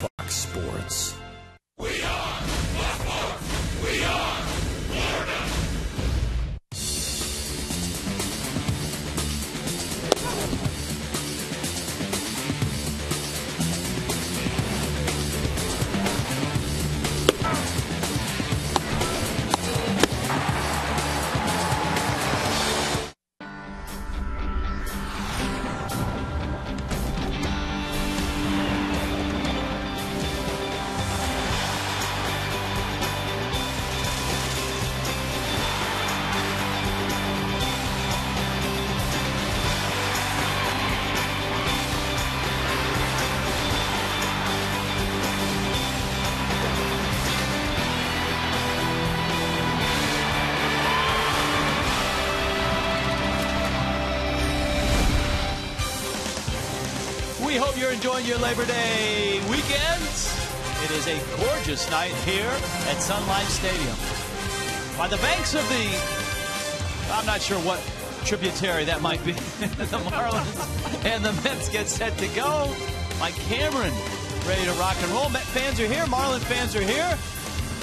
Fox Sports. We are Fox Sports. We are Florida. We hope you're enjoying your Labor Day weekend. It is a gorgeous night here at Sun Life Stadium. By the banks of the, I'm not sure what tributary that might be, the Marlins and the Mets get set to go. Mike Cameron ready to rock and roll. Met fans are here. Marlin fans are here.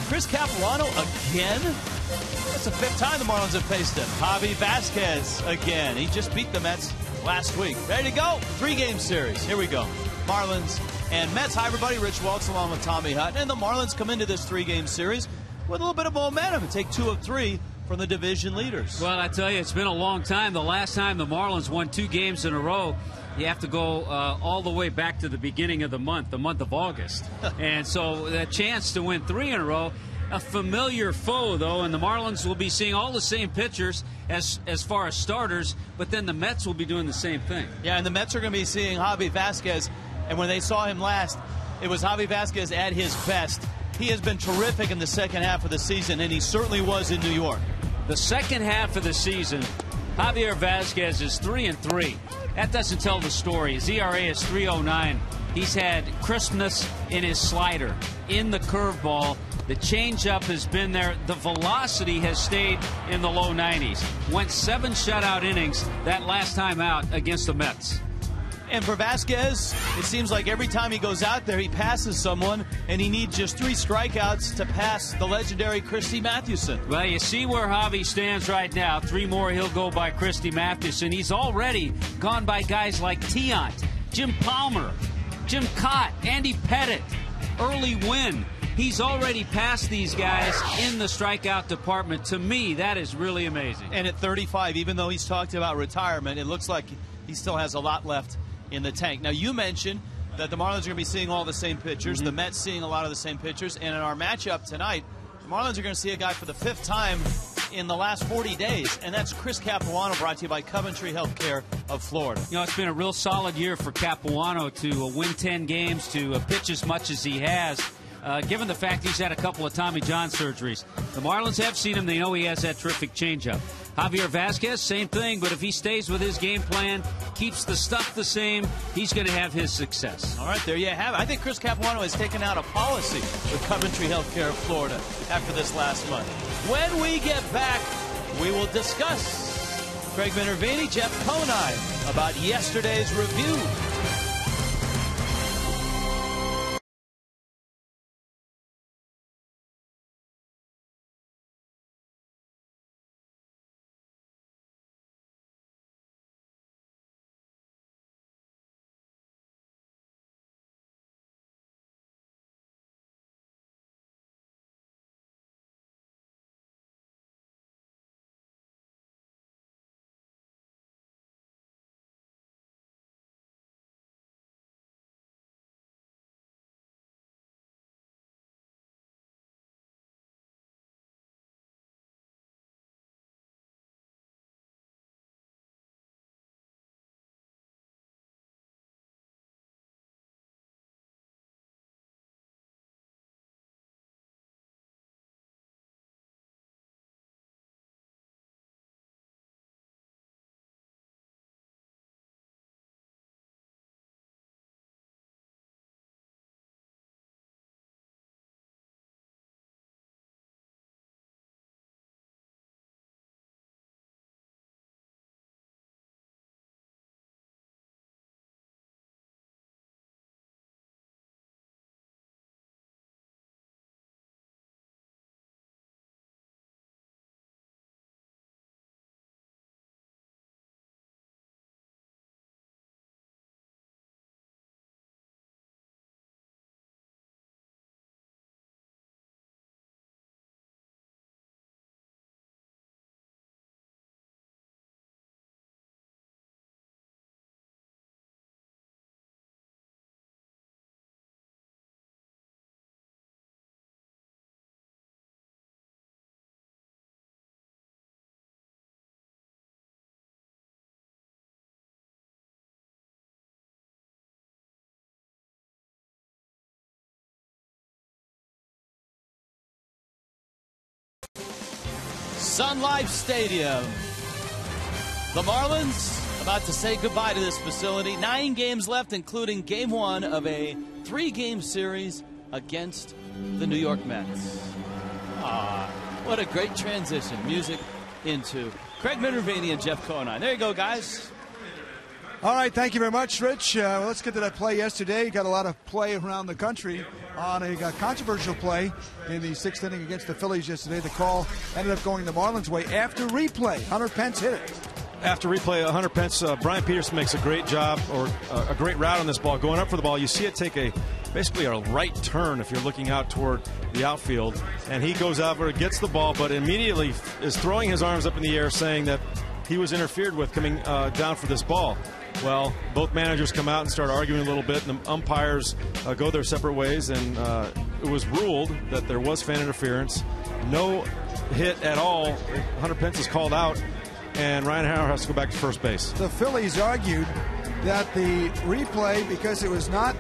Chris Capuano again. That's the fifth time the Marlins have faced him. Javi Vasquez again. He just beat the Mets last week. Ready to go? 3-game series. Here we go. Marlins and Mets. Hi, everybody. Rich Waltz along with Tommy Hutton. And the Marlins come into this 3-game series with a little bit of momentum and take 2 of 3 from the division leaders. Well, I tell you, it's been a long time. The last time the Marlins won 2 games in a row, you have to go all the way back to the beginning of the month of August. And so the chance to win 3 in a row, a familiar foe, though, and the Marlins will be seeing all the same pitchers as far as starters, but then the Mets will be doing the same thing. Yeah, and the Mets are going to be seeing Javi Vasquez, and when they saw him last, it was Javi Vasquez at his best. He has been terrific in the second half of the season, and he certainly was in New York. The second half of the season, Javier Vasquez is 3-3. That doesn't tell the story. His ERA is 3.09. He's had crispness in his slider, in the curveball. The changeup has been there. The velocity has stayed in the low 90s. Went 7 shutout innings that last time out against the Mets. And for Vasquez, it seems like every time he goes out there, he passes someone, and he needs just 3 strikeouts to pass the legendary Christy Mathewson. Well, you see where Javi stands right now. 3 more, he'll go by Christy Mathewson. He's already gone by guys like Tiant, Jim Palmer, Jim Cott, Andy Pettit, Early Wynn. He's already passed these guys in the strikeout department. To me, that is really amazing. And at 35, even though he's talked about retirement, it looks like he still has a lot left in the tank. Now, you mentioned that the Marlins are going to be seeing all the same pitchers, the Mets seeing a lot of the same pitchers, and in our matchup tonight, the Marlins are going to see a guy for the 5th time in the last 40 days, and that's Chris Capuano, brought to you by Coventry Healthcare of Florida. You know, it's been a real solid year for Capuano to win 10 games, to pitch as much as he has. Given the fact he's had a couple of Tommy John surgeries. The Marlins have seen him. They know he has that terrific changeup. Javier Vasquez, same thing, but if he stays with his game plan, keeps the stuff the same, he's going to have his success. All right, there you have it. I think Chris Capuano has taken out a policy with Coventry Healthcare of Florida after this last month. When we get back, we will discuss Craig Minervini, Jeff Conine about yesterday's review Sun Life Stadium. The Marlins about to say goodbye to this facility. 9 games left, including Game 1 of a 3-game series against the New York Mets. What a great transition. Music into Craig Minervini and Jeff Conine. There you go, guys. All right, thank you very much, Rich. Let's get to that play yesterday. Got a lot of play around the country on a controversial play in the 6th inning against the Phillies yesterday. The call ended up going the Marlins' way after replay. Hunter Pence hit it. After replay, Hunter Pence, Brian Peterson makes a great job, or a great route on this ball. Going up for the ball, you see it take basically a right turn if you're looking out toward the outfield. And he goes over, gets the ball, but immediately is throwing his arms up in the air saying that he was interfered with coming down for this ball. Well, both managers come out and start arguing a little bit, and the umpires go their separate ways, and it was ruled that there was fan interference. No hit at all. Hunter Pence is called out, and Ryan Howard has to go back to first base. The Phillies argued that the replay, because it was not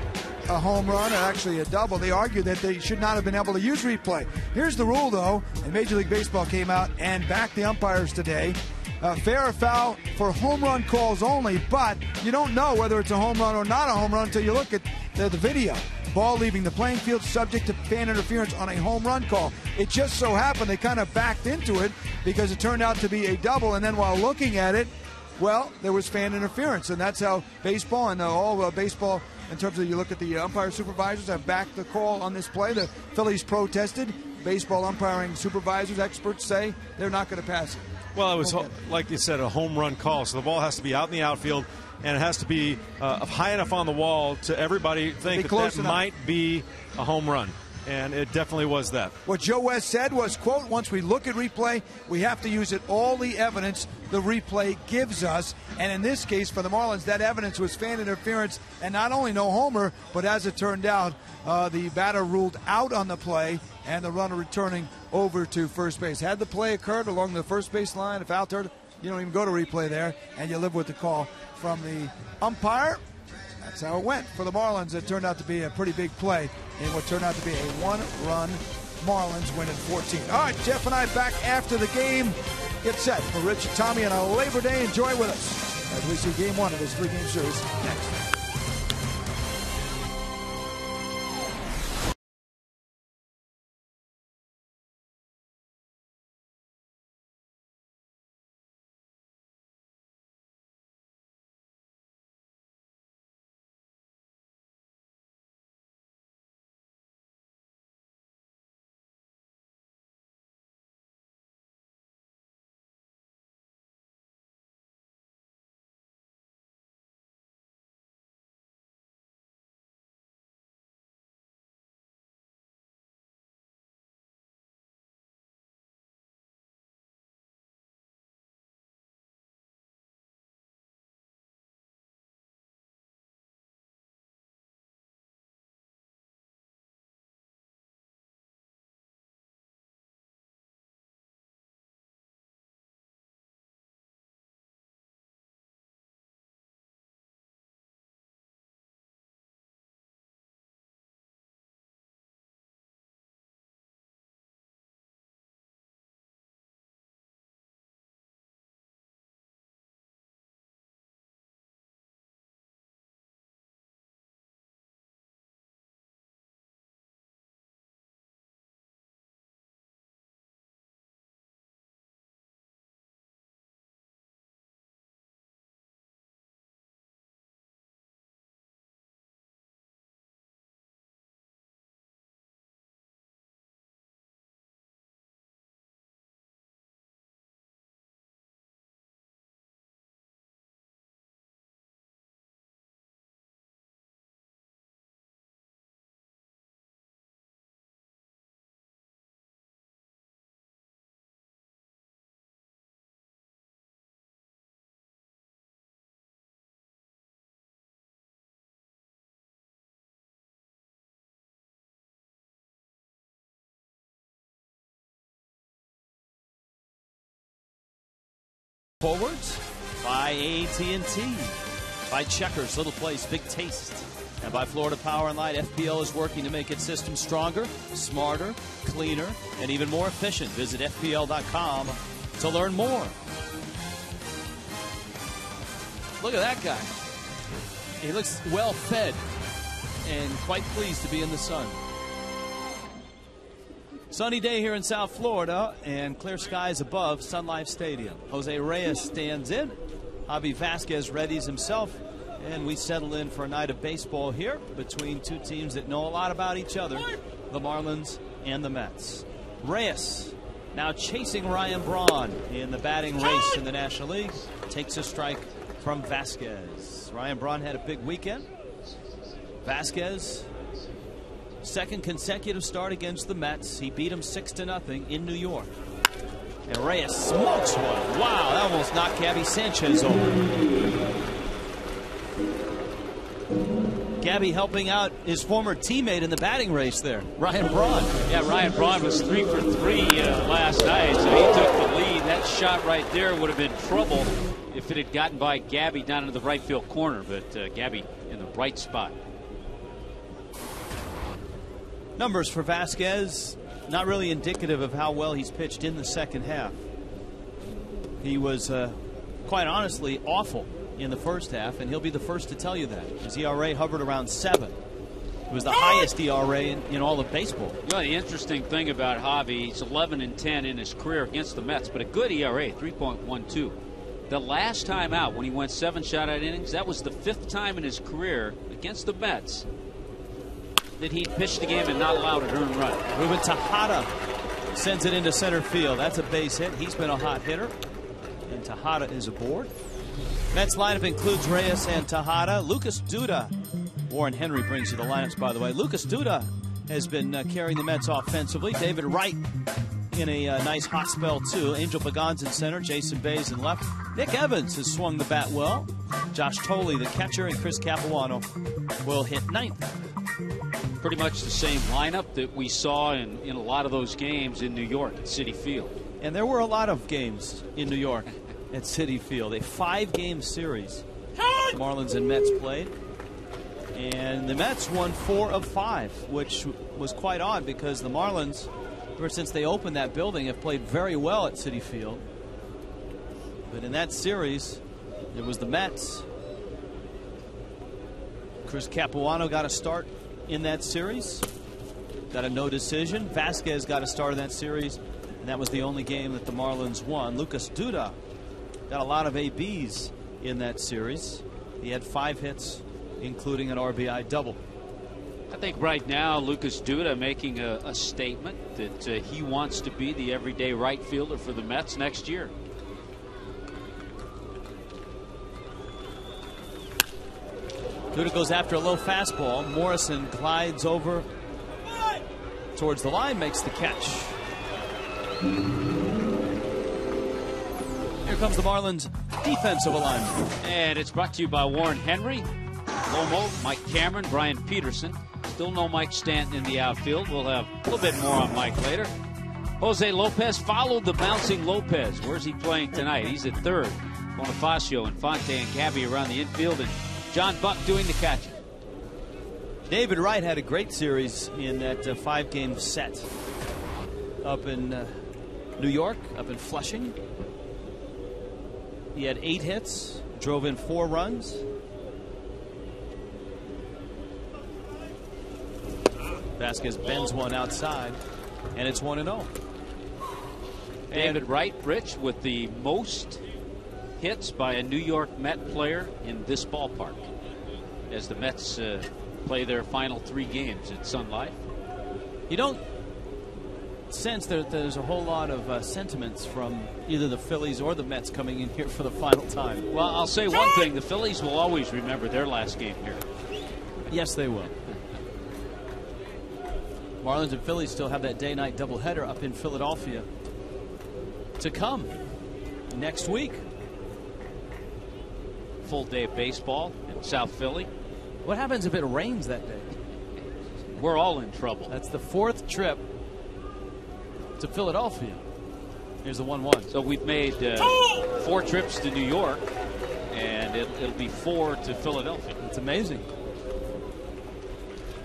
a home run or actually a double, they argued that they should not have been able to use replay. Here's the rule, though, and Major League Baseball came out and backed the umpires today. Fair or foul for home run calls only, but you don't know whether it's a home run or not a home run until you look at the video. Ball leaving the playing field subject to fan interference on a home run call. It just so happened they kind of backed into it because it turned out to be a double, and then while looking at it, well, there was fan interference, and that's how baseball and all baseball, in terms of you look at the umpire supervisors, have backed the call on this play. The Phillies protested. Baseball umpiring supervisors, experts say they're not going to pass it. Well, it was, like you said, a home run call, so the ball has to be out in the outfield, and it has to be high enough on the wall to everybody think that might be a home run. And it definitely was that. What Joe West said was, quote, once we look at replay, we have to use all the evidence the replay gives us. And in this case, for the Marlins, that evidence was fan interference, and not only no homer, but as it turned out, the batter ruled out on the play, and the runner returning over to first base. Had the play occurred along the first base line, if out there, you don't even go to replay there, and you live with the call from the umpire. That's how it went for the Marlins. It turned out to be a pretty big play in what turned out to be a 1-run Marlins win in 14. All right, Jeff and I back after the game. Get set for Rich and Tommy on a Labor Day. Enjoy with us as we see Game 1 of this 3-game series next. Forwards by AT&T, by Checkers, Little Place, Big Taste, and by Florida Power & Light. FPL is working to make its system stronger, smarter, cleaner, and even more efficient. Visit FPL.com to learn more. Look at that guy. He looks well fed and quite pleased to be in the sun. Sunny day here in South Florida and clear skies above Sun Life Stadium. Jose Reyes stands in. Javi Vasquez readies himself. And we settle in for a night of baseball here between two teams that know a lot about each other, the Marlins and the Mets. Reyes now chasing Ryan Braun in the batting race in the National League. Takes a strike from Vasquez. Ryan Braun had a big weekend. Vasquez, second consecutive start against the Mets. He beat them 6-0 in New York. And Reyes smokes one. Wow, that almost knocked Gabby Sanchez over. Gabby helping out his former teammate in the batting race there, Ryan Braun. Yeah, Ryan Braun was 3 for 3 last night, so he took the lead. That shot right there would have been trouble if it had gotten by Gabby down into the right field corner, but Gabby in the right spot. Numbers for Vasquez, not really indicative of how well he's pitched in the second half. He was, quite honestly, awful in the first half, and he'll be the first to tell you that. His ERA hovered around 7. It was the highest ERA in all of baseball. You know, the interesting thing about Javi, he's 11-10 in his career against the Mets, but a good ERA, 3.12. The last time out, when he went 7 shutout innings, that was the 5th time in his career against the Mets that he pitched the game and not allowed an earned run. Ruben Tejada sends it into center field. That's a base hit. He's been a hot hitter, and Tejada is aboard. Mets lineup includes Reyes and Tejada. Lucas Duda. Warren Henry brings you the lineups, by the way. Lucas Duda has been carrying the Mets offensively. David Wright in a nice hot spell, too. Angel Pagan's in center. Jason Bays in left. Nick Evans has swung the bat well. Josh Tolley, the catcher, and Chris Capuano will hit 9th. Pretty much the same lineup that we saw in a lot of those games in New York at Citi Field. And there were a lot of games in New York at Citi Field. A 5-game series the Marlins and Mets played. And the Mets won 4 of 5, which was quite odd because the Marlins, ever since they opened that building, have played very well at Citi Field. But in that series, it was the Mets. Chris Capuano got a start in that series. Got a no decision. Vasquez got a start in that series, and that was the only game that the Marlins won. Lucas Duda got a lot of ABs in that series. He had 5 hits, including an RBI double. I think right now Lucas Duda making a statement that he wants to be the everyday right fielder for the Mets next year. Duda goes after a low fastball. Morrison glides over towards the line, makes the catch. Here comes the Marlins defensive alignment. And it's brought to you by Warren Henry, Lomo, Mike Cameron, Brian Peterson. Still no Mike Stanton in the outfield. We'll have a little bit more on Mike later. Jose Lopez followed the bouncing Lopez. Where's he playing tonight? He's at third. Bonifacio, Infante, and Gabby around the infield, and John Buck doing the catching. David Wright had a great series in that 5-game set up in New York, up in Flushing. He had 8 hits, drove in 4 runs. Vasquez bends one outside, and it's 1-0. David Wright, Rich, with the most hits by a New York Met player in this ballpark as the Mets play their final 3 games at Sun Life. You don't sense that there's a whole lot of sentiments from either the Phillies or the Mets coming in here for the final time. Well, I'll say one thing. The Phillies will always remember their last game here. Yes, they will. Marlins and Phillies still have that day-night doubleheader up in Philadelphia to come next week. Full day of baseball in South Philly. What happens if it rains that day? We're all in trouble. That's the 4th trip to Philadelphia. Here's the 1-1. So we've made 4 trips to New York, and it'll be 4 to Philadelphia. It's amazing.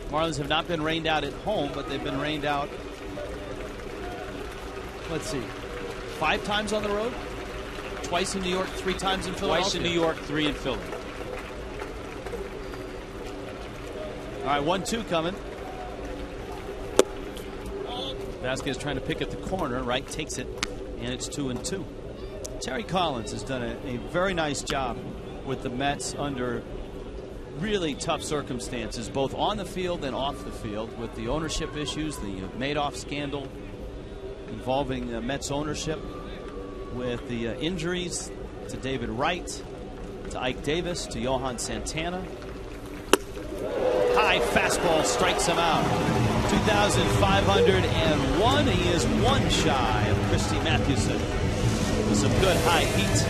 Marlins have not been rained out at home, but they've been rained out, let's see, 5 times on the road? Twice in New York, 3 times in Philadelphia? Twice in New York, 3 in Philly. All right, 1-2 coming. Vasquez trying to pick at the corner. Wright takes it, and it's 2-2. Terry Collins has done a very nice job with the Mets under really tough circumstances, both on the field and off the field, with the ownership issues, the Madoff scandal involving Mets ownership, with the injuries to David Wright, to Ike Davis, to Johan Santana. High fastball strikes him out. 2,501. He is 1 shy of Christy Mathewson with some good high heat.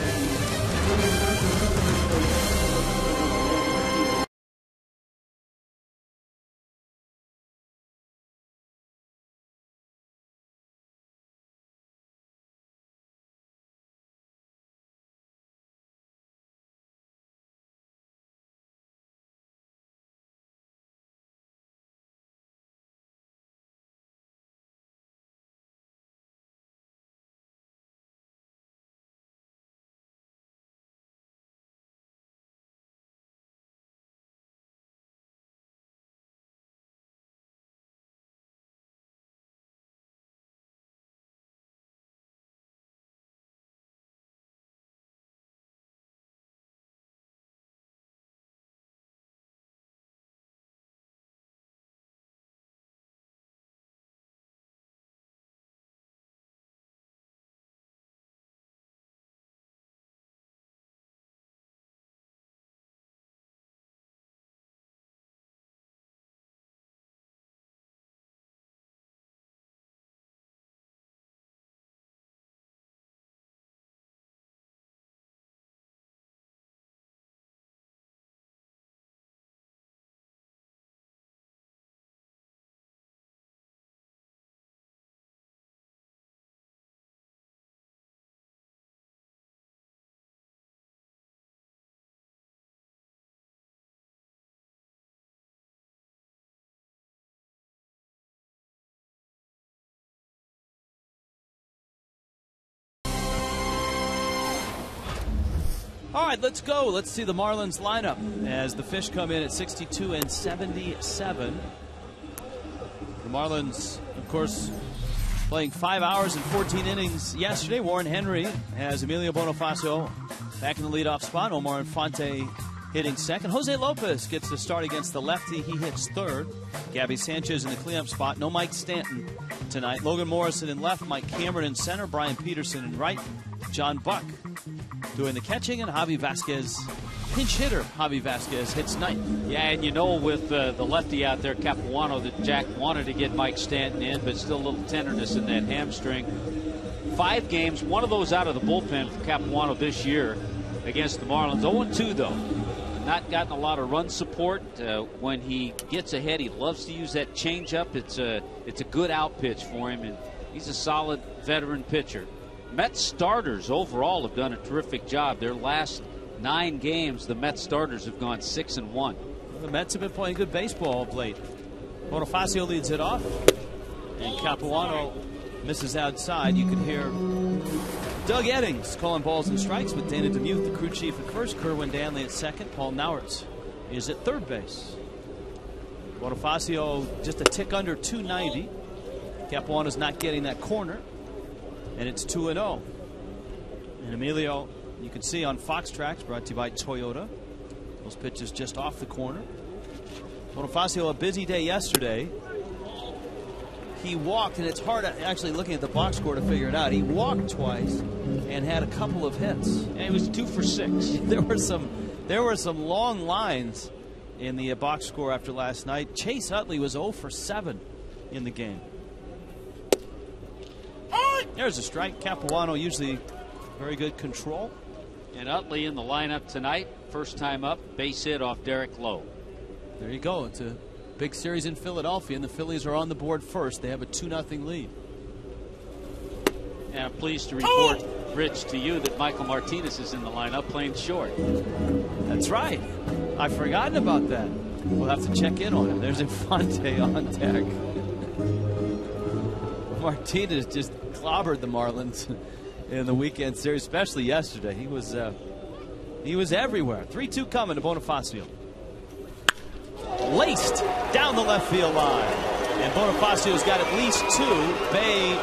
All right, let's go. Let's see the Marlins lineup as the Fish come in at 62 and 77. The Marlins, of course, playing 5 hours and 14 innings yesterday. Warren Henry has Emilio Bonifacio back in the leadoff spot. Omar Infante hitting second. Jose Lopez gets the start against the lefty. He hits third. Gabby Sanchez in the cleanup spot. No Mike Stanton tonight. Logan Morrison in left. Mike Cameron in center. Brian Peterson in right. John Buck doing the catching, and Javi Vasquez, pinch hitter Javi Vasquez, hits ninth. Yeah, and you know, with the lefty out there, Capuano, that Jack wanted to get Mike Stanton in, but still a little tenderness in that hamstring. 5 games, one of those out of the bullpen for Capuano this year against the Marlins. 0-2 though. Not gotten a lot of run support. When he gets ahead, he loves to use that changeup. It's a good out pitch for him, and he's a solid veteran pitcher. Mets starters overall have done a terrific job. Their last 9 games, the Mets starters have gone 6-1. Well, the Mets have been playing good baseball of late. Bonifacio leads it off, and Capuano misses outside. You can hear Doug Eddings calling balls and strikes with Dana DeMuth, the crew chief at first, Kerwin Danley at second. Paul Nauertz is at third base. Bonifacio just a tick under 290. Capuano's not getting that corner. And it's 2-0. And Emilio, you can see on Fox Tracks, brought to you by Toyota. Those pitches just off the corner. Bonifacio, a busy day yesterday. He walked, and it's hard actually looking at the box score to figure it out. He walked twice and had a couple of hits. And he was 2 for 6. There were some long lines in the box score after last night. Chase Utley was 0 for 7 in the game. There's a strike. Capuano usually very good control. And Utley in the lineup tonight. First time up. Base hit off Derek Lowe. There you go. It's a big series in Philadelphia, and the Phillies are on the board first. They have a 2-0 lead. And I'm pleased to report, Rich, to you that Michael Martinez is in the lineup playing short. That's right. I've forgotten about that. We'll have to check in on him. There's Infante on deck. Martinez just clobbered the Marlins in the weekend series, especially yesterday. He was everywhere. 3-2 coming to Bonifacio. Laced down the left field line. And Bonifacio's got at least 2. Bay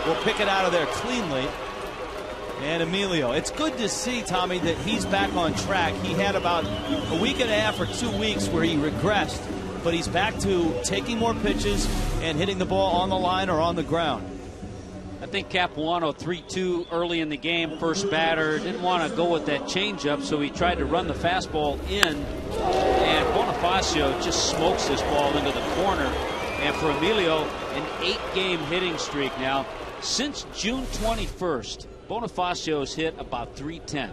will pick it out of there cleanly. And Emilio. It's good to see, Tommy, that he's back on track. He had about a week and a half or 2 weeks where he regressed, but he's back to taking more pitches and hitting the ball on the line or on the ground. I think Capuano 3-2 early in the game, first batter, didn't want to go with that changeup, so he tried to run the fastball in, and Bonifacio just smokes this ball into the corner. And for Emilio, an 8-game hitting streak now. Since June 21st, Bonifacio's hit about .310.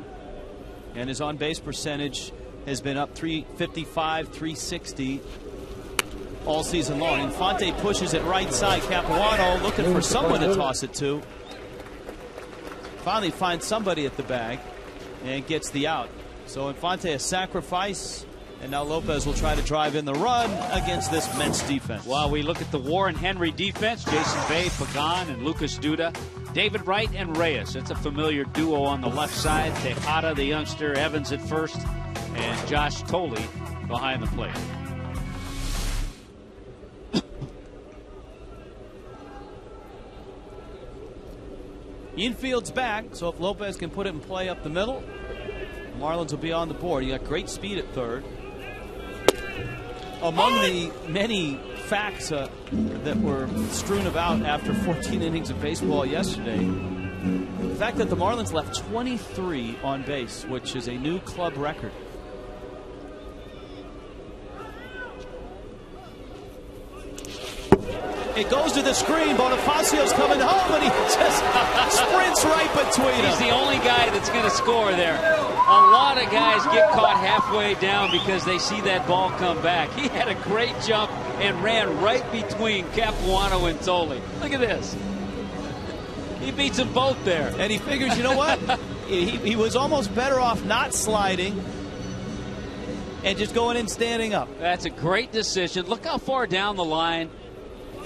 And his on-base percentage has been up .355, .360 all season long. Infante pushes it right side. Capuano looking for someone to toss it to. Finally finds somebody at the bag and gets the out. So Infante a sacrifice, and now Lopez will try to drive in the run against this Mets defense. While we look at the Warren Henry defense, Jason Bay, Pagan, and Lucas Duda. David Wright and Reyes. It's a familiar duo on the left side. Tejada, the youngster, Evans at first, and Josh Tolley behind the plate. Infield's back, so if Lopez can put it in play up the middle, Marlins will be on the board. He got great speed at third. Among the many facts that were strewn about after 14 innings of baseball yesterday, the fact that the Marlins left 23 on base, which is a new club record. It goes to the screen. Bonifacio's coming home, and he just sprints right between them. He's the only guy that's going to score there. A lot of guys get caught halfway down because they see that ball come back. He had a great jump and ran right between Capuano and Tolley. Look at this. He beats them both there. And he figures, you know what? he was almost better off not sliding and just going in standing up. That's a great decision. Look how far down the line.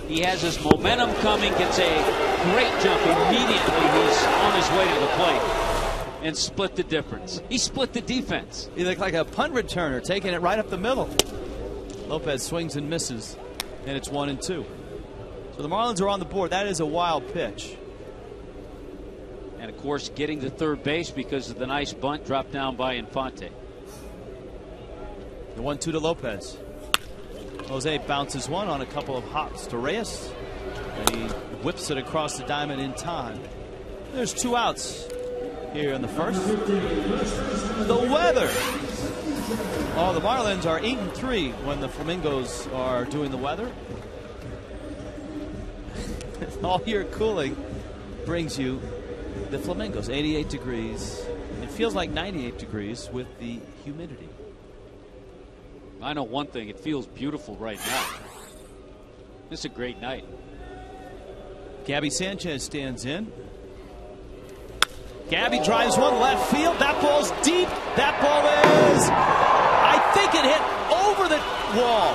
He has his momentum coming, gets a great jump. Immediately he's on his way to the plate and split the difference. He split the defense. He looked like a punt returner, taking it right up the middle. Lopez swings and misses, and it's 1-2. So the Marlins are on the board. That is a wild pitch. And, of course, getting to third base because of the nice bunt dropped down by Infante. The 1-2 to Lopez. Jose bounces one on a couple of hops to Reyes, and he whips it across the diamond in time. There's 2 outs here in the first. The weather. Oh, the Marlins are 8-3 when the Flamingos are doing the weather. All year cooling brings you the Flamingos. 88 degrees. It feels like 98 degrees with the humidity. I know one thing, it feels beautiful right now. This is a great night. Gabby Sanchez stands in. Gabby drives one left field. That ball's deep. That ball is, I think it hit over the wall.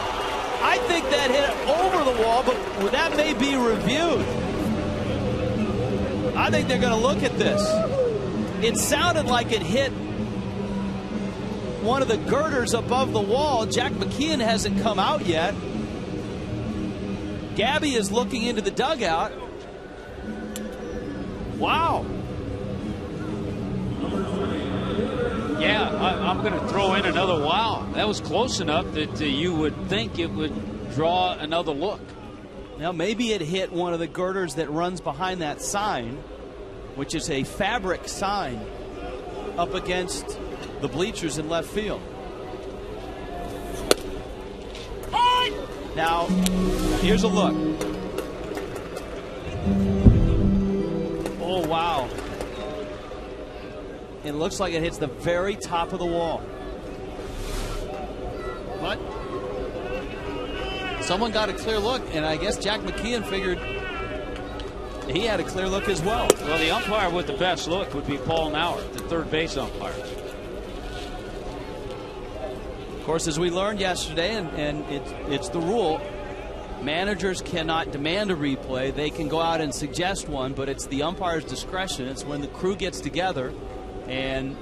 I think that hit over the wall, but that may be reviewed. I think they're going to look at this. It sounded like it hit one of the girders above the wall. Jack McKeon hasn't come out yet. Gabby is looking into the dugout. Wow. Yeah, I'm going to throw in another wow. That was close enough that you would think it would draw another look. Now maybe it hit one of the girders that runs behind that sign, which is a fabric sign up against the bleachers in left field. Now, here's a look. Oh, wow. It looks like it hits the very top of the wall. What? Someone got a clear look, and I guess Jack McKeon figured he had a clear look as well. Well, the umpire with the best look would be Paul Nauer, the third base umpire. Of course, as we learned yesterday, and it's the rule, Managers cannot demand a replay. They can go out and suggest one, but it's the umpire's discretion. It's when the crew gets together and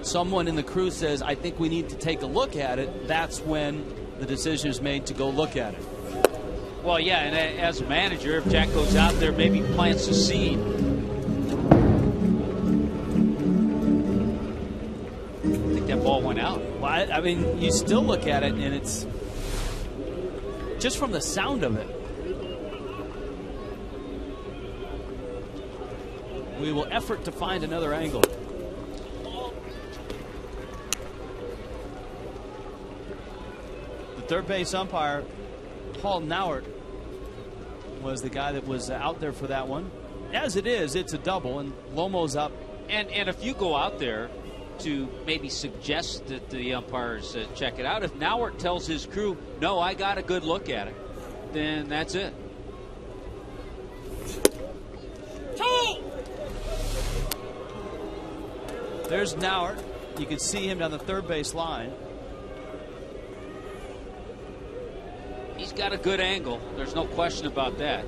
someone in the crew says, I think we need to take a look at it. That's when the decision is made to go look at it. Well, yeah, and as a manager, if Jack goes out there, maybe plants a seed. I think that ball went out. Well, I mean, you still look at it, and it's just from the sound of it. We will effort to find another angle. The third base umpire, Paul Nauert, was the guy that was out there for that one. As it is, it's a double, and Lomo's up. And if you go out there to maybe suggest that the umpires check it out, if Nauert tells his crew, no, I got a good look at it, then that's it. There's Nauert. You can see him down the third base line. He's got a good angle. There's no question about that.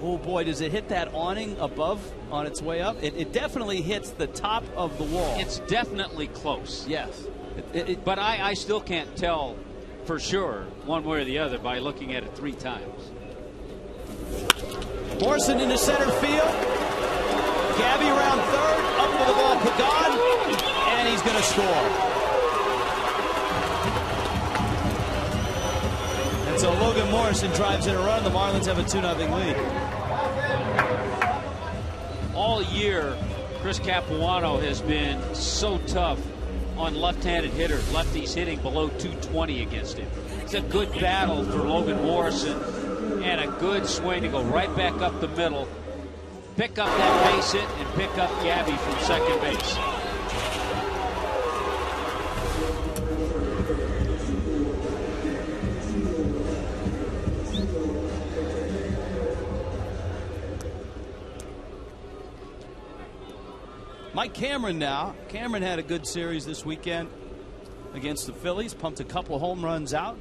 Oh boy, does it hit that awning above on its way up? It definitely hits the top of the wall. It's definitely close. Yes. But I still can't tell for sure one way or the other by looking at it 3 times. Morrison into center field. Gabby around third. Up for the ball, Pagan. And he's going to score. And so Logan Morrison drives in a run. The Marlins have a 2-0 lead. All year, Chris Capuano has been so tough on left-handed hitters, lefties hitting below 220 against him. It's a good battle for Logan Morrison and a good swing to go right back up the middle, pick up that base hit, and pick up Gabby from second base. Mike Cameron now. Cameron had a good series this weekend against the Phillies. Pumped a couple of home runs out.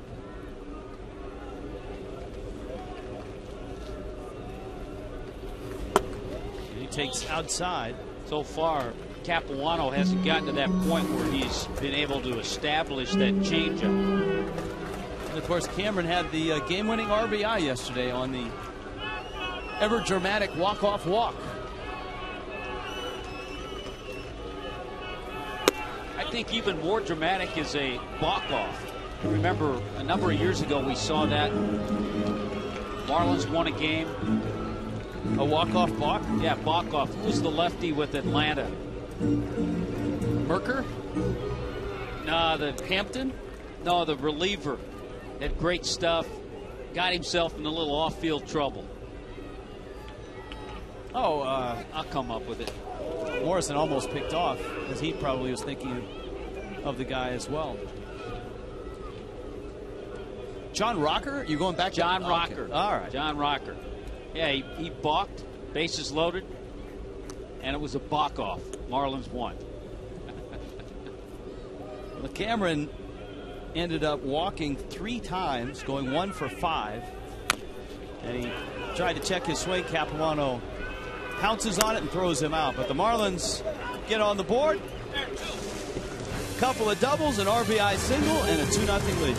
And he takes outside. So far, Capuano hasn't gotten to that point where he's been able to establish that changeup. And of course, Cameron had the game-winning RBI yesterday on the ever-dramatic walk-off walk. I think even more dramatic is a balk-off. Remember, a number of years ago we saw that. Marlins won a game. A walk-off balk? Yeah, balk-off. Who was the lefty with Atlanta? Merker? No, the Hampton? No, the reliever. Had great stuff. Got himself in a little off-field trouble. Oh, I'll come up with it. Morrison almost picked off, as he probably was thinking of the guy as well. John Rocker? You're going back to John Rocker. Okay. All right. John Rocker. Yeah, he balked, bases loaded, and it was a balk-off. Marlins won. Well, Cameron ended up walking 3 times, going 1 for 5. And he tried to check his swing. Capuano pounces on it and throws him out. But the Marlins get on the board. Couple of doubles, an RBI single, and a 2-0 lead.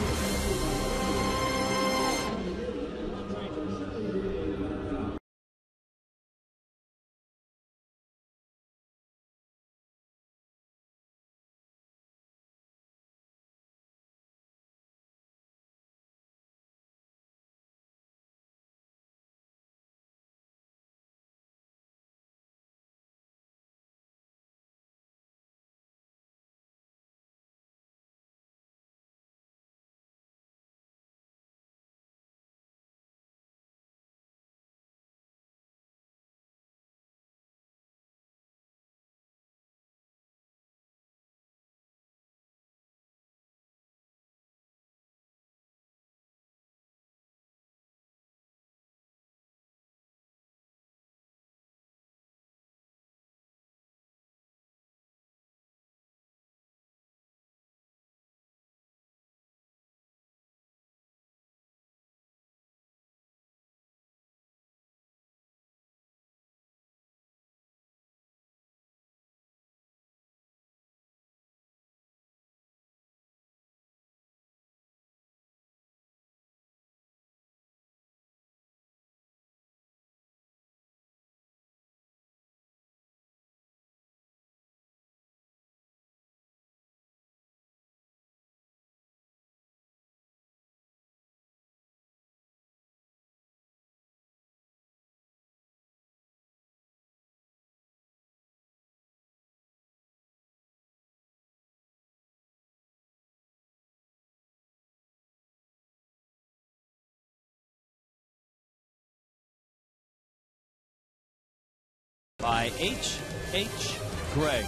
by H.H. Gregg.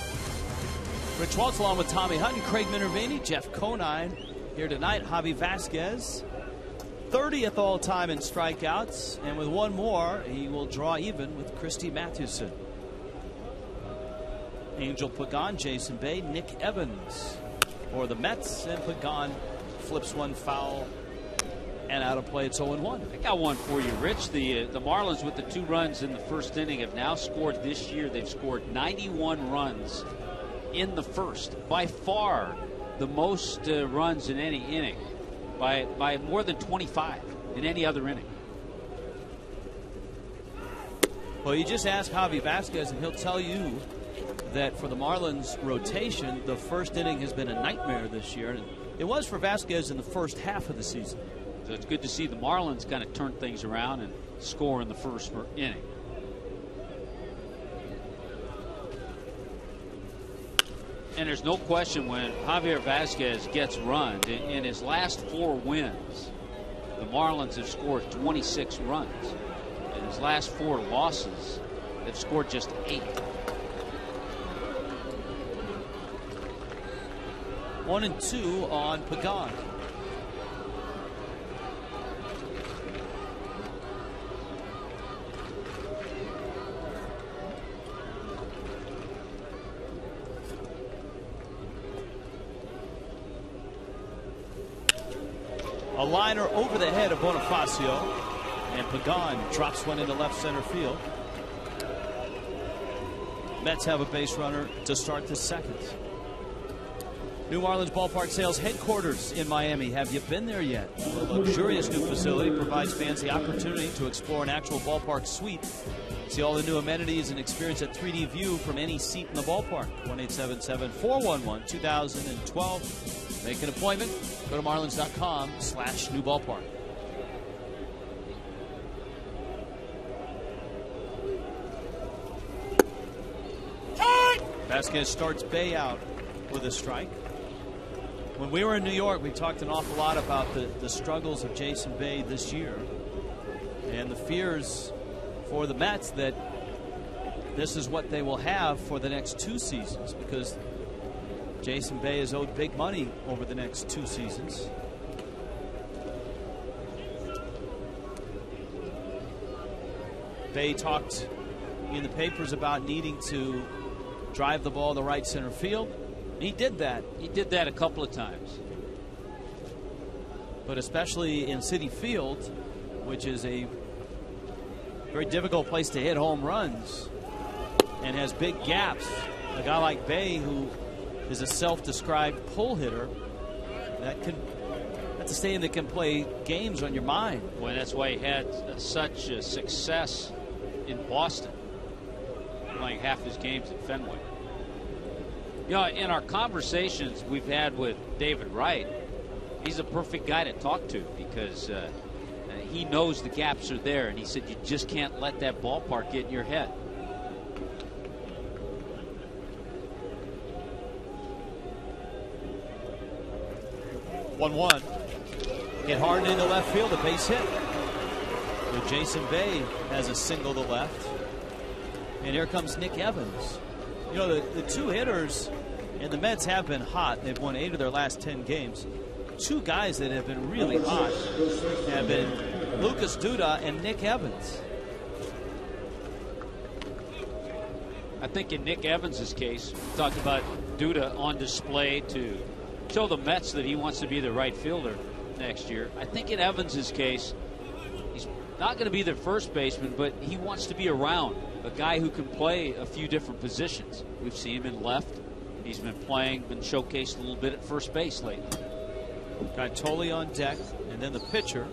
Rich Waltz along with Tommy Hutton, Craig Minervini, Jeff Conine here tonight. Javi Vasquez, 30th all-time in strikeouts, and with one more, he will draw even with Christy Mathewson. Angel Pagan, Jason Bay, Nick Evans for the Mets, and Pagan flips one foul and out of play. It's 0-1. I got one for you, Rich. The Marlins with the 2 runs in the first inning have now scored this year. They've scored 91 runs in the first. By far the most runs in any inning. By more than 25 in any other inning. Well, you just ask Javi Vasquez and he'll tell you that for the Marlins rotation, the first inning has been a nightmare this year. And it was for Vasquez in the first half of the season. So it's good to see the Marlins kind of turn things around and score in the first inning. And there's no question when Javier Vasquez gets runs, in his last 4 wins, the Marlins have scored 26 runs. In his last 4 losses, they've scored just 8. 1-2 on Pagan. A liner over the head of Bonifacio, and Pagan drops one into left center field. Mets have a base runner to start the second. New Orleans Ballpark Sales headquarters in Miami. Have you been there yet? The luxurious new facility provides fans the opportunity to explore an actual ballpark suite. See all the new amenities and experience a 3D view from any seat in the ballpark. 1-877-411-2012. Make an appointment. Go to marlins.com/new ballpark. Vasquez starts Bay out with a strike. When we were in New York, we talked an awful lot about the struggles of Jason Bay this year and the fears for the Mets that this is what they will have for the next 2 seasons, because Jason Bay is owed big money over the next 2 seasons. Bay talked in the papers about needing to drive the ball to right center field. He did that. He did that a couple of times. But especially in Citi Field, which is a very difficult place to hit home runs and has big gaps. A guy like Bay, who is a self-described pull hitter, that's a stadium that can play games on your mind. Well, that's why he had such success in Boston, playing half his games at Fenway. You know, in our conversations we've had with David Wright, he's a perfect guy to talk to because he knows the gaps are there, and he said you just can't let that ballpark get in your head. One. Hit hard into left field, a base hit. But Jason Bay has a single to left. And here comes Nick Evans. You know, the 2 hitters, and the Mets have been hot. They've won 8 of their last 10 games. 2 guys that have been really hot have been Lucas Duda and Nick Evans. I think in Nick Evans' case, we talked about Duda on display to show the Mets that he wants to be the right fielder next year. I think in Evans' case, he's not going to be the first baseman, but he wants to be around a guy who can play a few different positions. We've seen him in left. He's been showcased a little bit at first base lately. Got Tolley on deck, and then the pitcher.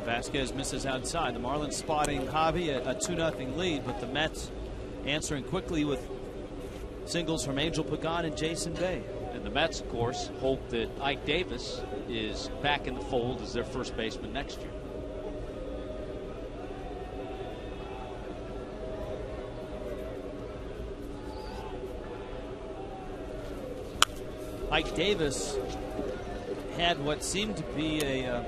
Vasquez misses outside. The Marlins spotting Javi a 2-0 lead, but the Mets answering quickly with singles from Angel Pagan and Jason Bay. And the Mets, of course, hope that Ike Davis is back in the fold as their first baseman next year. Ike Davis had what seemed to be a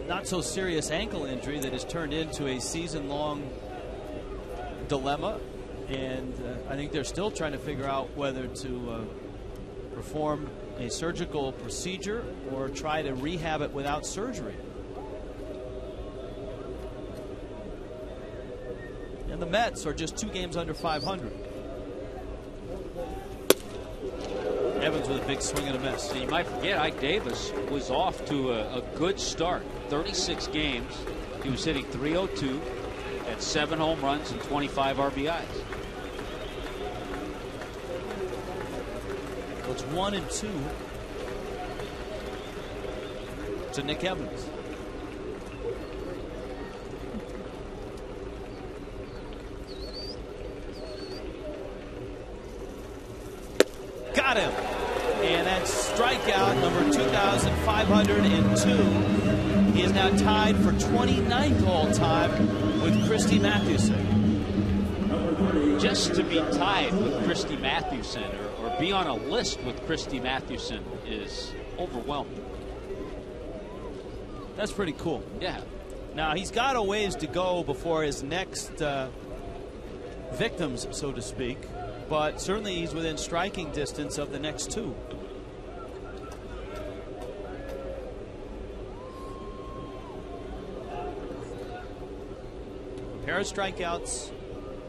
not so serious ankle injury that has turned into a season-long dilemma, and I think they're still trying to figure out whether to perform a surgical procedure or try to rehab it without surgery. And the Mets are just 2 games under 500. Evans with a big swing and a miss. You might forget Ike Davis was off to a good start. 36 games. He was hitting .302, had 7 home runs and 25 RBIs. So it's 1-2 to Nick Evans. Got him. And that's strikeout number 2,502. He is now tied for 29th all-time with Christy Mathewson. Just to be tied with Christy Mathewson or be on a list with Christy Mathewson is overwhelming. That's pretty cool. Yeah. Now, he's got a ways to go before his next victims, so to speak. But certainly he's within striking distance of the next 2. A pair of strikeouts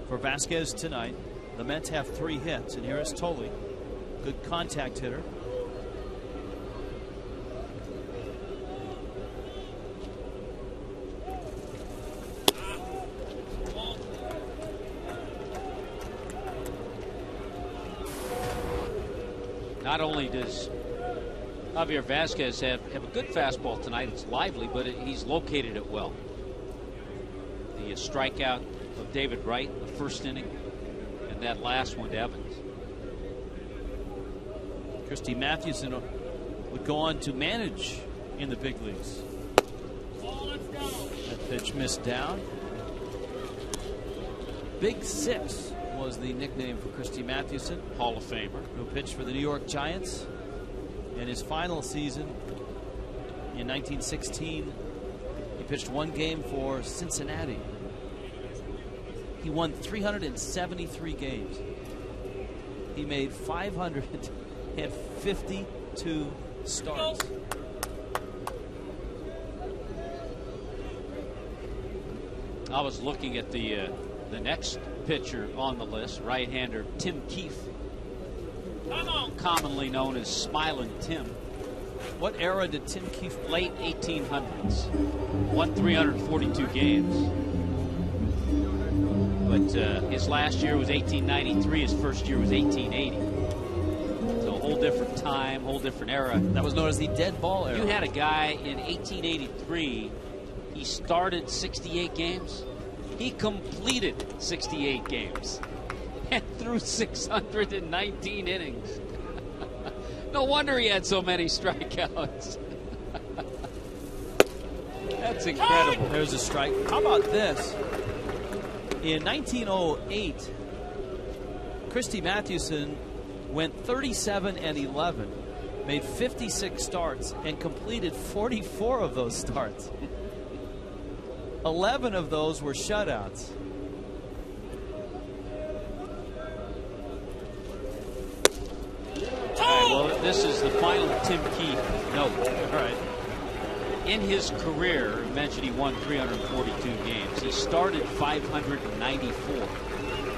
for Vasquez tonight. The Mets have 3 hits, and here is Tolley. Good contact hitter. Not only does Javier Vasquez have a good fastball tonight, it's lively, but he's located it well. The strikeout of David Wright in the first inning, and that last one to Evans. Christy Mathewson would go on to manage in the big leagues. That pitch missed down. Big Six was the nickname for Christy Mathewson, Hall of Famer, who pitched for the New York Giants. In his final season in 1916, he pitched 1 game for Cincinnati. He won 373 games. He made 552 starts. I was looking at the next pitcher on the list, right-hander Tim Keefe, commonly known as Smiling Tim. What era did Tim Keefe play? Late 1800s. Won 342 games. But his last year was 1893. His first year was 1880. So a whole different time, whole different era. That was known as the dead ball era. You had a guy in 1883. He started 68 games. He completed 68 games and threw 619 innings. No wonder he had so many strikeouts. That's incredible. There's a strike. How about this? In 1908, Christy Mathewson went 37-11, made 56 starts, and completed 44 of those starts. 11 of those were shutouts. All right, well, this is the final Tim Keefe note. All right. In his career, I mentioned he won 342 games. He started 594,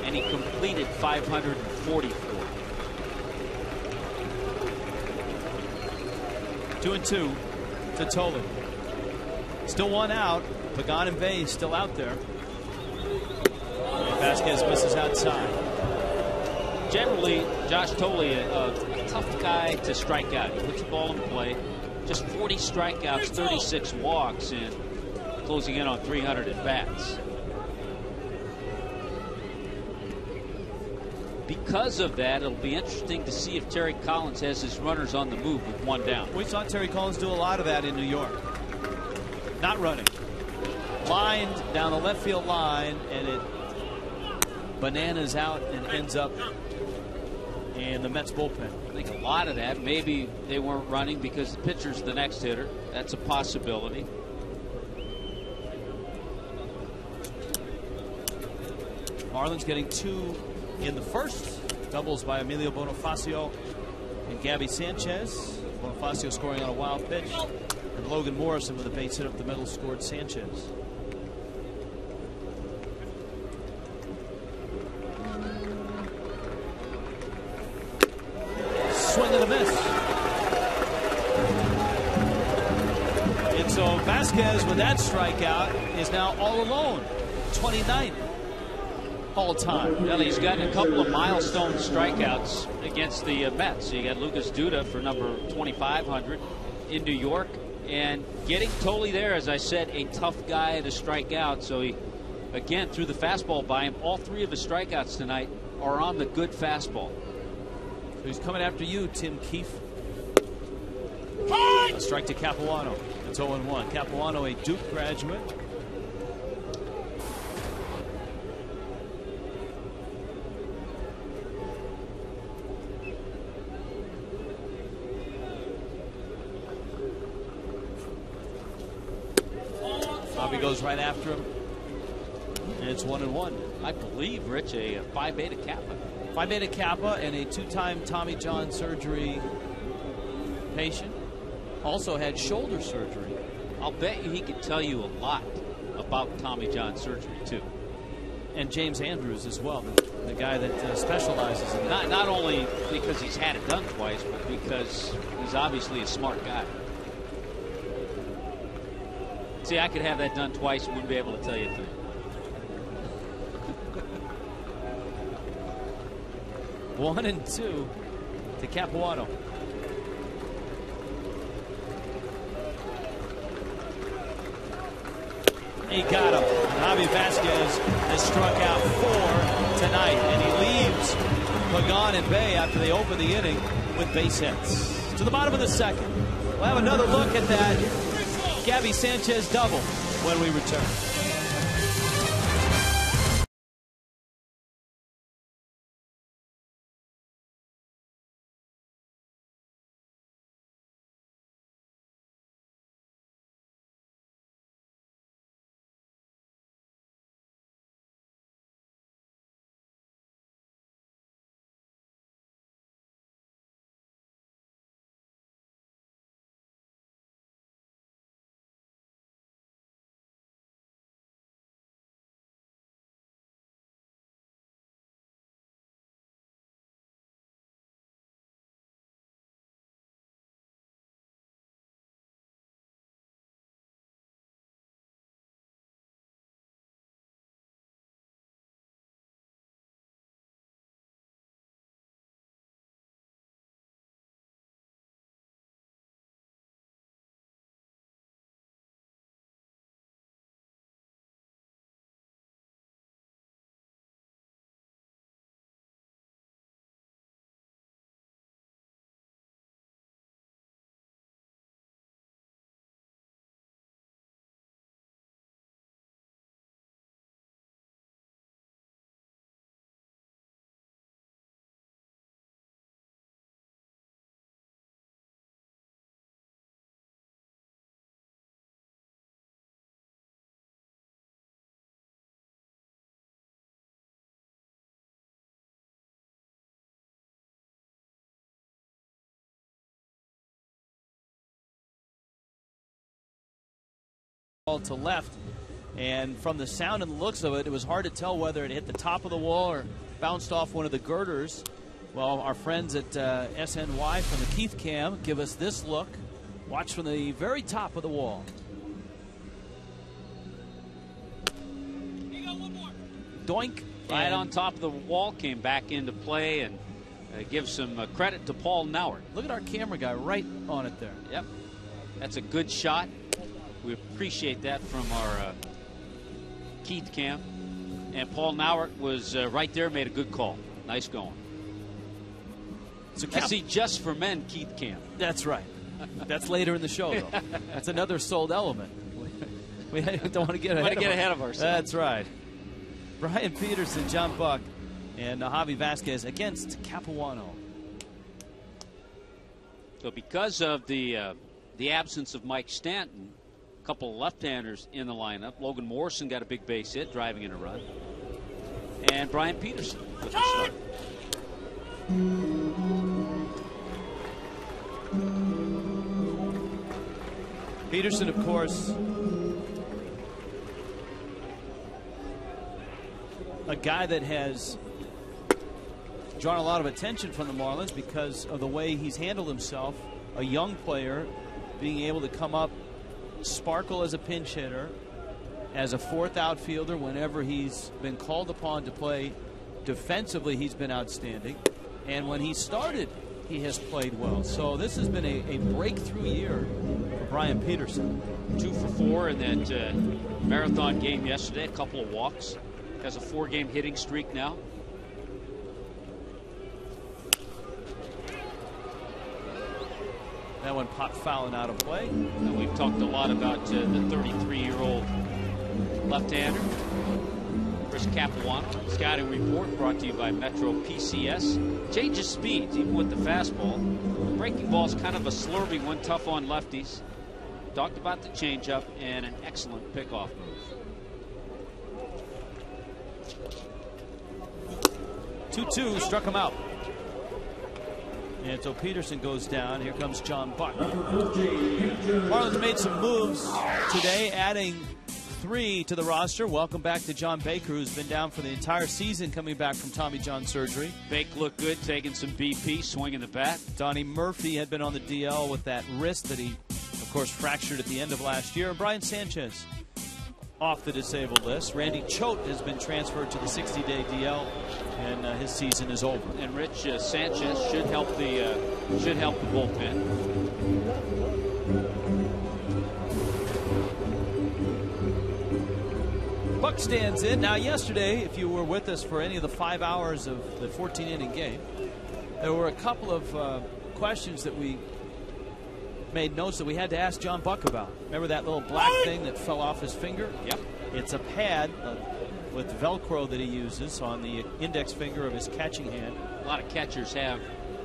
and he completed 544. 2-2 to Tolley. Still 1 out. Pagan and Bay still out there. Vasquez misses outside. Generally, Josh Tolley, a tough guy to strike out. He puts the ball in play. Just 40 strikeouts, 36 walks, and closing in on 300 at bats. Because of that, it'll be interesting to see if Terry Collins has his runners on the move with 1 down. We saw Terry Collins do a lot of that in New York. Not running. Lined down the left field line, and it bananas out and ends up in the Mets bullpen. I think a lot of that, maybe they weren't running because the pitcher's the next hitter. That's a possibility. Marlins getting 2 in the first. Doubles by Emilio Bonifacio and Gabby Sanchez. Bonifacio scoring on a wild pitch. And Logan Morrison with a base hit up the middle scored Sanchez. Swing and a miss. And so Vasquez with that strikeout is now all alone. 29th all time. Well, he's gotten a couple of milestone strikeouts against the Mets. So you got Lucas Duda for number 2,500 in New York, and getting totally there, as I said, a tough guy to strike out. So he, again, threw the fastball by him. All 3 of his strikeouts tonight are on the good fastball. So he's coming after you, Tim Keefe. A strike to Capuano. It's 0-1. Capuano, a Duke graduate. Bobby goes right after him. And it's 1-1. I believe, Rich, a Phi Beta Kappa. Phi Beta Kappa and a 2-time Tommy John surgery patient. Also had shoulder surgery. I'll bet you he could tell you a lot about Tommy John surgery, too. And James Andrews as well, the guy that specializes in that. Not only because he's had it done twice, but because he's obviously a smart guy. See, I could have that done twice and wouldn't be able to tell you a thing. One and 2 to Capuano. He got him. Javi Vasquez has struck out 4 tonight, and he leaves Pagan and Bay after they open the inning with base hits. To the bottom of the second. We'll have another look at that Gabby Sanchez double when we return. To left, and from the sound and the looks of it, it was hard to tell whether it hit the top of the wall or bounced off one of the girders. Well, our friends at SNY from the Keith Cam give us this look. Watch from the very top of the wall. Doink. Right on top of the wall, came back into play, and give some credit to Paul Nauert. Look at our camera guy right on it there. Yep. That's a good shot. We appreciate that from our Keith Cam. And Paul Nauert was right there, made a good call. Nice going. So I see Just for Men Keith Cam. That's right. That's later in the show, though. That's another sold element. We don't want to get ahead of ourselves. That's right. Brian Peterson, John Buck, and Javi Vasquez against Capuano. So because of the absence of Mike Stanton, couple of left-handers in the lineup. Logan Morrison got a big base hit, driving in a run. and Brian Peterson with the start. Peterson, of course, a guy that has drawn a lot of attention from the Marlins because of the way he's handled himself. A young player being able to come up, sparkle as a pinch hitter, as a fourth outfielder whenever he's been called upon to play defensively. He's been outstanding, and when he started, he has played well. So this has been a breakthrough year for Brian Peterson. 2 for 4 in that marathon game yesterday. A couple of walks. Has a 4-game hitting streak now. That one popped foul and out of play. And we've talked a lot about the 33-year-old left-hander, Chris Capuano. Scouting report brought to you by Metro PCS. Changes speeds, even with the fastball. The breaking ball is kind of a slurvy one, tough on lefties. Talked about the changeup and an excellent pickoff move. 2-2, struck him out. And so Peterson goes down. Here comes John Buck. Marlins made some moves today, adding 3 to the roster. Welcome back to John Baker, who's been down for the entire season, coming back from Tommy John surgery. Bake looked good, taking some BP, swinging the bat. Donnie Murphy had been on the DL with that wrist that he, of course, fractured at the end of last year. And Brian Sanchez off the disabled list. Randy Choate has been transferred to the 60-day DL, and his season is over. And Rich Sanchez should help the bullpen. Buck stands in. Now, yesterday, if you were with us for any of the 5 hours of the 14-inning game, there were a couple of questions that we made notes that we had to ask John Buck about. Remember that little black thing that fell off his finger? Yep. It's a pad with Velcro that he uses on the index finger of his catching hand. A lot of catchers have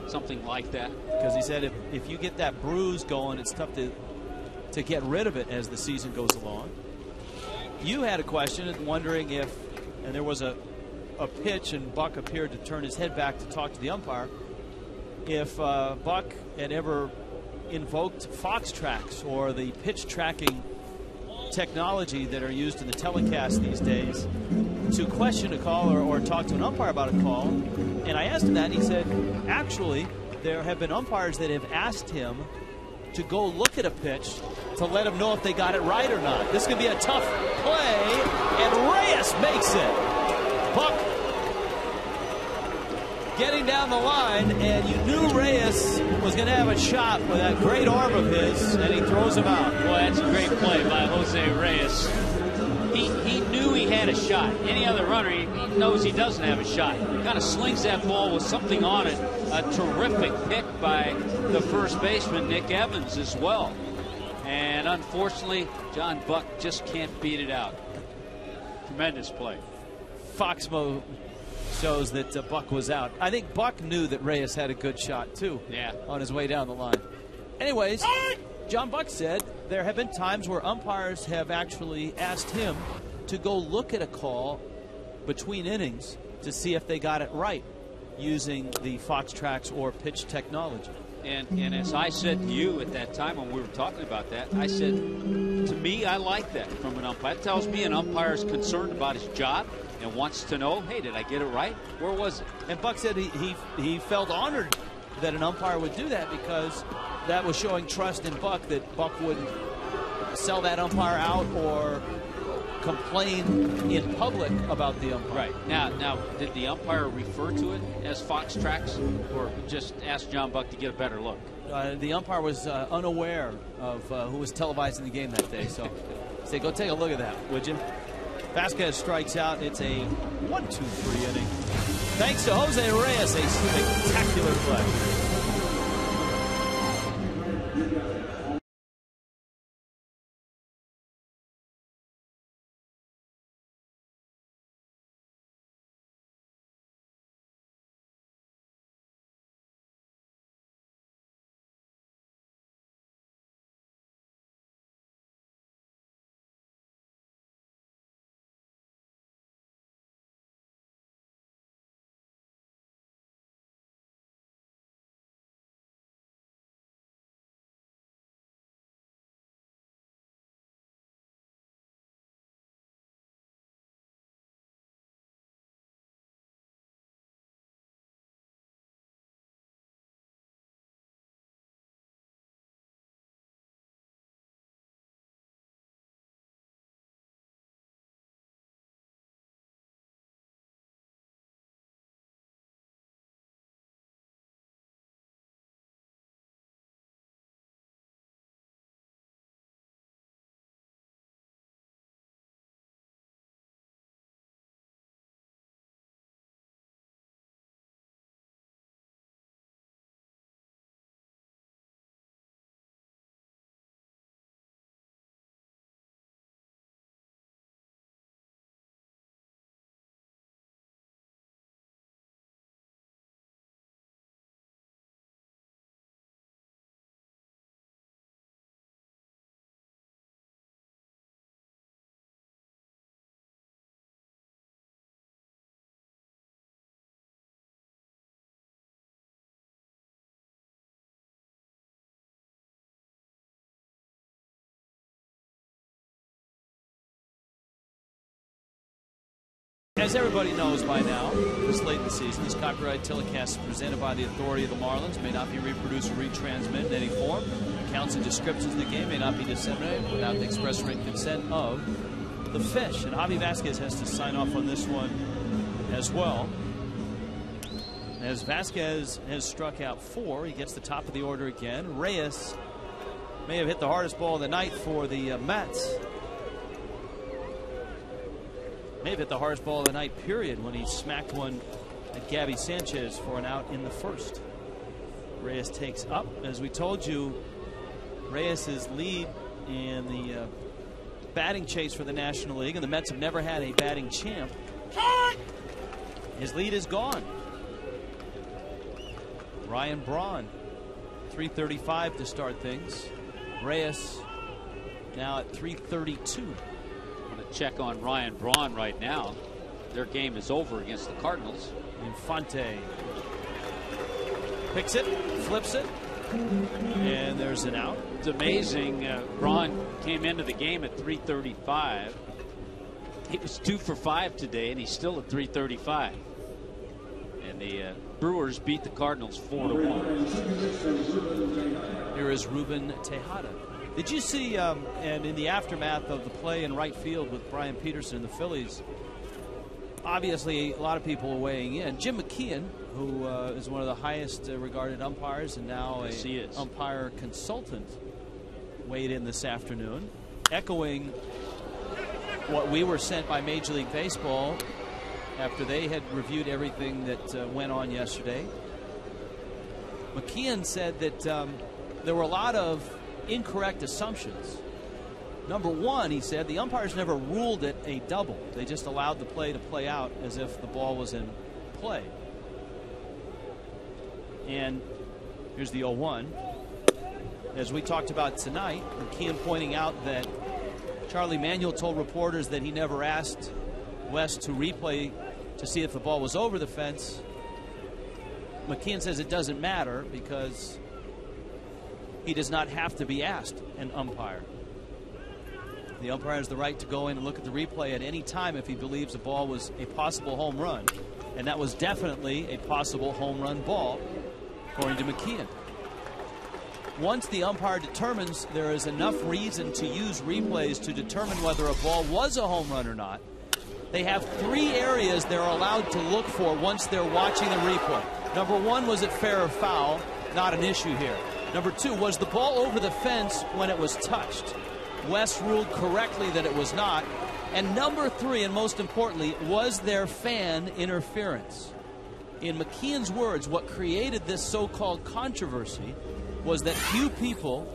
something like that. Because he said if you get that bruise going, it's tough to get rid of it as the season goes along. You had a question wondering if, and there was a pitch and Buck appeared to turn his head back to talk to the umpire, if Buck had ever invoked Fox tracks or the pitch tracking technology that are used in the telecast these days to question a call or talk to an umpire about a call. And I asked him that, and he said, actually, there have been umpires that have asked him to go look at a pitch to let him know if they got it right or not. This could be a tough play, and Reyes makes it. Buck getting down the line, and you knew Reyes was going to have a shot with that great arm of his, and he throws him out. Boy, that's a great play by Jose Reyes. He knew he had a shot. Any other runner, he knows he doesn't have a shot. He kind of slings that ball with something on it. A terrific pick by the first baseman, Nick Evans, as well. And unfortunately, John Buck just can't beat it out. Tremendous play. Foxmo shows that Buck was out. I think Buck knew that Reyes had a good shot, too, on his way down the line. Anyways, John Buck said there have been times where umpires have actually asked him to go look at a call between innings to see if they got it right using the Fox tracks or pitch technology. And as I said to you at that time when we were talking about that, I said, to me, I like that from an umpire. That tells me an umpire is concerned about his job and wants to know, hey, did I get it right? Where was it? And Buck said he felt honored that an umpire would do that because that was showing trust in Buck, that Buck wouldn't sell that umpire out or complain in public about the umpire. Right. Now, did the umpire refer to it as Fox tracks or just ask John Buck to get a better look? The umpire was unaware of who was televising the game that day. So say, go take a look at that, would you? Vasquez strikes out. It's a 1-2-3 inning. Thanks to Jose Reyes, a spectacular play. As everybody knows by now, this late in the season, this copyright telecast is presented by the authority of the Marlins, may not be reproduced or retransmitted in any form. Accounts and descriptions of the game may not be disseminated without the express written consent of the Fish. And Javi Vasquez has to sign off on this one as well. As Vasquez has struck out 4, he gets the top of the order again. Reyes may have hit the hardest ball of the night for the Mets. May have hit the hardest ball of the night, period, when he smacked one at Gabby Sanchez for an out in the first. Reyes takes up. As we told you, Reyes' lead in the batting chase for the National League, and the Mets have never had a batting champ. His lead is gone. Ryan Braun, 335 to start things. Reyes now at 332. Check on Ryan Braun right now. Their game is over against the Cardinals. Infante picks it, flips it, and there's an out. It's amazing. Braun came into the game at 335. He was 2 for 5 today, and he's still at 335. And the Brewers beat the Cardinals 4-1. Here is Ruben Tejada. Did you see, and in the aftermath of the play in right field with Brian Peterson and the Phillies, obviously a lot of people are weighing in. Jim McKeon, who is one of the highest regarded umpires and now an umpire consultant, weighed in this afternoon, echoing what we were sent by Major League Baseball after they had reviewed everything that went on yesterday. McKeon said that there were a lot of incorrect assumptions. Number one, he said, the umpires never ruled it a double. They just allowed the play to play out as if the ball was in play. And here's the 0-1. As we talked about tonight, McKeon pointing out that Charlie Manuel told reporters that he never asked West to replay to see if the ball was over the fence. McKeon says it doesn't matter because he does not have to be asked an umpire. The umpire has the right to go in and look at the replay at any time if he believes the ball was a possible home run. And that was definitely a possible home run ball, according to McKeon. Once the umpire determines there is enough reason to use replays to determine whether a ball was a home run or not, they have 3 areas they're allowed to look for once they're watching the replay. Number 1, was it fair or foul? Not an issue here. Number 2, was the ball over the fence when it was touched? West ruled correctly that it was not. And number 3, and most importantly, was there fan interference? In McKeon's words, what created this so-called controversy was that few people,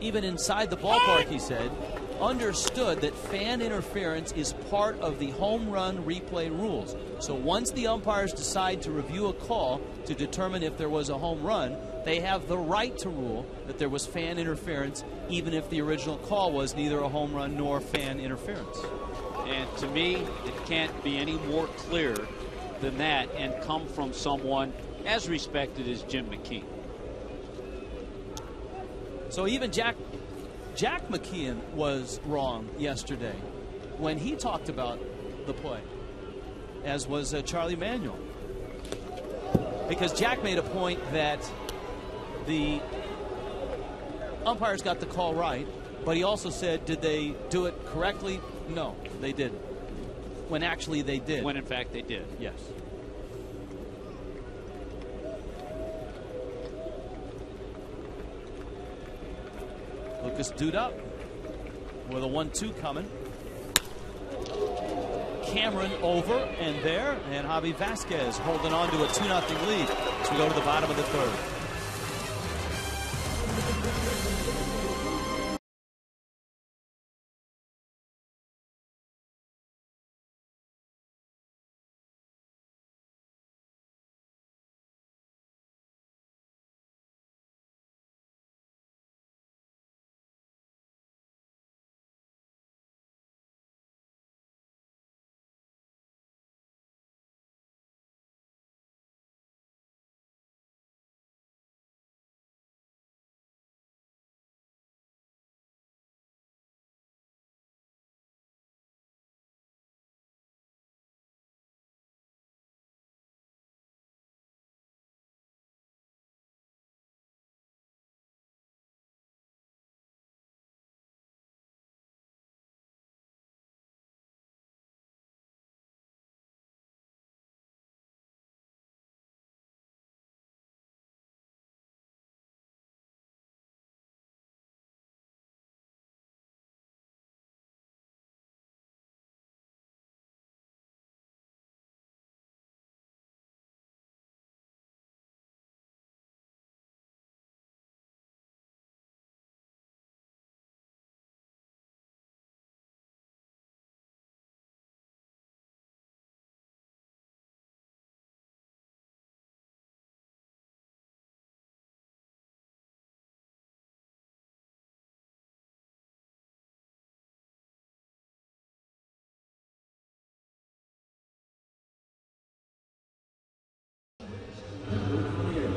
even inside the ballpark, he said, understood that fan interference is part of the home run replay rules. So once the umpires decide to review a call to determine if there was a home run, they have the right to rule that there was fan interference, even if the original call was neither a home run nor fan interference. And to me, it can't be any more clear than that and come from someone as respected as Jim McKeon. So even Jack McKeon was wrong yesterday when he talked about the play, as was Charlie Manuel. Because Jack made a point that the umpires got the call right, but he also said, did they do it correctly? No, they didn't. When actually they did. When in fact they did. Yes. Lucas Duda with a 1-2 coming. Cameron over and there, and Javi Vasquez holding on to a 2-0 lead as we go to the bottom of the 3rd.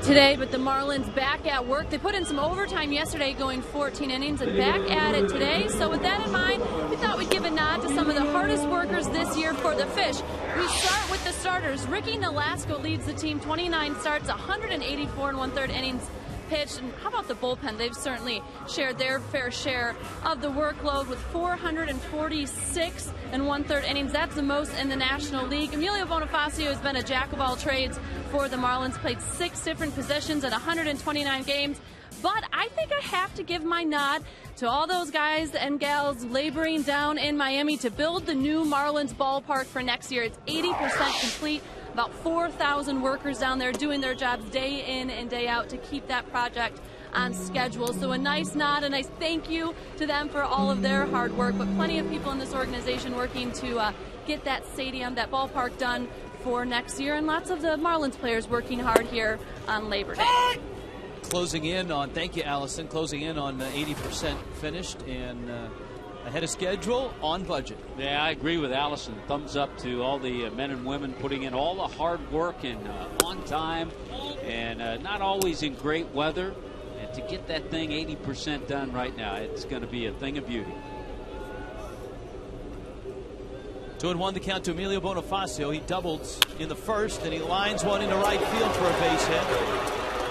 today, but the Marlins back at work. They put in some overtime yesterday, going 14 innings, and back at it today. So with that in mind, we thought we'd give a nod to some of the hardest workers this year for the Fish. We start with the starters. Ricky Nolasco leads the team, 29 starts, 184 1/3 innings pitched. And how about the bullpen? They've certainly shared their fair share of the workload with 446 1/3 innings. That's the most in the National League. Emilio Bonifacio has been a jack of all trades for the Marlins, played 6 different positions in 129 games. But I think I have to give my nod to all those guys and gals laboring down in Miami to build the new Marlins ballpark for next year. It's 80% complete. About 4,000 workers down there doing their jobs day in and day out to keep that project on schedule. So a nice nod, a nice thank you to them for all of their hard work, but plenty of people in this organization working to get that stadium, that ballpark done for next year, and lots of the Marlins players working hard here on Labor Day. Closing in on, thank you, Allison, closing in on 80% finished and ahead of schedule, on budget. Yeah, I agree with Allison. Thumbs up to all the men and women putting in all the hard work and on time, and not always in great weather. And to get that thing 80% done right now, it's going to be a thing of beauty. 2-1 the count to Emilio Bonifacio. He doubles in the first, and he lines one into right field for a base hit.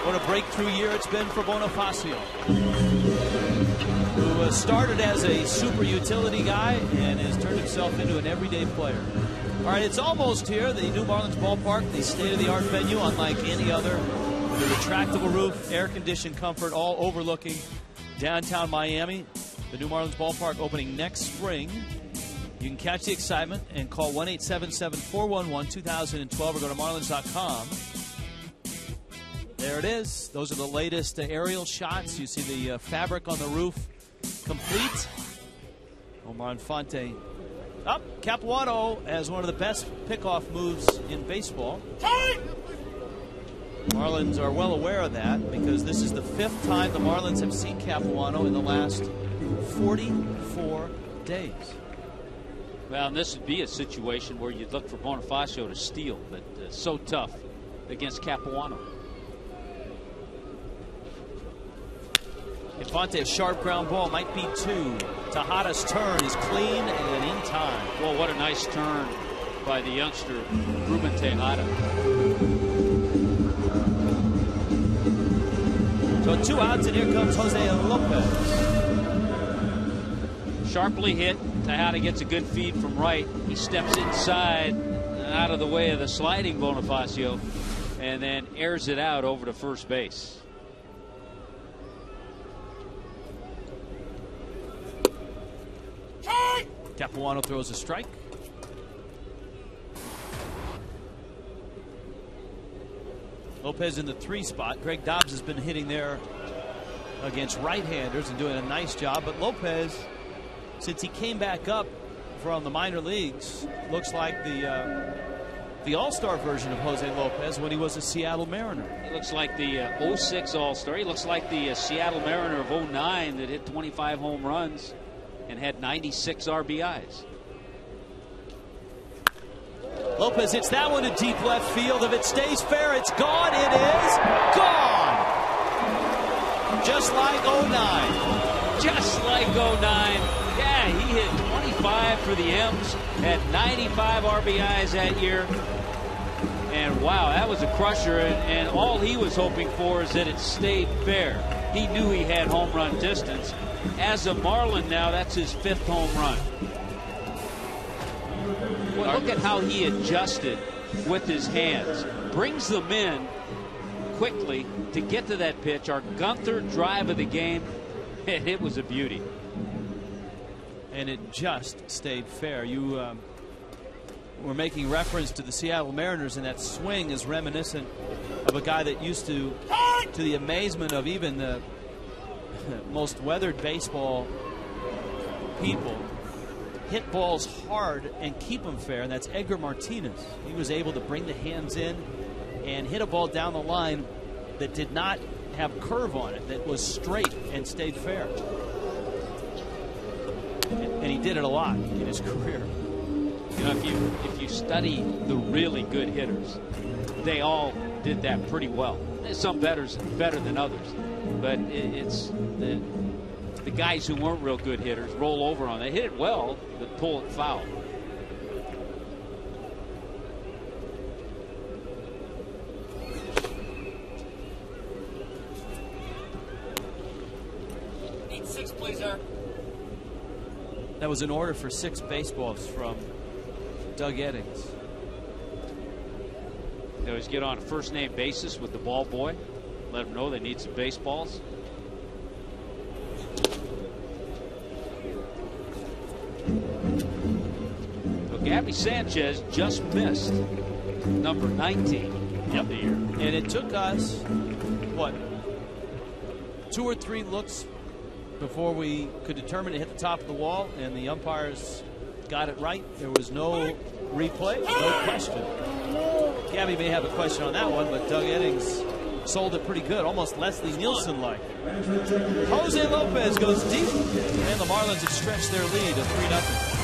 What a breakthrough year it's been for Bonifacio, who started as a super utility guy and has turned himself into an everyday player. All right, it's almost here, the new Marlins ballpark, the state-of-the-art venue, unlike any other, with a retractable roof, air-conditioned comfort, all overlooking downtown Miami. The new Marlins ballpark opening next spring. You can catch the excitement and call 1-877-411-2012 or go to marlins.com. There it is. Those are the latest aerial shots. You see the fabric on the roof complete. Omar Infante up. Capuano has one of the best pickoff moves in baseball. Marlins are well aware of that because this is the 5th time the Marlins have seen Capuano in the last 44 days. Well, and this would be a situation where you'd look for Bonifacio to steal, but so tough against Capuano. Infante, a sharp ground ball, might be 2. Tejada's turn is clean and in time. Well, what a nice turn by the youngster, Ruben Tejada. So 2 outs, and here comes Jose Lopez. Sharply hit. Tejada gets a good feed from right. He steps inside, out of the way of the sliding Bonifacio, and then airs it out over to first base. Capuano throws a strike. Lopez in the 3 spot. Greg Dobbs has been hitting there against right-handers and doing a nice job. But Lopez, since he came back up from the minor leagues, looks like the all-star version of Jose Lopez when he was a Seattle Mariner. He looks like the 06 all-star. He looks like the Seattle Mariner of 09 that hit 25 home runs and had 96 RBIs. Lopez hits that one to deep left field. If it stays fair, it's gone. It is gone. Just like 09. Just like 09. Yeah, he hit 25 for the M's, had 95 RBIs that year. And wow, that was a crusher. And all he was hoping for is that it stayed fair. He knew he had home run distance. As a Marlin now, that's his 5th home run. Well, look at how he adjusted with his hands. Brings them in quickly to get to that pitch. Our Gunther drive of the game, it was a beauty. And it just stayed fair. You were making reference to the Seattle Mariners, and that swing is reminiscent of a guy that used to the amazement of even the most weathered baseball people, hit balls hard and keep them fair, and that's Edgar Martinez. He was able to bring the hands in and hit a ball down the line that did not have curve on it, that was straight and stayed fair. And he did it a lot in his career. You know, if you study the really good hitters, they all did that pretty well. there's some better than others, but it's the guys who weren't real good hitters roll over on it. They hit it well, but pull it foul. Need 6, please, sir. That was an order for 6 baseballs from Doug Eddings. They always get on a first-name basis with the ball boy. Let them know they need some baseballs. Well, Gabby Sanchez just missed number 19 of the year. And it took us, what, 2 or 3 looks before we could determine to hit the top of the wall, and the umpires got it right. There was no replay, no question. Gabby may have a question on that one, but Doug Eddings sold it pretty good, almost Leslie Nielsen-like. Jose Lopez goes deep, and the Marlins have stretched their lead to 3-0.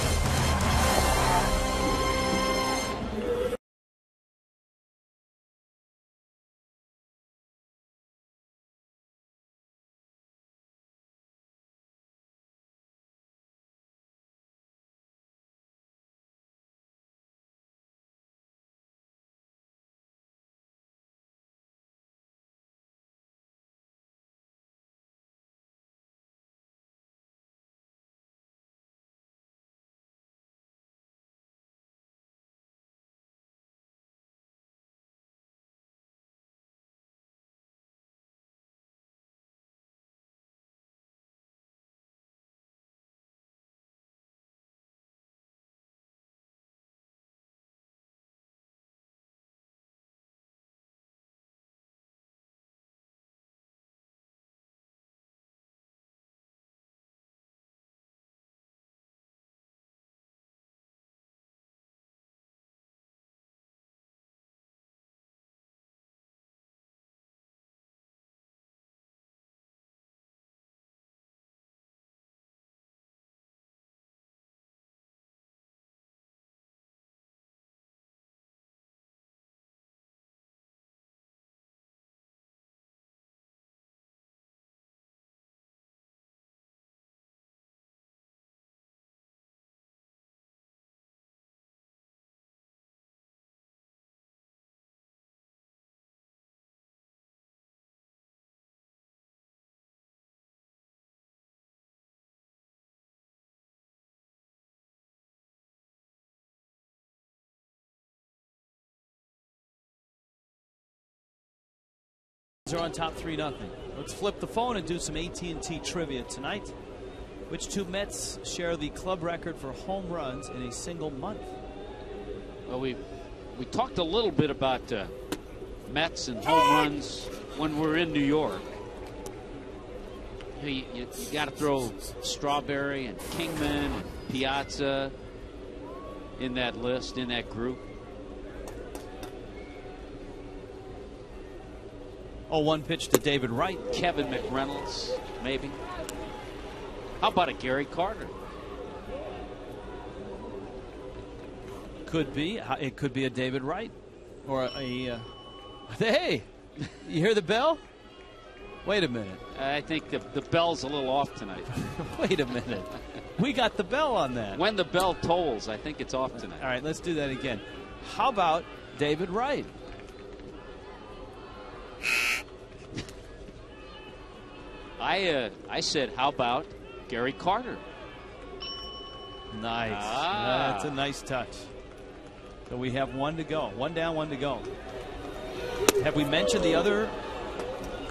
Are on top 3-0. Let's flip the phone and do some AT&T trivia tonight. Which 2 Mets share the club record for home runs in a single month? Well, we talked a little bit about Mets and home runs when we're in New York. You got to throw Strawberry and Kingman and Piazza in that list, in that group. Oh, 1 pitch to David Wright. Kevin McReynolds, maybe. How about a Gary Carter? Could be. It could be a David Wright. Or a... hey! You hear the bell? Wait a minute. I think the bell's a little off tonight. Wait a minute. We got the bell on that. When the bell tolls, I think it's off tonight. All right, let's do that again. How about David Wright? I said, how about Gary Carter? Nice. That's a nice touch. So we have 1 to go. 1 down, 1 to go. Have we mentioned the other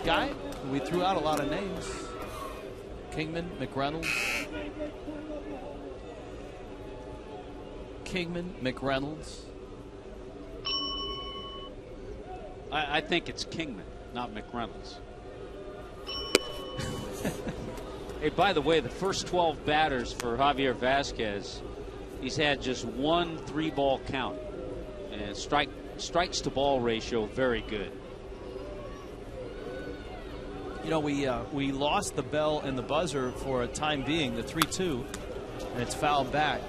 guy? We threw out a lot of names. Kingman, McReynolds. Kingman, McReynolds. I think it's Kingman, not McReynolds. Hey, by the way, the first 12 batters for Javier Vasquez, he's had just 1 3-ball count. And strikes to ball ratio very good. You know, we lost the bell and the buzzer for a time being, the 3-2, and it's fouled back.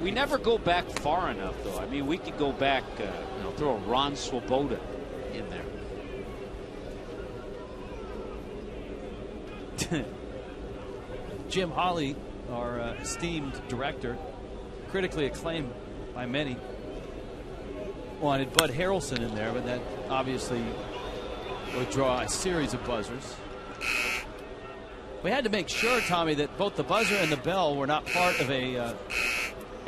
We never go back far enough, though. I mean, we could go back, throw a Ron Swoboda in there. Jim Hawley, our esteemed director, critically acclaimed by many, wanted Bud Harrelson in there, but that obviously would draw a series of buzzers. We had to make sure, Tommy, that both the buzzer and the bell were not part of a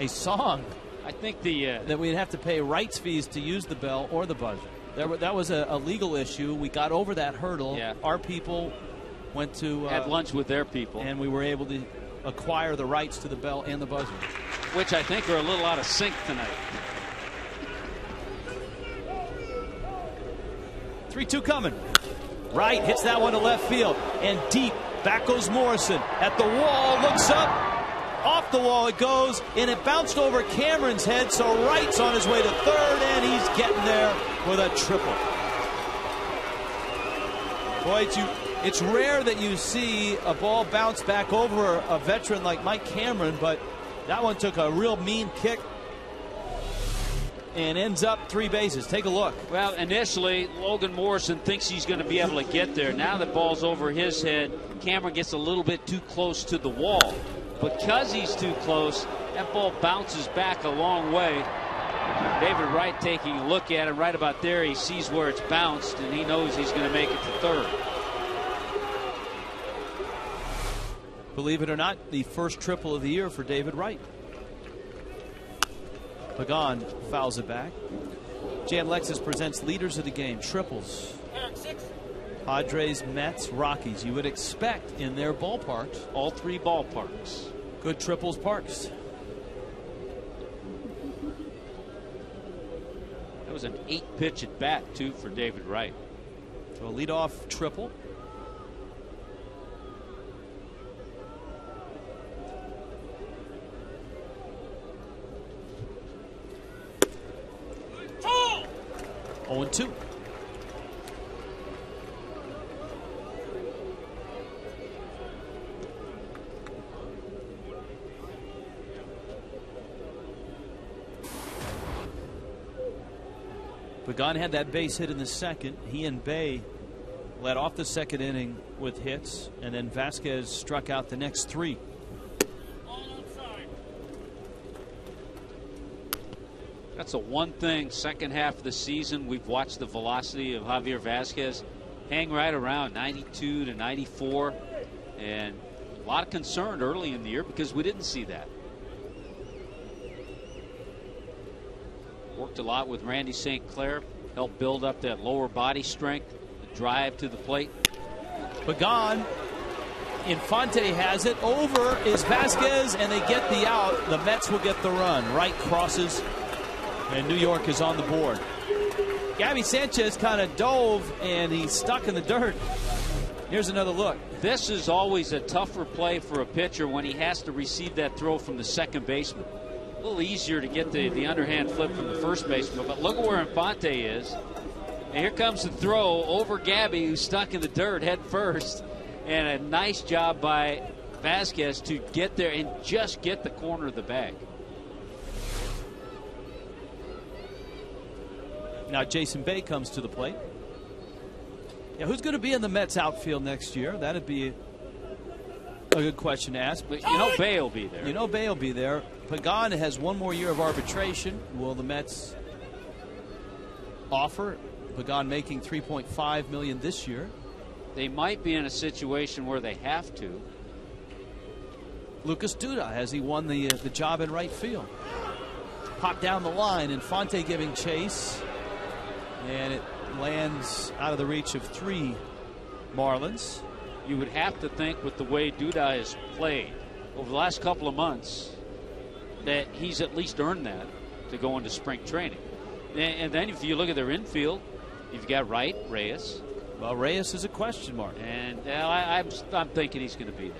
song. I think that we'd have to pay rights fees to use the bell or the buzzer. That was a legal issue. We got over that hurdle. Yeah. Our people went to had lunch with their people, and we were able to acquire the rights to the bell and the buzzer, which I think are a little out of sync tonight. 3-2 coming. Wright hits that one to left field and deep. Back goes Morrison at the wall, looks up, off the wall it goes, and it bounced over Cameron's head, so Wright's on his way to third, and he's getting there with a triple. Boy, it's rare that you see a ball bounce back over a veteran like Mike Cameron, but that one took a real mean kick and ends up 3 bases. Take a look. Well, initially, Logan Morrison thinks he's going to be able to get there. Now the ball's over his head. Cameron gets a little bit too close to the wall. Because he's too close, that ball bounces back a long way. David Wright taking a look at it. Right about there, he sees where it's bounced, and he knows he's going to make it to third. Believe it or not, the first triple of the year for David Wright. Pagan fouls it back. Jan Lexus presents leaders of the game. Triples. Padres, Mets, Rockies. You would expect in their ballparks. All 3 ballparks. Good triples parks. That was an 8-pitch at bat, too, for David Wright. So a leadoff triple. Oh! 0-2. Pagan had that base hit in the second. He and Bay led off the second inning with hits, and then Vasquez struck out the next 3. That's the one thing, second half of the season, we've watched the velocity of Javier Vasquez hang right around 92 to 94. And a lot of concern early in the year because we didn't see that. Worked a lot with Randy St. Clair, helped build up that lower body strength, the drive to the plate. Pagan, Infante has it. Over is Vasquez, and they get the out. The Mets will get the run. Wright crosses, and New York is on the board. Gabby Sanchez kind of dove, and he's stuck in the dirt. Here's another look. This is always a tougher play for a pitcher when he has to receive that throw from the second baseman. A little easier to get the underhand flip from the first baseman, but look at where Infante is. And here comes the throw over Gabby, who's stuck in the dirt head first. And a nice job by Vasquez to get there and just get the corner of the bag. Now Jason Bay comes to the plate. Yeah, who's going to be in the Mets outfield next year? That'd be a good question to ask. But you know Bay will be there. You know Bay will be there. Pagan has one more year of arbitration. Will the Mets offer? Pagan making $3.5 million this year. They might be in a situation where they have to. Lucas Duda, has he won the job in right field? Pop down the line, Infante giving chase, and it lands out of the reach of 3 Marlins. You would have to think with the way Duda has played over the last couple of months that he's at least earned that to go into spring training. And then if you look at their infield, you've got Wright, Reyes. Well, Reyes is a question mark. And I'm thinking he's going to be there.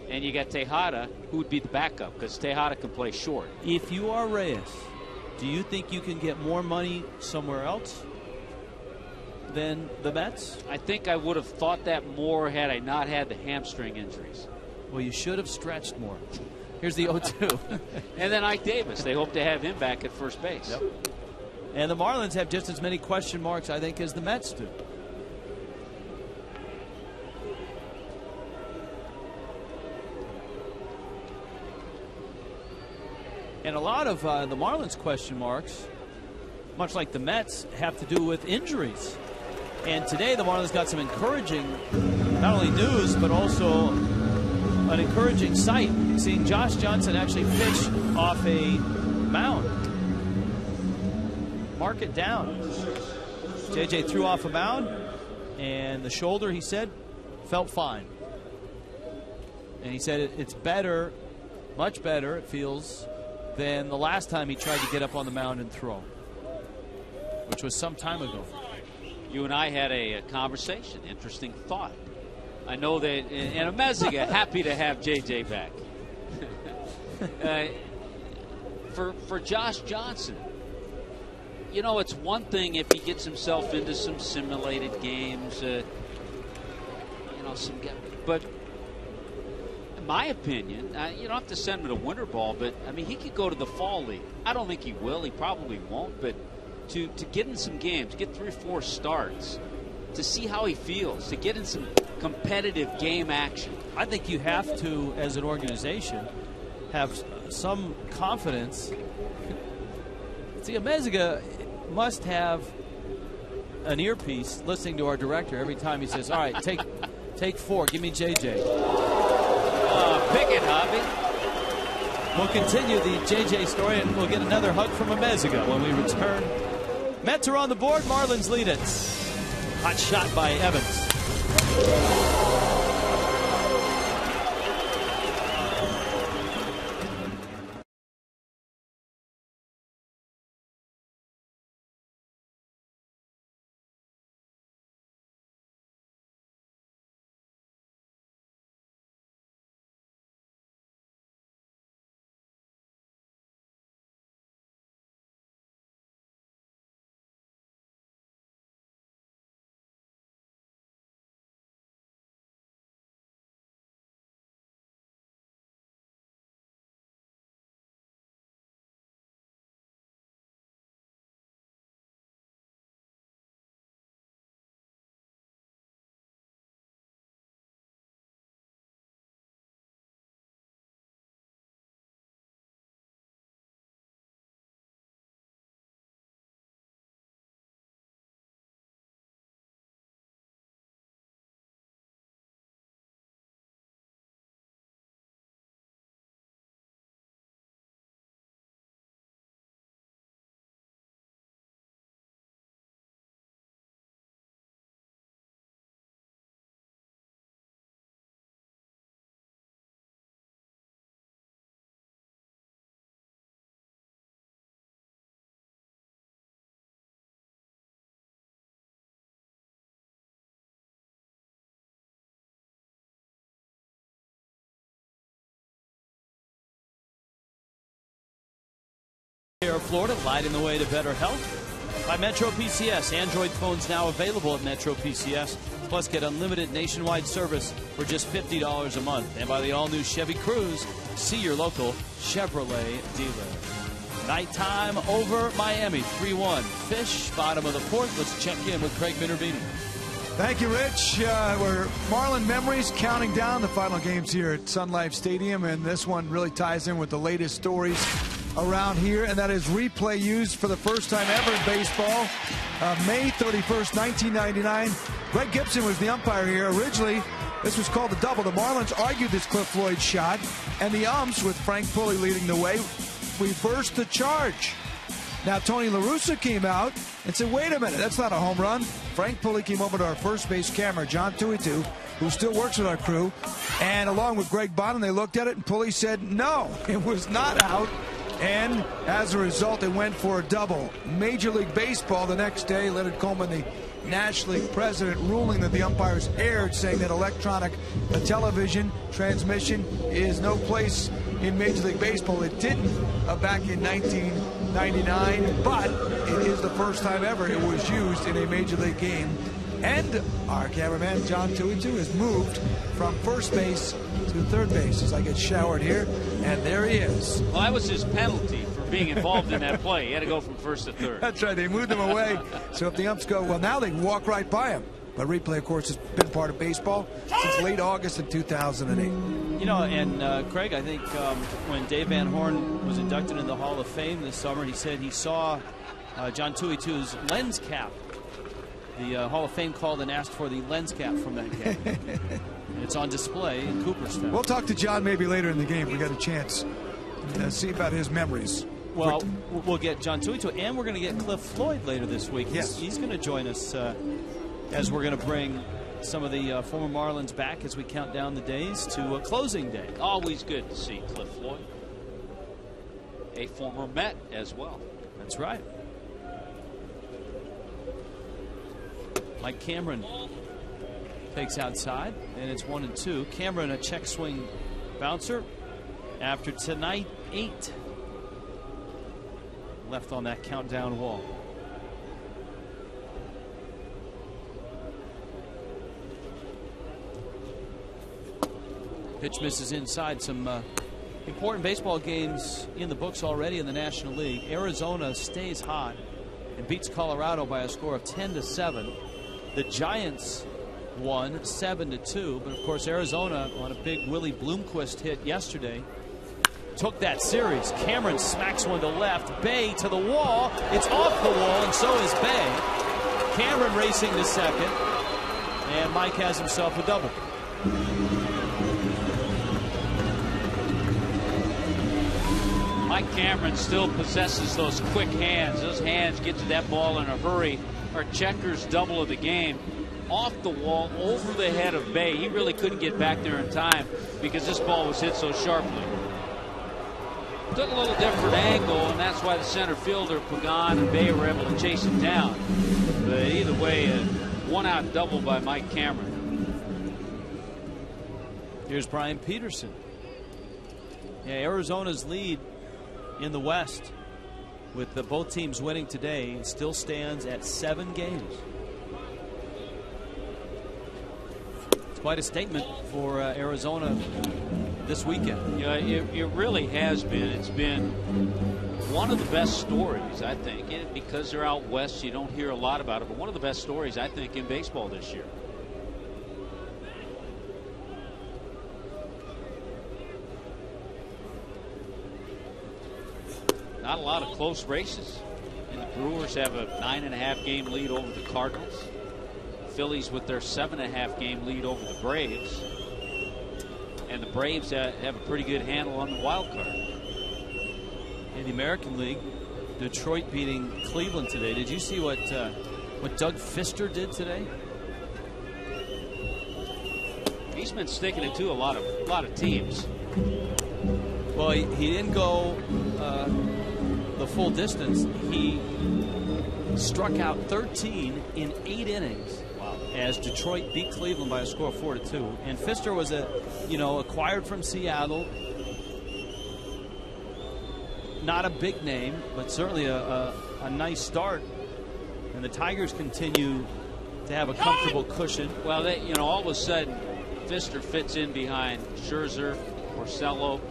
And you got Tejada, who would be the backup, because Tejada can play short. If you are Reyes, do you think you can get more money somewhere else than the Mets? I think I would have thought that more had I not had the hamstring injuries. Well, you should have stretched more. Here's the 0-2. And then Ike Davis. They hope to have him back at first base. Yep. And the Marlins have just as many question marks, I think, as the Mets do. And a lot of the Marlins question marks, much like the Mets, have to do with injuries. And today the Marlins got some encouraging, not only news, but also an encouraging sight. Seeing Josh Johnson actually pitch off a mound. Mark it down. JJ threw off a mound, and the shoulder, he said, felt fine. And he said it's better, much better, it feels, than the last time he tried to get up on the mound and throw, which was some time ago. You and I had a conversation. Interesting thought. I know that in Ameziga, happy to have JJ back. For Josh Johnson, you know, it's one thing if he gets himself into some simulated games, you know, but in my opinion, you don't have to send him to winter ball, but I mean, he could go to the fall league. I don't think he will. He probably won't, but to get in some games, get 3 or 4 starts, to see how he feels, to get in some competitive game action. I think you have to, as an organization, have some confidence. See, Ameziga must have an earpiece listening to our director every time he says, all right, take 4, give me JJ. Pick it, Hobby. We'll continue the JJ story, and we'll get another hug from Ameziga when we return. Mets are on the board. Marlins lead it. Hot shot by Evans. Florida, lighting the way to better health by Metro PCS. Android phones now available at Metro PCS. Plus, get unlimited nationwide service for just $50 a month. And by the all-new Chevy Cruze, see your local Chevrolet dealer. Nighttime over Miami, 3-1. Fish, bottom of the 4th. Let's check in with Craig Minervini. Thank you, Rich. We're Marlin memories counting down the final games here at Sun Life Stadium, and this one really ties in with the latest stories around here, and that is replay used for the first time ever in baseball. May 31st, 1999. Greg Gibson was the umpire here. Originally, this was called a double. The Marlins argued this Cliff Floyd shot, and the umps, with Frank Pulley leading the way, reversed the charge. Now, Tony La Russa came out and said, wait a minute, that's not a home run. Frank Pulley came over to our first base camera, John Tuitu, who still works with our crew, and along with Greg Bonham, they looked at it, and Pulley said, no, it was not out. And as a result, they went for a double. Major League Baseball the next day, Leonard Coleman, the National League president, ruling that the umpires erred, saying that electronic television transmission is no place in Major League Baseball. It didn't back in 1999, but it is the first time ever it was used in a Major League game. And our cameraman, John Tuitu, has moved from first base to third base as I get showered here, and there he is. Well, that was his penalty for being involved in that play. He had to go from first to third. That's right. They moved him away. So if the umps go, well, now they can walk right by him. But replay, of course, has been part of baseball since late August of 2008. You know, and Craig, I think when Dave Van Horn was inducted into the Hall of Fame this summer, he said he saw John Tuitu's lens cap. The Hall of Fame called and asked for the lens cap from that game. It's on display in Cooperstown. We'll talk to John maybe later in the game. We got a chance to see about his memories. Well, we'll get John Tuitu, and we're going to get Cliff Floyd later this week. Yes. He's going to join us as we're going to bring some of the former Marlins back as we count down the days to closing day. Always good to see Cliff Floyd, a former Met as well. That's right. Mike Cameron takes outside, and it's 1-2. Cameron, a check swing bouncer. After tonight, 8 left on that countdown wall. Pitch misses inside. Some important baseball games in the books already in the National League. Arizona stays hot and beats Colorado by a score of 10-7. The Giants won 7-2, but of course Arizona on a big Willie Bloomquist hit yesterday took that series. Cameron smacks one to left. Bay to the wall. It's off the wall, and so is Bay. Cameron racing to second, and Mike has himself a double. Mike Cameron still possesses those quick hands. Those hands get to that ball in a hurry. Our Checkers double of the game. Off the wall, over the head of Bay. He really couldn't get back there in time because this ball was hit so sharply. Took a little different angle, and that's why the center fielder, Pagan and Bay, were able to chase it down. But either way, a one-out double by Mike Cameron. Here's Brian Peterson. Yeah, Arizona's lead in the West, with both teams winning today, still stands at 7 games. It's quite a statement for Arizona this weekend. Yeah, it really has been. It's been one of the best stories, I think. And because they're out west, you don't hear a lot about it, but one of the best stories, I think, in baseball this year. Not a lot of close races. And the Brewers have a 9.5 game lead over the Cardinals. Phillies with their 7.5 game lead over the Braves. And the Braves have a pretty good handle on the wild card. In the American League, Detroit beating Cleveland today. Did you see what Doug Fister did today? He's been sticking it to a lot of teams. Well, he didn't go the full distance. He struck out 13 in 8 innings. Wow. As Detroit beat Cleveland by a score of 4-2. And Fister was acquired from Seattle. Not a big name, but certainly a nice start. And the Tigers continue to have a comfortable cushion. Well, all of a sudden, Fister fits in behind Scherzer, Porcello.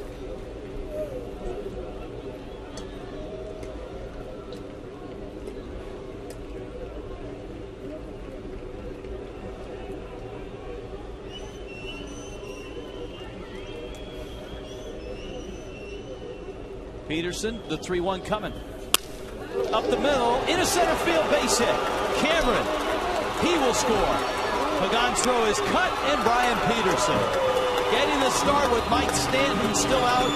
Peterson, the 3-1 coming. Up the middle, into center field, base hit. Cameron, he will score. Pagan's throw is cut, and Brian Peterson getting the start with Mike Stanton still out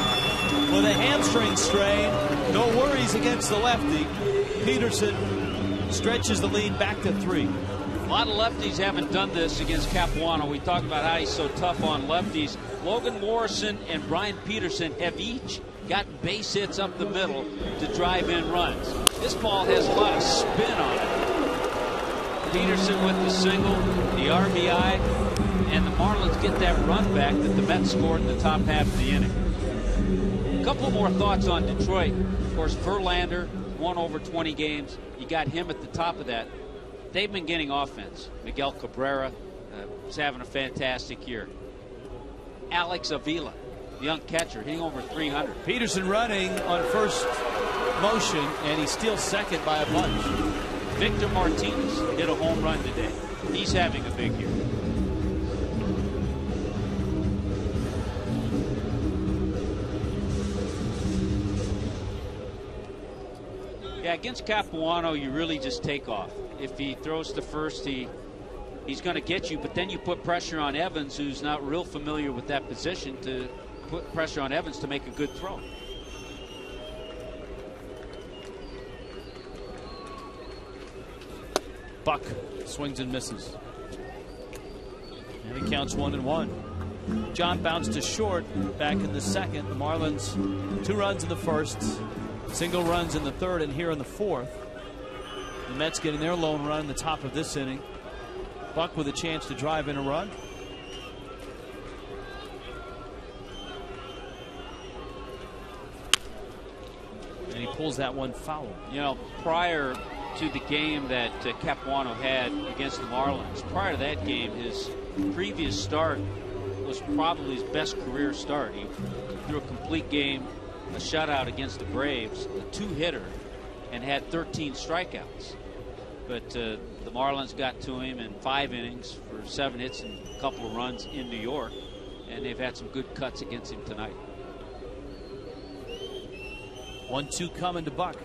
with a hamstring strain. No worries against the lefty. Peterson stretches the lead back to 3. A lot of lefties haven't done this against Capuano. We talked about how he's so tough on lefties. Logan Morrison and Brian Peterson have each got base hits up the middle to drive in runs. This ball has a lot of spin on it. Peterson with the single, the RBI, and the Marlins get that run back that the Mets scored in the top half of the inning. A couple more thoughts on Detroit. Of course, Verlander won over 20 games. You got him at the top of that. They've been getting offense. Miguel Cabrera is having a fantastic year. Alex Avila, the young catcher, hitting over 300. Peterson running on first motion, and he steals second by a bunch. Victor Martinez hit a home run today. He's having a big year. Yeah, against Capuano, you really just take off. If he throws to first, he's going to get you, but then you put pressure on Evans, who's not real familiar with that position, to put pressure on Evans to make a good throw. Buck swings and misses. And he counts 1-1. John bounced to short back in the second. The Marlins 2 runs in the first, single runs in the third, and here in the fourth. The Mets getting their lone run in the top of this inning. Buck with a chance to drive in a run. And he pulls that one foul. You know, prior to the game that Capuano had against the Marlins, prior to that game, his previous start was probably his best career start. He threw a complete game, a shutout against the Braves, a 2-hitter, and had 13 strikeouts. But the Marlins got to him in 5 innings for 7 hits and a couple of runs in New York, and they've had some good cuts against him tonight. 1-2 coming to Buck.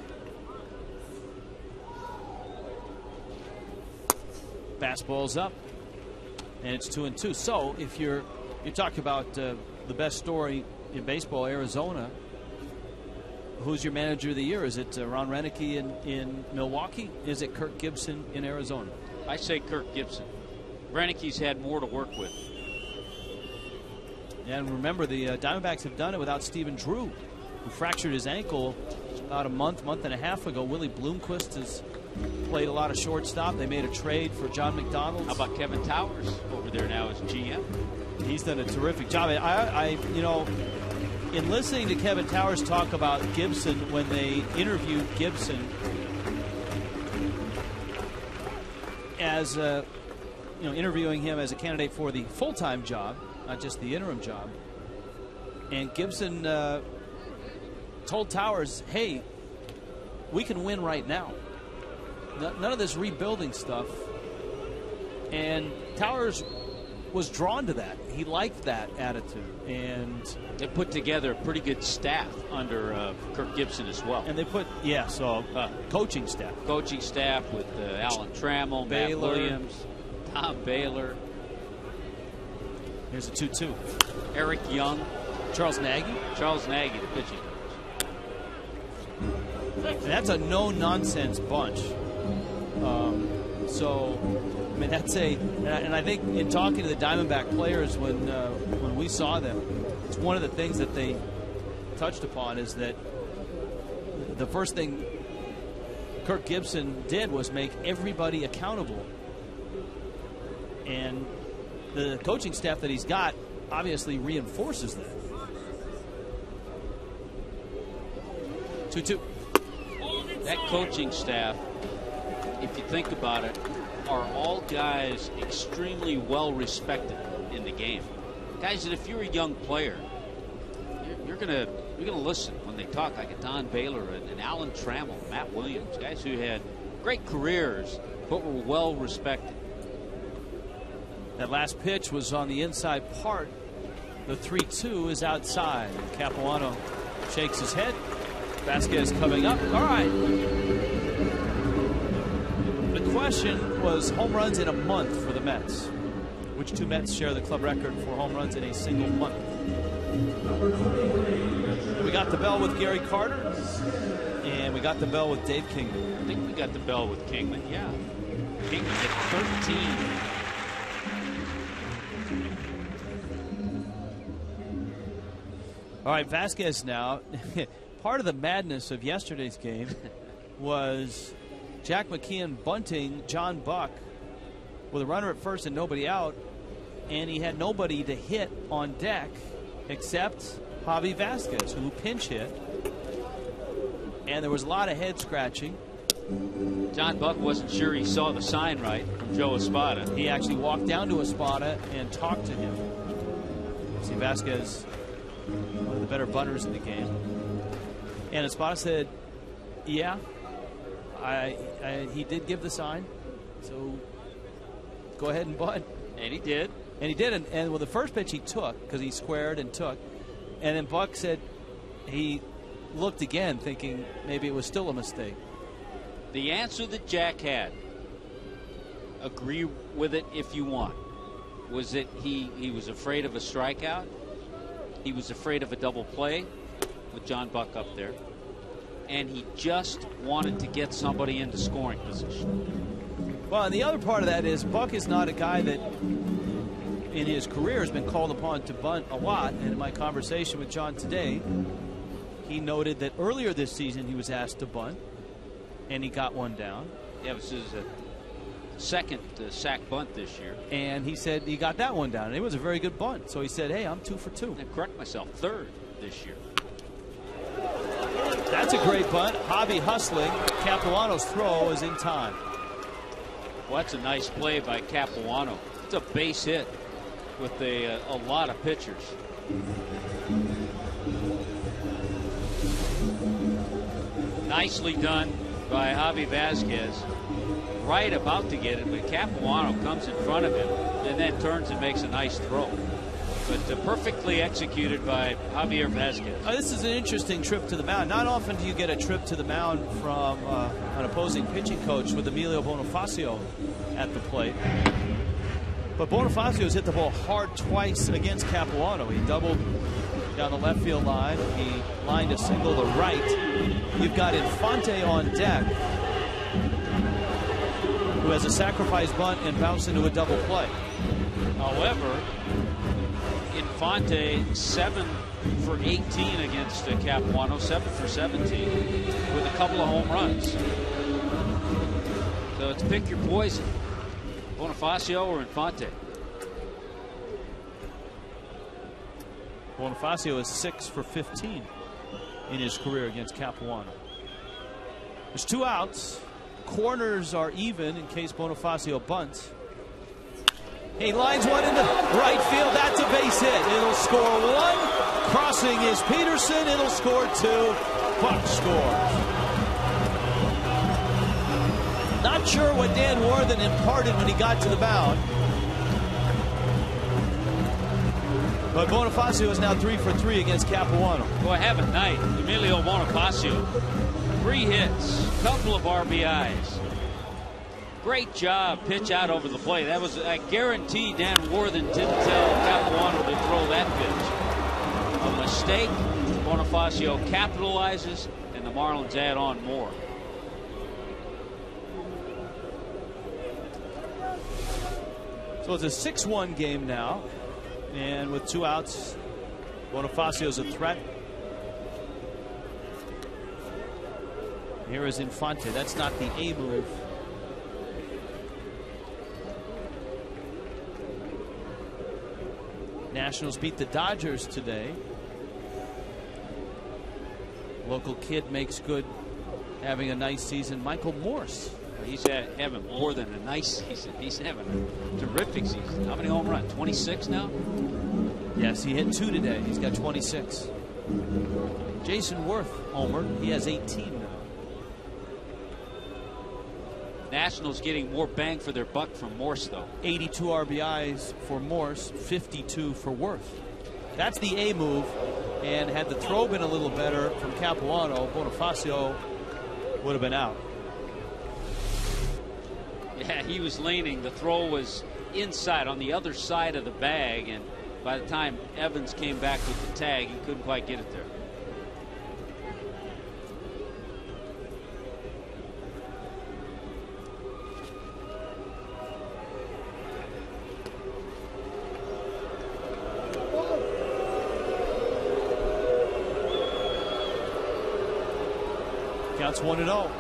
Fastball's up, and it's 2-2. So if you talk about the best story in baseball, Arizona, who's your manager of the year? Is it Ron Renneke in Milwaukee? Is it Kirk Gibson in Arizona? I say Kirk Gibson. Renneke's had more to work with. And remember, the Diamondbacks have done it without Stephen Drew, who fractured his ankle about a month and a half ago. Willie Bloomquist has played a lot of shortstop. They made a trade for John McDonald. How about Kevin Towers over there now as GM? He's done a terrific job. You know, in listening to Kevin Towers talk about Gibson when they interviewed Gibson as interviewing him as a candidate for the full-time job, not just the interim job, and Gibson told Towers, hey, we can win right now. None of this rebuilding stuff. And Towers was drawn to that. He liked that attitude. And they put together a pretty good staff under Kirk Gibson as well. And they put, coaching staff. Coaching staff with Alan Trammell, Matt Williams, Tom Baylor. Here's a 2-2. Eric Young. Charles Nagy. Charles Nagy, the pitching coach. And that's a no-nonsense bunch. So, I mean, that's and I think in talking to the Diamondback players when we saw them, it's one of the things that they touched upon is that the first thing Kirk Gibson did was make everybody accountable. And the coaching staff that he's got obviously reinforces that. 2-2. That coaching staff, if you think about it, are all guys extremely well respected in the game. Guys that if you're a young player, you're gonna listen when they talk, like a Don Baylor and Alan Trammell, Matt Williams, guys who had great careers but were well respected. That last pitch was on the inside part. The 3-2 is outside. Capuano shakes his head. Vasquez coming up. All right. The question was home runs in a month for the Mets. Which 2 Mets share the club record for home runs in a single month? We got the bell with Gary Carter, and we got the bell with Dave Kingman. I think we got the bell with Kingman, yeah. Kingman at 13. All right, Vasquez now. Part of the madness of yesterday's game was Jack McKeon bunting John Buck with a runner at first and nobody out, and he had nobody to hit on deck except Javi Vasquez, who pinch hit, and there was a lot of head scratching. John Buck wasn't sure he saw the sign right from Joe Espada. He actually walked down to Espada and talked to him. See, Vasquez, one of the better bunters in the game. And Espada said, yeah, He did give the sign, so go ahead and bunt. And he did. And he did. And with the first pitch he took, because he squared and took. And then Buck said he looked again thinking maybe it was still a mistake. The answer that Jack had, agree with it if you want, was that he was afraid of a strikeout. He was afraid of a double play with John Buck up there. And he just wanted to get somebody into scoring position. Well, and the other part of that is Buck is not a guy that in his career has been called upon to bunt a lot. And in my conversation with John today, he noted that earlier this season he was asked to bunt, and he got one down. Yeah, this is a second sack bunt this year. And he said he got that one down, and it was a very good bunt. So he said, hey, I'm 2 for 2. I correct myself, third this year. That's a great bunt. Javi hustling. Capuano's throw is in time. Well, that's a nice play by Capuano. It's a base hit with a lot of pitchers. Nicely done by Javi Vasquez. Right about to get it, but Capuano comes in front of him and then turns and makes a nice throw. But perfectly executed by Javier Vasquez. This is an interesting trip to the mound. Not often do you get a trip to the mound from an opposing pitching coach with Emilio Bonifacio at the plate. But Bonifacio's hit the ball hard twice against Capuano. He doubled down the left field line. He lined a single to right. You've got Infante on deck, who has a sacrifice bunt and bounced into a double play. However, Infante 7 for 18 against Capuano, 7 for 17 with a couple of home runs. So it's pick your poison, Bonifacio or Infante. Bonifacio is 6 for 15 in his career against Capuano. There's 2 outs. Corners are even in case Bonifacio bunts. He lines one into right field. That's a base hit. It'll score 1. Crossing is Peterson. It'll score 2. Buck scores. Not sure what Dan Worthen imparted when he got to the mound. But Bonifacio is now 3 for 3 against Capuano. Boy, have a night. Emilio Bonifacio. 3 hits, couple of RBIs. Great job, pitch out over the plate. That was, I guarantee Dan Worthen didn't tell Capuano to throw that pitch. A mistake. Bonifacio capitalizes, and the Marlins add on more. So it's a 6-1 game now. And with 2 outs, Bonifacio's a threat. Here is Infante. That's not the A move. Nationals beat the Dodgers today. Local kid makes good, having a nice season. Michael Morse. He's having more than a nice season. He's having a terrific season. How many home runs? 26 now? Yes, he hit 2 today. He's got 26. Jason Worth homered. He has 18 now. Nationals getting more bang for their buck from Morse, though. 82 RBIs for Morse, 52 for Worth. That's the A move. And had the throw been a little better from Capuano, Bonifacio would have been out. Yeah, he was leaning. The throw was inside on the other side of the bag, and by the time Evans came back with the tag, he couldn't quite get it there. Counts 1-0.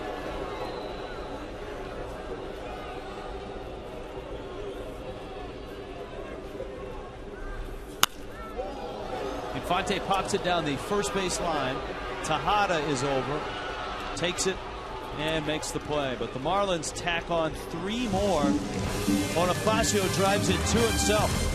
Infante pops it down the first base line. Tejada is over, takes it, and makes the play. But the Marlins tack on 3 more. Bonifacio drives in 2 himself.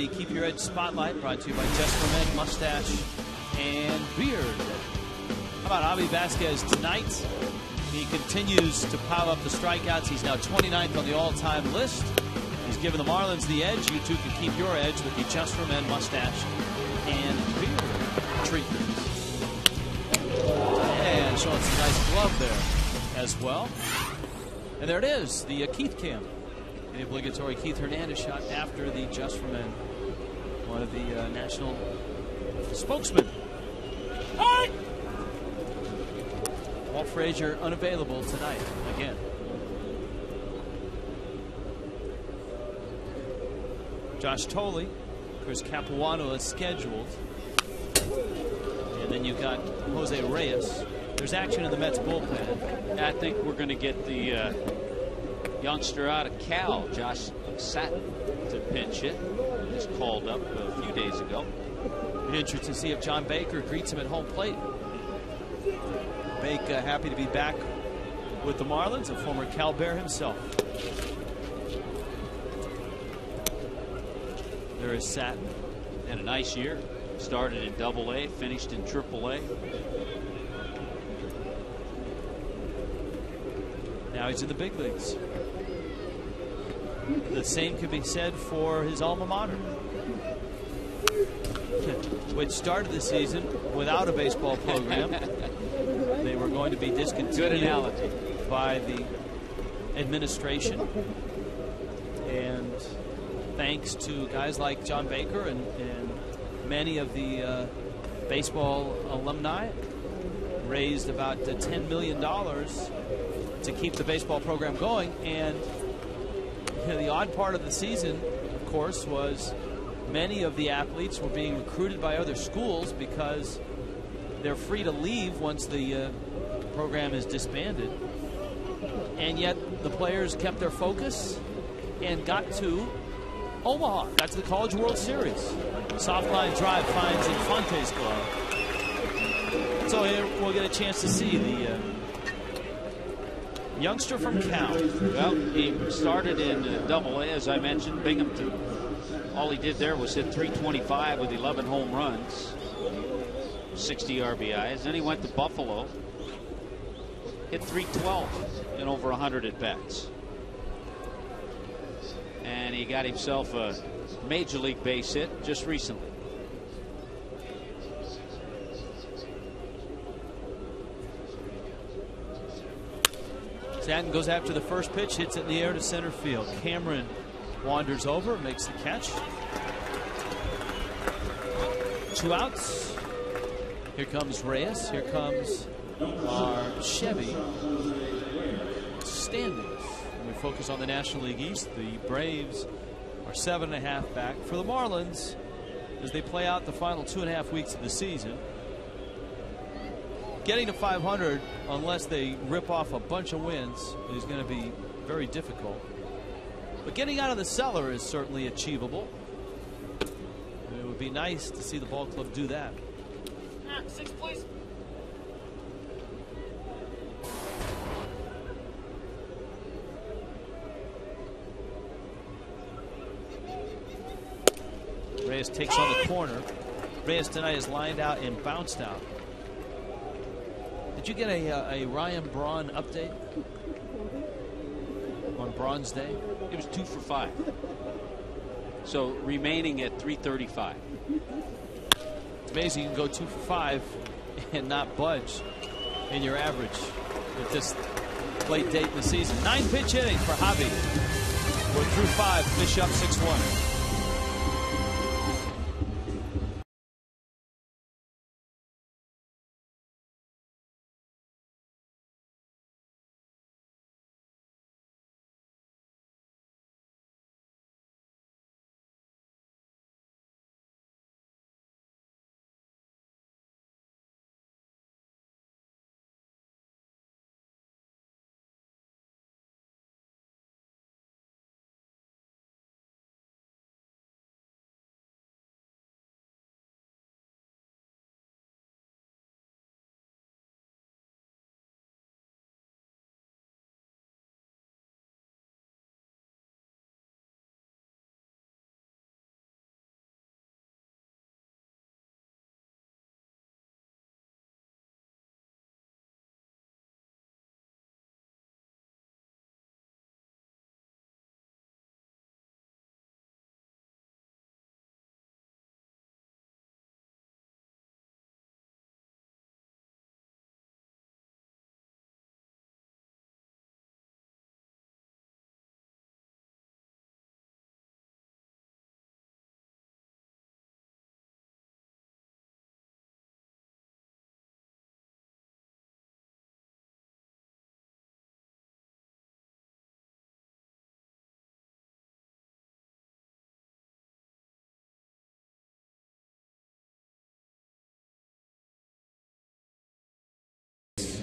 the Keep Your Edge Spotlight, brought to you by Just for Men Mustache and Beard. How about Javi Vasquez tonight? He continues to pile up the strikeouts. He's now 29th on the all-time list. He's given the Marlins the edge. You too can keep your edge with the Just for Men Mustache and Beard treatment. And showing some nice glove there as well. And there it is, the Keith cam. The obligatory Keith Hernandez shot after the Just for Men. One of the national spokesmen. Walt Frazier unavailable tonight again. Josh Tolley, Chris Capuano is scheduled. And then you've got Jose Reyes. There's action in the Mets bullpen. I think we're going to get the youngster out of Cal, Josh Satin, to pinch hit. Just called up a few days ago. Be interesting to see if John Baker greets him at home plate. Baker happy to be back with the Marlins, a former Cal Bear himself. There is Satin. Had a nice year. Started in Double-A, finished in Triple-A. Now he's in the big leagues. The same could be said for his alma mater, which started the season without a baseball program. They were going to be discontinued by the administration. And thanks to guys like John Baker and many of the baseball alumni, raised about $10 million to keep the baseball program going. And the odd part of the season, of course, was many of the athletes were being recruited by other schools because they're free to leave once the program is disbanded. And yet the players kept their focus and got to Omaha, got to the College World Series. Soft line drive finds Infante's glove. So here we'll get a chance to see the youngster from Cal. Well, he started in Double-A, as I mentioned. Binghamton. All he did there was hit .325 with 11 home runs, 60 RBIs. Then he went to Buffalo, hit .312 in over 100 at bats. And he got himself a major league base hit just recently. Stanton goes after the first pitch, hits it in the air to center field. Cameron wanders over, makes the catch. 2 outs. Here comes Reyes. Here comes our Chevy standings. And we focus on the National League East. The Braves are 7.5 back for the Marlins as they play out the final 2.5 weeks of the season. Getting to 500, unless they rip off a bunch of wins, is going to be very difficult. But getting out of the cellar is certainly achievable. And it would be nice to see the ball club do that. 6, please. Reyes takes on the corner. Reyes tonight is lined out and bounced out. Did you get a Ryan Braun update on Braun's day? It was 2 for 5. So remaining at .335. It's amazing you can go 2 for 5 and not budge in your average at this late date in the season. 9 pitch inning for Javi. We're through 5. Fish up 6-1.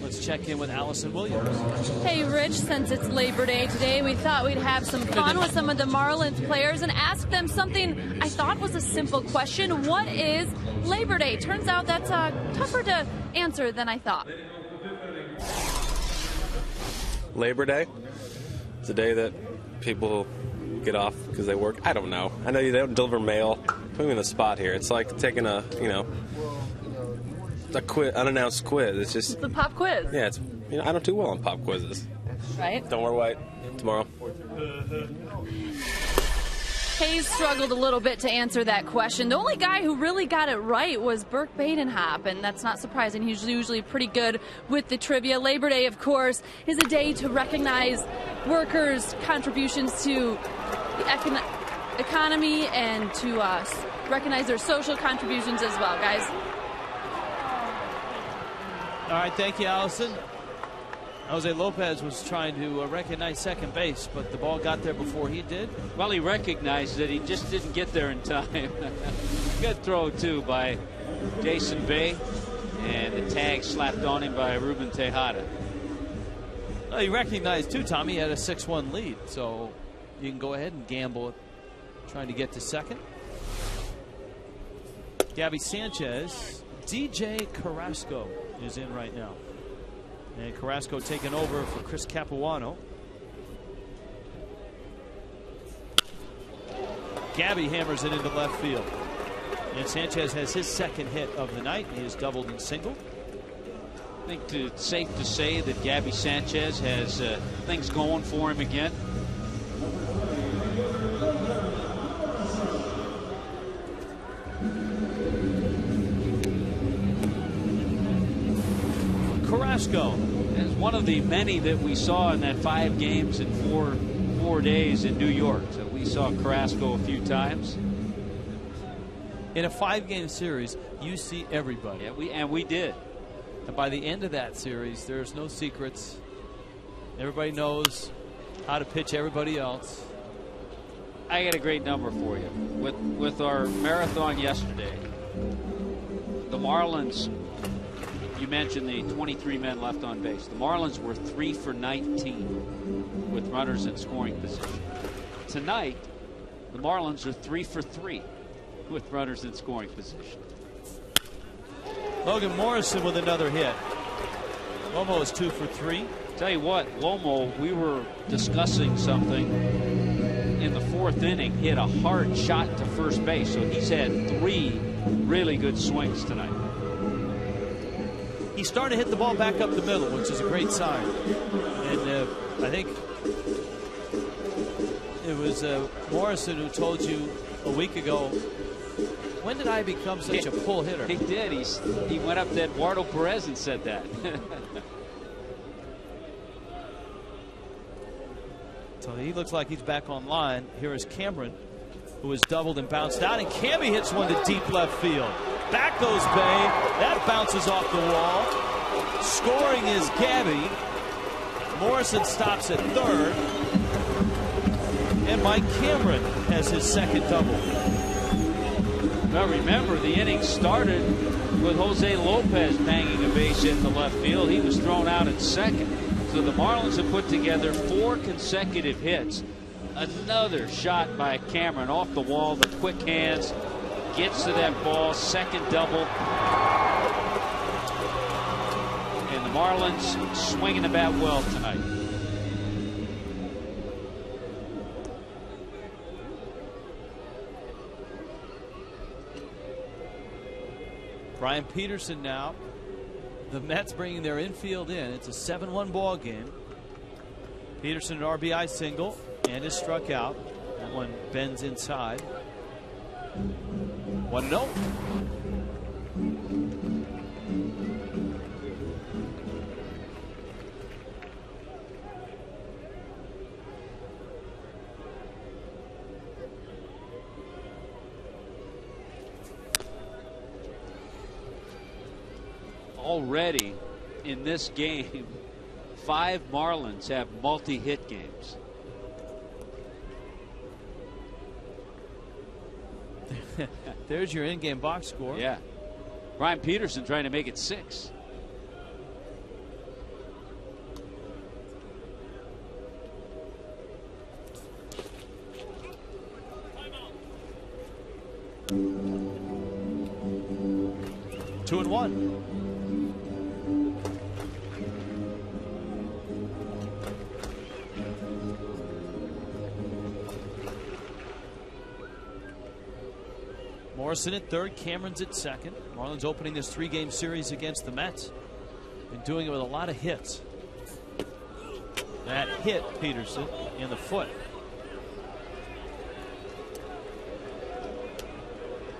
Let's check in with Allison Williams. Hey, Rich, since it's Labor Day today, we thought we'd have some fun with some of the Marlins players and ask them something I thought was a simple question. What is Labor Day? Turns out that's tougher to answer than I thought. Labor Day? It's a day that people get off because they work. I don't know. I know they don't deliver mail. Put me in the spot here. It's like taking a unannounced quiz. It's just The pop quiz. Yeah, it's I don't do well on pop quizzes. Right? Don't wear white tomorrow. Hayes struggled a little bit to answer that question. The only guy who really got it right was Burke Badenhop, and that's not surprising. He's usually pretty good with the trivia. Labor Day, of course, is a day to recognize workers' contributions to the economy and to recognize their social contributions as well, guys. All right, thank you, Allison. Jose Lopez was trying to recognize second base, but the ball got there before he did. Well, he recognized it. He just didn't get there in time. Good throw, too, by Jason Bay. And the tag slapped on him by Ruben Tejada. Well, he recognized, too, Tommy. He had a 6-1 lead, so you can go ahead and gamble trying to get to second. Gabby Sanchez. DJ Carrasco is in right now. And Carrasco taking over for Chris Capuano. Gabby hammers it into left field. And Sanchez has his second hit of the night. He is doubled and singled. I think it's safe to say that Gabby Sanchez has things going for him again. Carrasco is one of the many that we saw in that 5 games in four days in New York. So we saw Carrasco a few times. In a 5-game series, you see everybody. Yeah, we did. And by the end of that series, there's no secrets. Everybody knows how to pitch everybody else. I got a great number for you. With our marathon yesterday, the Marlins, you mentioned the 23 men left on base. The Marlins were 3 for 19 with runners in scoring position. Tonight, the Marlins are 3 for 3 with runners in scoring position. Logan Morrison with another hit. Lomo is 2 for 3. Tell you what, Lomo, we were discussing something in the 4th inning, hit a hard shot to first base. So he's had 3 really good swings tonight. He's starting to hit the ball back up the middle, which is a great sign. And I think it was Morrison who told you a week ago, when did I become such a pull hitter? He did. He went up to Eduardo Perez and said that. So he looks like he's back online. Here is Cameron, who is doubled and bounced out. And Cammy hits one to deep left field. Back goes Bay. That bounces off the wall. Scoring is Gabby. Morrison stops at third. And Mike Cameron has his second double. Well, remember, the inning started with Jose Lopez banging a base hit to left field. He was thrown out at second. So the Marlins have put together 4 consecutive hits. Another shot by Cameron off the wall, the quick hands. Gets to that ball, second double. And the Marlins swinging the bat well tonight. Brian Peterson now. The Mets bringing their infield in. It's a 7-1 ball game. Peterson an RBI single and is struck out. That one bends inside. 1-0. Already in this game, 5 Marlins have multi-hit games. There's your in-game box score. Yeah. Brian Peterson trying to make it 6. 2-1. Morrison at third, Cameron's at second. Marlins opening this 3-game series against the Mets. Been doing it with a lot of hits. That hit Peterson in the foot.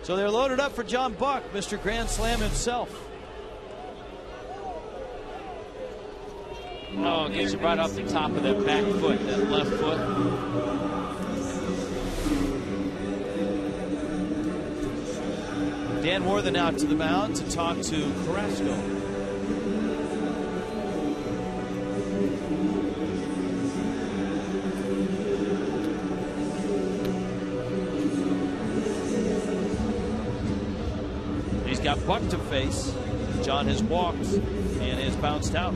So they're loaded up for John Buck, Mr. Grand Slam himself. Oh, gets it right off the top of that back foot, that left foot. Dan Worthen out to the mound to talk to Carrasco. He's got Buck to face. John has walked and has bounced out.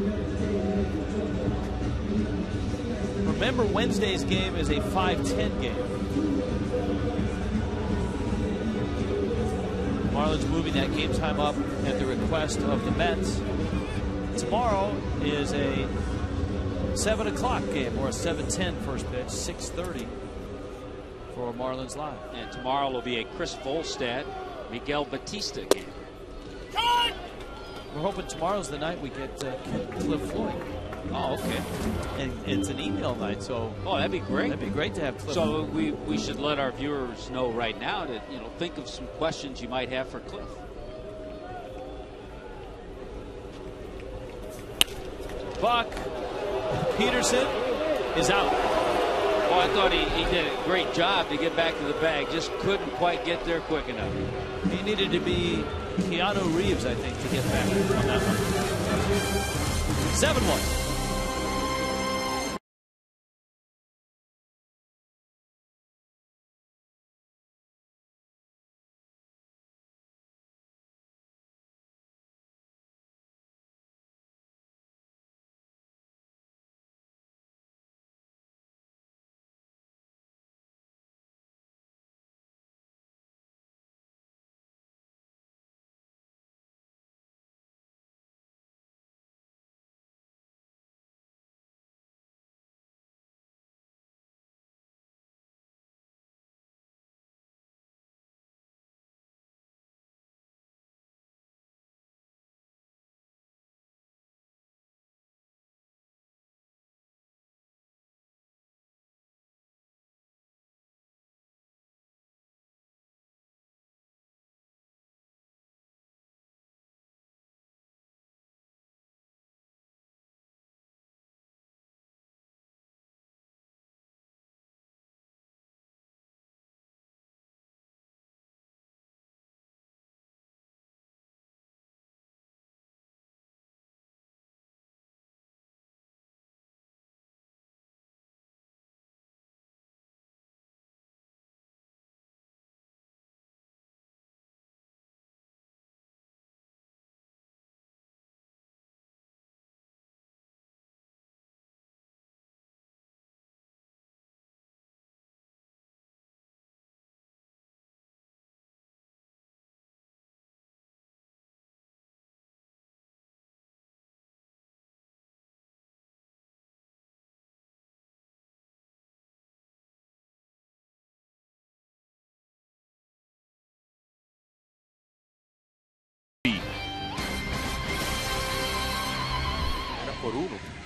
Remember, Wednesday's game is a 5-10 game. Marlins moving that game time up at the request of the Mets. Tomorrow is a 7 o'clock game, or a 7:10 first pitch, 6:30 for Marlins Live. And tomorrow will be a Chris Volstad, Miguel Batista game. We're hoping tomorrow's the night we get Cliff Floyd. Oh, okay. And it's an email night, so that'd be great. That'd be great to have Cliff. So we should let our viewers know right now to think of some questions you might have for Cliff. Buck. Peterson is out. Well, I thought he did a great job to get back to the bag. Just couldn't quite get there quick enough. He needed to be Keanu Reeves, I think, to get back on that one. 7-1.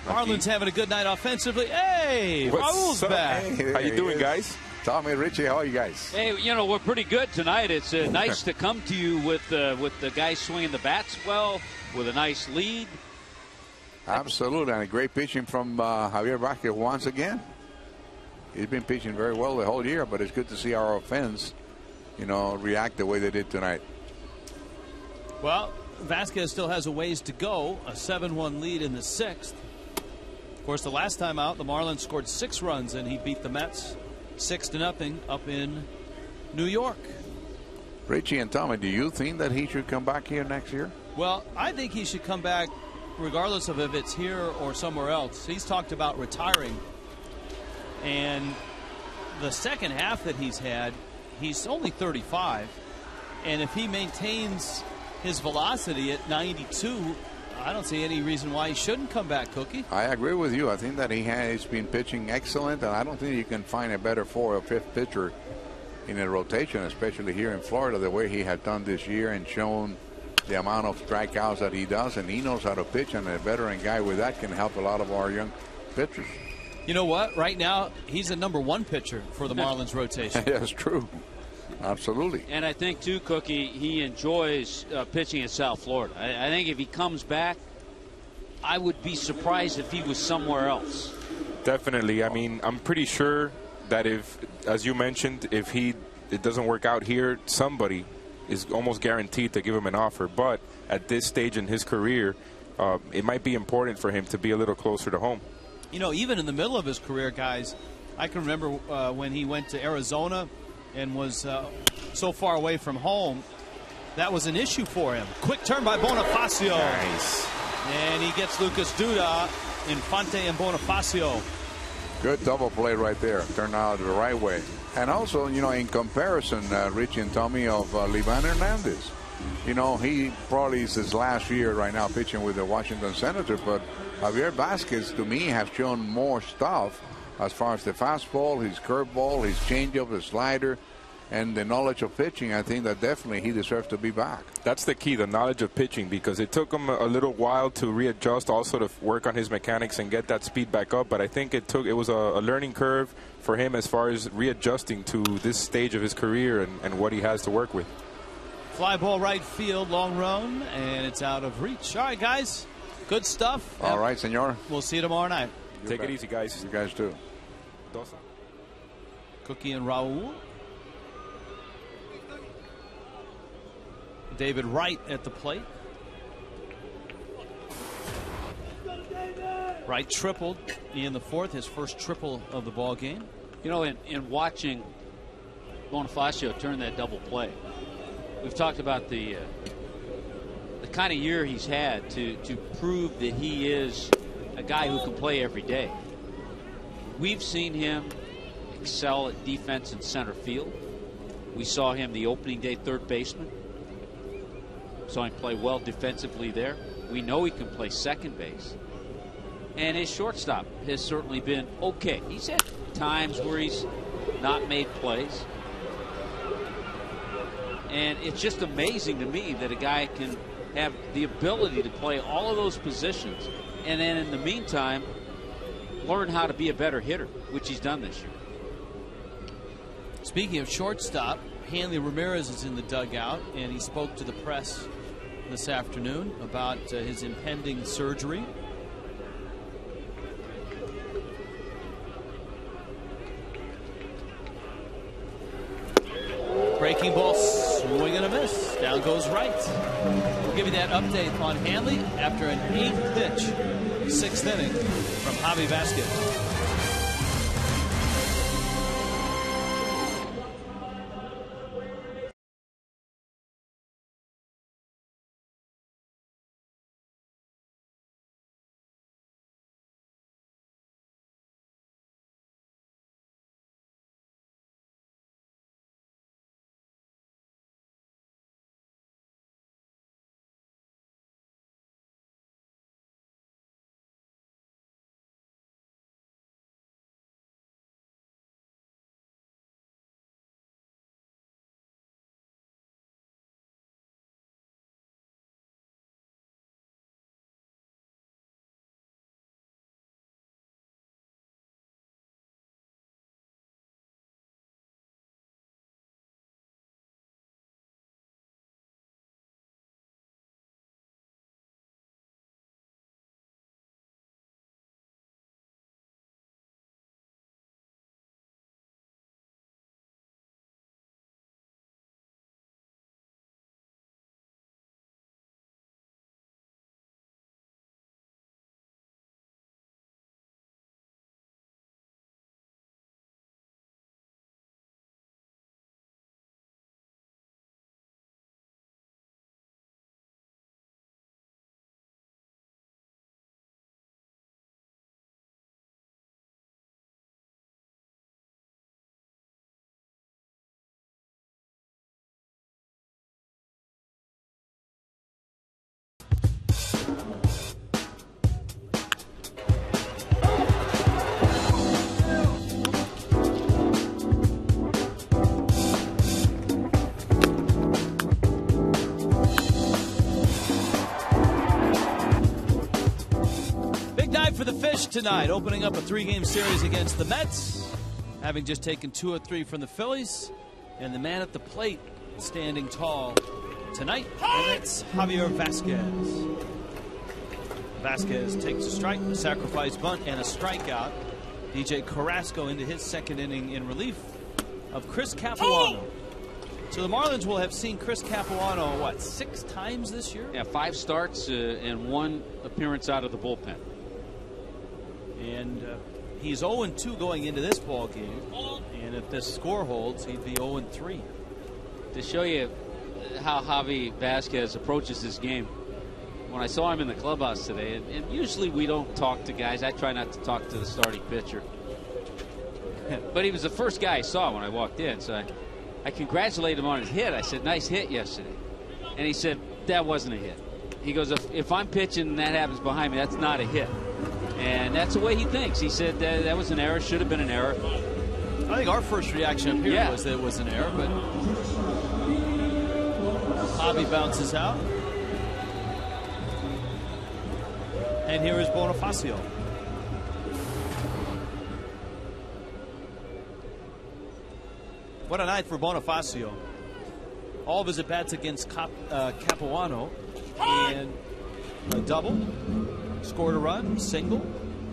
Marlins having a good night offensively. Hey, Raul's back. Hey, how you doing, guys? Tommy, Richie, how are you guys? Hey, we're pretty good tonight. It's nice to come to you with the guys swinging the bats well, with a nice lead. Absolutely, and a great pitching from Javier Vázquez once again. He's been pitching very well the whole year, but it's good to see our offense, react the way they did tonight. Well, Vázquez still has a ways to go. A 7-1 lead in the 6th. Of course, the last time out, the Marlins scored 6 runs, and he beat the Mets 6-0 up in New York. Richie and Tommy, do you think that he should come back here next year? Well, I think he should come back regardless of if it's here or somewhere else. He's talked about retiring. And the second half that he's had, he's only 35. And if he maintains his velocity at 92, I don't see any reason why he shouldn't come back, Cookie. I agree with you. I think that he has been pitching excellent, and I don't think you can find a better 4th or 5th pitcher in a rotation, especially here in Florida, the way he had done this year and shown the amount of strikeouts that he does, and he knows how to pitch, and a veteran guy with that can help a lot of our young pitchers. You know what? Right now, he's the #1 pitcher for the Marlins rotation. That's true. Absolutely. And I think, too, Cookie, he enjoys pitching in South Florida. I think if he comes back, I would be surprised if he was somewhere else. Definitely. I mean, I'm pretty sure that if, as you mentioned, if it doesn't work out here, somebody is almost guaranteed to give him an offer. But at this stage in his career, it might be important for him to be a little closer to home. You know, even in the middle of his career, guys, I can remember when he went to Arizona and was so far away from home, that was an issue for him. Quick turn by Bonifacio. Nice. And he gets Lucas Duda, Infante, and Bonifacio. Good double play right there. Turned out the right way. And also, you know, in comparison, Richie and Tommy, of Livan Hernandez. You know, he probably is his last year right now pitching with the Washington Senators, but Javier Vasquez, to me, has shown more stuff as far as the fastball, his curveball, his changeup, the slider, and the knowledge of pitching. I think that definitely he deserves to be back. That's the key, the knowledge of pitching, because it took him a little while to readjust, also to work on his mechanics and get that speed back up. But I think it was a learning curve for him as far as readjusting to this stage of his career and what he has to work with. Fly ball right field, long run, and it's out of reach. All right, guys, good stuff. All right, senor. We'll see you tomorrow night. Take it easy, guys. You guys too. Cookie and Raul. David Wright at the plate. Wright tripled in the 4th, his first triple of the ball game. You know, in watching Bonifacio turn that double play, we've talked about the kind of year he's had to prove that he is a guy who can play every day. We've seen him excel at defense in center field. We saw him the opening day third baseman. Saw him play well defensively there. We know he can play second base. And his shortstop has certainly been okay. He's had times where he's not made plays. And it's just amazing to me that a guy can have the ability to play all of those positions and then in the meantime learn how to be a better hitter, which he's done this year. Speaking of shortstop, Hanley Ramirez is in the dugout, and he spoke to the press this afternoon about his impending surgery. Breaking ball, swing and a miss. Down goes Wright. We'll give you that update on Hanley after an 8th pitch, 6th inning from Javi Vasquez. for the Fish tonight, opening up a 3-game series against the Mets, having just taken 2 of 3 from the Phillies, and the man at the plate standing tall tonight, and it's Javier Vasquez. Vasquez takes a strike, a sacrifice bunt, and a strikeout. DJ Carrasco into his second inning in relief of Chris Capuano. So the Marlins will have seen Chris Capuano, what, 6 times this year? Yeah, 5 starts and 1 appearance out of the bullpen. And he's 0-2 going into this ball game. And if this score holds, he'd be 0-3. To show you how Javi Vasquez approaches this game, when I saw him in the clubhouse today, and usually we don't talk to guys. I try not to talk to the starting pitcher. But he was the first guy I saw when I walked in, so I congratulated him on his hit. I said, nice hit yesterday. And he said, that wasn't a hit. He goes, if I'm pitching and that happens behind me, that's not a hit. And that's the way he thinks. He said that was an error, should have been an error. I think our first reaction up here was that it was an error, but Javi bounces out. And here is Bonifacio. What a night for Bonifacio. All of his at-bats against Capuano. And a double. Scored a run, single.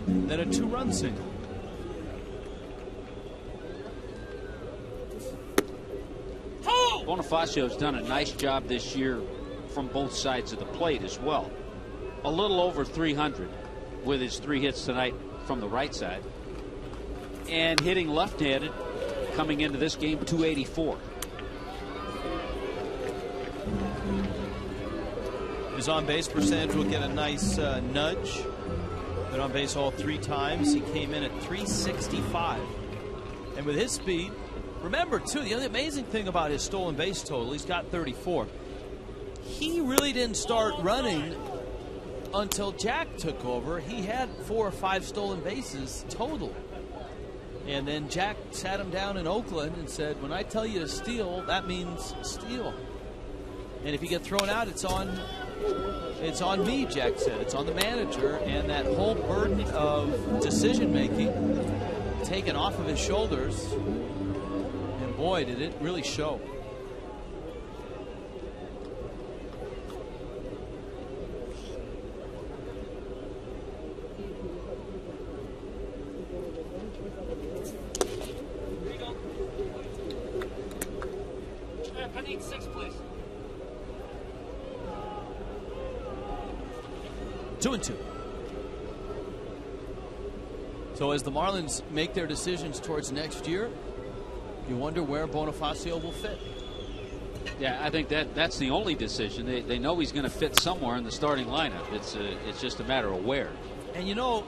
Then a 2-run single. Bonifacio's done a nice job this year from both sides of the plate as well. A little over 300 with his 3 hits tonight from the right side. And hitting left-handed coming into this game, 284. His on-base percentage will get a nice nudge. Been on base all 3 times. He came in at 365. And with his speed, remember, too, the other amazing thing about his stolen base total, he's got 34. He really didn't start running until Jack took over. He had 4 or 5 stolen bases total. And then Jack sat him down in Oakland and said, when I tell you to steal, that means steal. And if you get thrown out, it's on me, Jack said. It's on the manager. And that whole burden of decision-making taken off of his shoulders. And boy, did it really show. I need 6, please. 2-2. So as the Marlins make their decisions towards next year, you wonder where Bonifacio will fit. Yeah, I think that's the only decision. They know he's going to fit somewhere in the starting lineup. It's just a matter of where. And you know,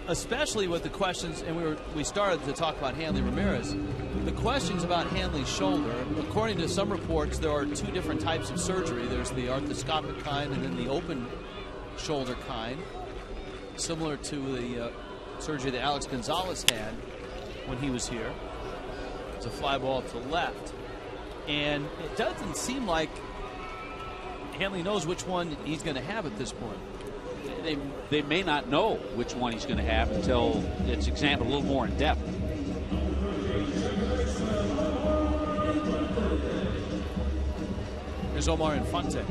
especially with the questions, and we started to talk about Hanley Ramirez. The questions about Hanley's shoulder, according to some reports, there are 2 different types of surgery. There's the arthroscopic kind and then the open shoulder kind, similar to the surgery that Alex Gonzalez had when he was here. It's a fly ball to left. And it doesn't seem like Hanley knows which one he's going to have at this point. They may not know which one he's going to have until it's examined a little more in depth. There's Omar Infante.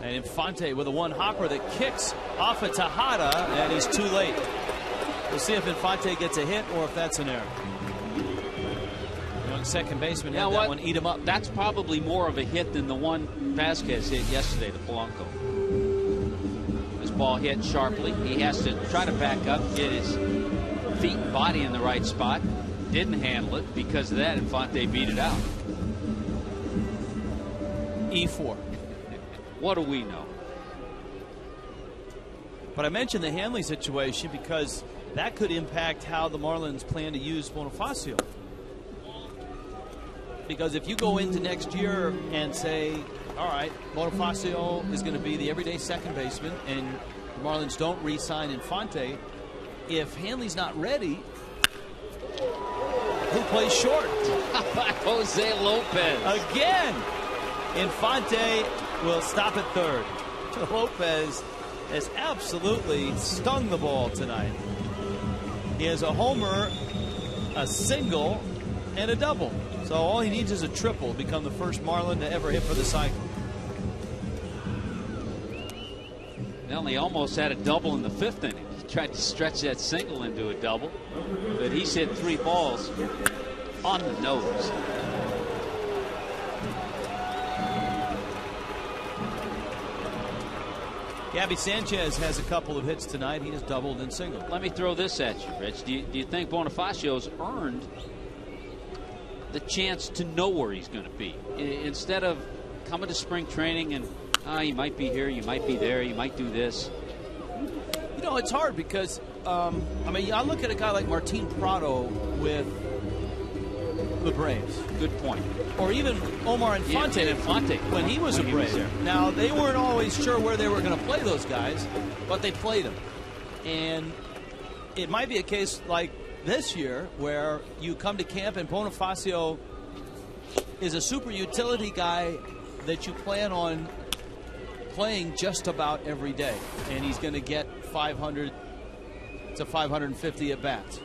And Infante with a 1-hopper that kicks off of Tejada, and he's too late. We'll see if Infante gets a hit or if that's an error. Young second baseman had that one eat him up. That's probably more of a hit than the one Vasquez hit yesterday to Polanco. This ball hit sharply. He has to try to back up, get his feet and body in the right spot. Didn't handle it. Because of that, Infante beat it out. E4. What do we know? But I mentioned the Hanley situation because that could impact how the Marlins plan to use Bonifacio. Because if you go into next year and say, all right, Bonifacio is going to be the everyday second baseman, and the Marlins don't re-sign Infante, if Hanley's not ready, who plays short. Jose Lopez. Again, Infante will stop at third. Lopez has absolutely stung the ball tonight. He has a homer, a single, and a double. So all he needs is a triple to become the first Marlin to ever hit for the cycle. Well, he almost had a double in the 5th inning. He tried to stretch that single into a double, but he's hit 3 balls on the nose. Gabby Sanchez has a couple of hits tonight. He has doubled and singled. Let me throw this at you, Rich. Do you think Bonifacio's earned the chance to know where he's going to be instead of coming to spring training and you might be here, you might be there, you might do this? You know, it's hard because I mean, I look at a guy like Martin Prado with the Braves. Good point. Or even Omar Infante, when he was a Brave. Now, they weren't always sure where they were going to play those guys, but they played them. And it might be a case like this year where you come to camp and Bonifacio is a super utility guy that you plan on playing just about every day. And he's going to get 500 to 550 at bats.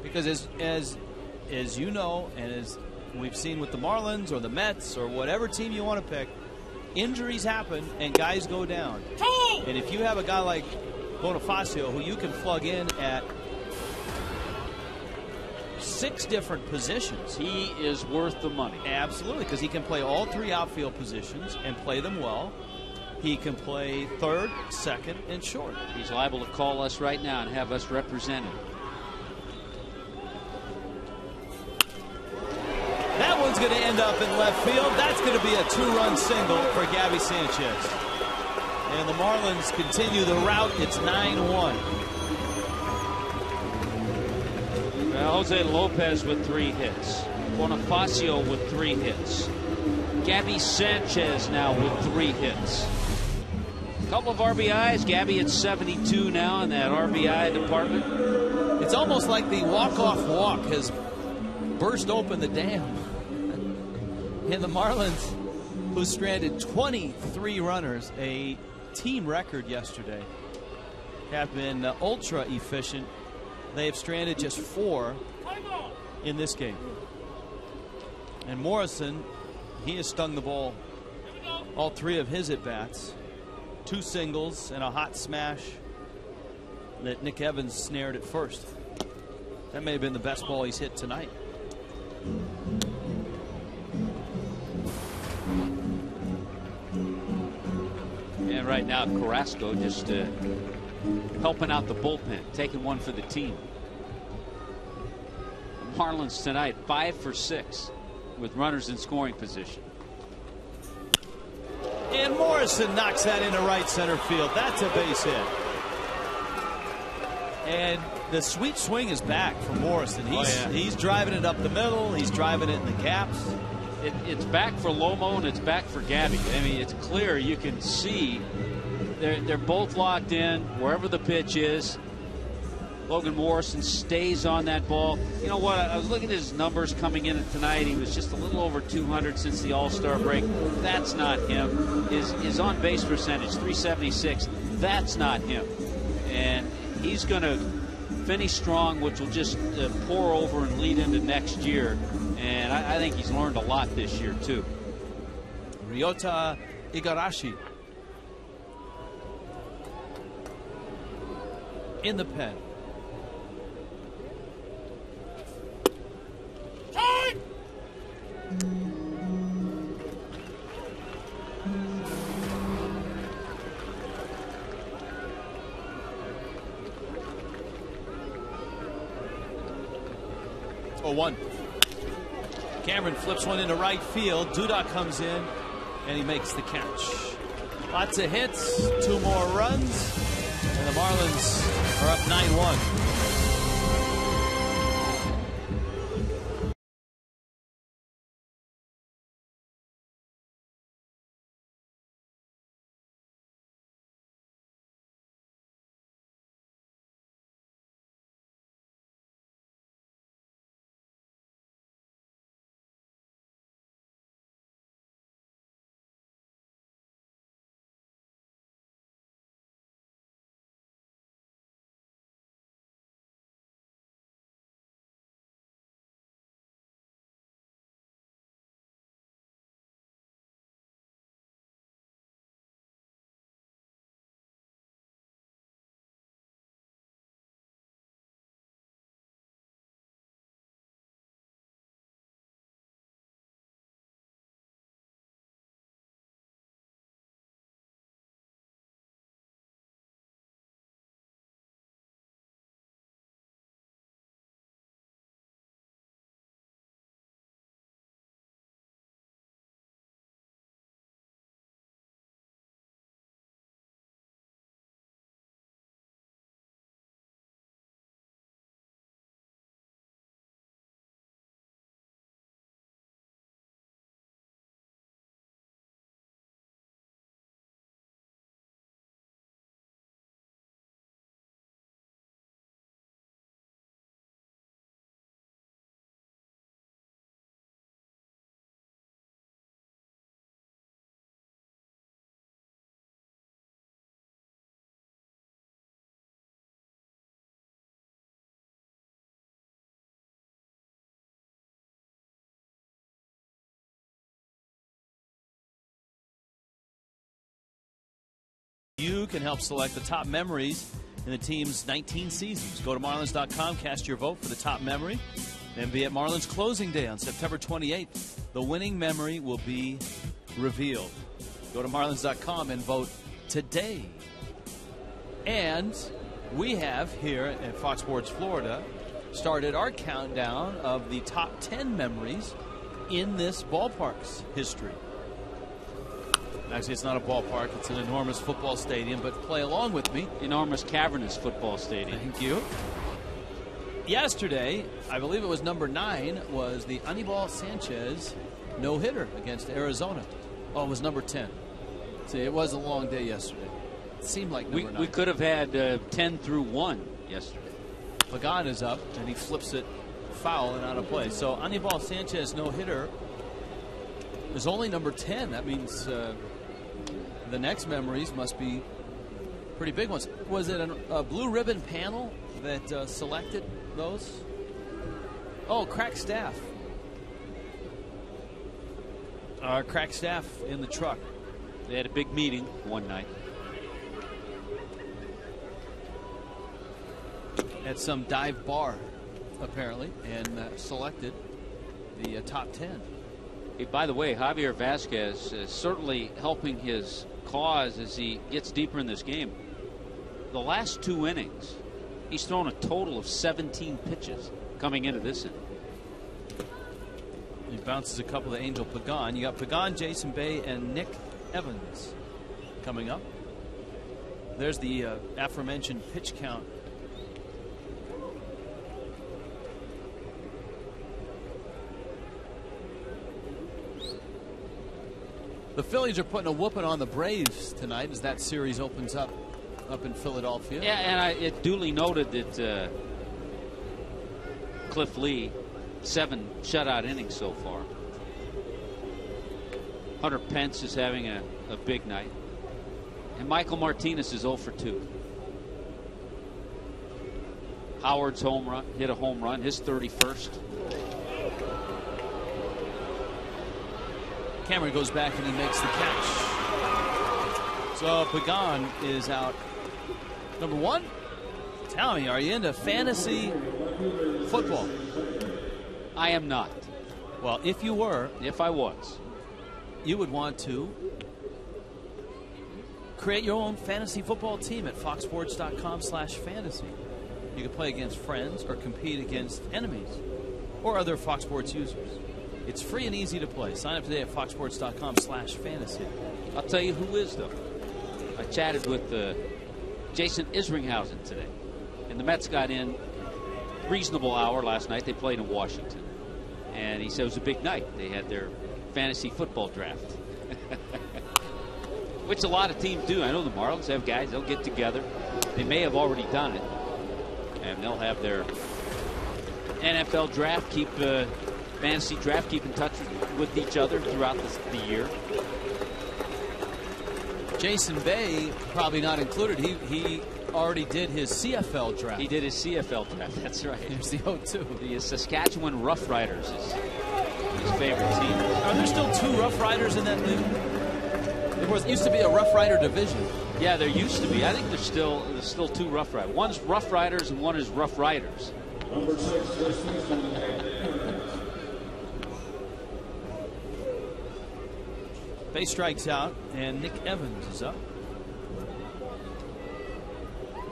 Because as you know, and as we've seen with the Marlins or the Mets or whatever team you want to pick, injuries happen and guys go down. And if you have a guy like Bonifacio who you can plug in at 6 different positions, he is worth the money. Absolutely, because he can play all 3 outfield positions and play them well. He can play third, second, and short. He's liable to call us right now and have us represented. That one's going to end up in left field. That's going to be a 2-run single for Gabby Sanchez. And the Marlins continue the route. It's 9-1. Jose Lopez with 3 hits. Bonifacio with 3 hits. Gabby Sanchez now with 3 hits. A couple of RBIs. Gabby at 72 now in that RBI department. It's almost like the walk-off walk has burst open the dam. And the Marlins, who stranded 23 runners, a team record yesterday, have been ultra efficient. They have stranded just 4 in this game. And Morrison, he has stung the ball all 3 of his at-bats. 2 singles and a hot smash that Nick Evans snared at first. That may have been the best ball he's hit tonight. And right now, Carrasco just helping out the bullpen, taking one for the team. The Marlins tonight 5 for 6 with runners in scoring position. And Morrison knocks that into right center field. That's a base hit. And the sweet swing is back for Morrison. He's driving it up the middle. He's driving it in the gaps. It's back for Lomo and it's back for Gabby. I mean, it's clear. You can see they're both locked in wherever the pitch is. Logan Morrison stays on that ball. You know what? I was looking at his numbers coming in tonight. He was just a little over 200 since the All-Star break. That's not him. His on-base percentage, 376. That's not him. And he's going to finish strong, which will just pour over and lead into next year. And I think he's learned a lot this year, too. Ryota Igarashi in the pen. Oh, 1. Cameron flips one into right field. Duda comes in and he makes the catch. Lots of hits, 2 more runs, and the Marlins are up 9-1. You can help select the top memories in the team's 19 seasons. Go to Marlins.com, cast your vote for the top memory, and be at Marlins closing day on September 28th. The winning memory will be revealed. Go to Marlins.com and vote today. And we have here at Fox Sports Florida started our countdown of the top 10 memories in this ballpark's history. Actually, it's not a ballpark. It's an enormous football stadium, but play along with me. Enormous cavernous football stadium. Thank you. Yesterday, I believe it was number 9, was the Anibal Sanchez no-hitter against Arizona. Oh, it was number 10. See, it was a long day yesterday. It seemed like number 9. We could have had 10 through 1 yesterday. Pagan is up, and he flips it foul and out of play. So Anibal Sanchez no-hitter is only number 10. That means the next memories must be pretty big ones. Was it a blue ribbon panel that selected those? Oh, crack staff. Our crack staff in the truck. They had a big meeting one night at some dive bar, apparently, and selected the top 10. Hey, by the way, Javier Vasquez is certainly helping his cause as he gets deeper in this game. The last 2 innings, he's thrown a total of 17 pitches coming into this inning. He bounces a couple of Angel Pagan. You got Pagan, Jason Bay, and Nick Evans coming up. There's the aforementioned pitch count. The Phillies are putting a whooping on the Braves tonight as that series opens up in Philadelphia. Yeah, and it duly noted that Cliff Lee, 7 shutout innings so far. Hunter Pence is having a big night. And Michael Martinez is 0 for 2. Howard's home run, hit a home run, his 31st. Cameron goes back and he makes the catch. So Pagan is out. Number 1, tell me, are you into fantasy football? I am not. Well, if you were, if I was, you would want to create your own fantasy football team at foxsports.com/fantasy. You can play against friends or compete against enemies or other Fox Sports users. It's free and easy to play. Sign up today at foxsports.com/fantasy. I'll tell you who is, though. I chatted with Jason Isringhausen today, and the Mets got in reasonable hour last night. They played in Washington, and he said it was a big night. They had their fantasy football draft, which a lot of teams do. I know the Marlins have guys. They'll get together. They may have already done it, and they'll have their NFL draft, fantasy draft, keep in touch with each other throughout the year. Jason Bay probably not included. He already did his CFL draft. He did his CFL draft. That's right. Here's the 0-2. The Saskatchewan Roughriders is his favorite team. Are there still 2 Rough Riders in that league? There used to be a Rough Rider division. Yeah, there used to be. I think there's still 2 Rough Riders. One's Rough Riders and one is Rough Riders. Bay strikes out, and Nick Evans is up.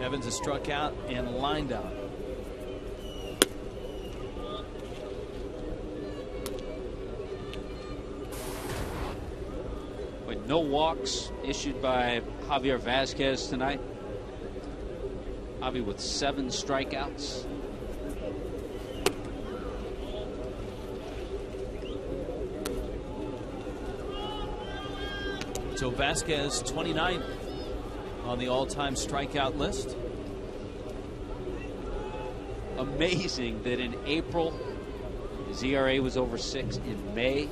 Evans is struck out and lined out. With no walks issued by Javier Vasquez tonight. Javi with 7 strikeouts. So Vasquez 29th on the all-time strikeout list. Amazing that in April his ERA was over 6. In May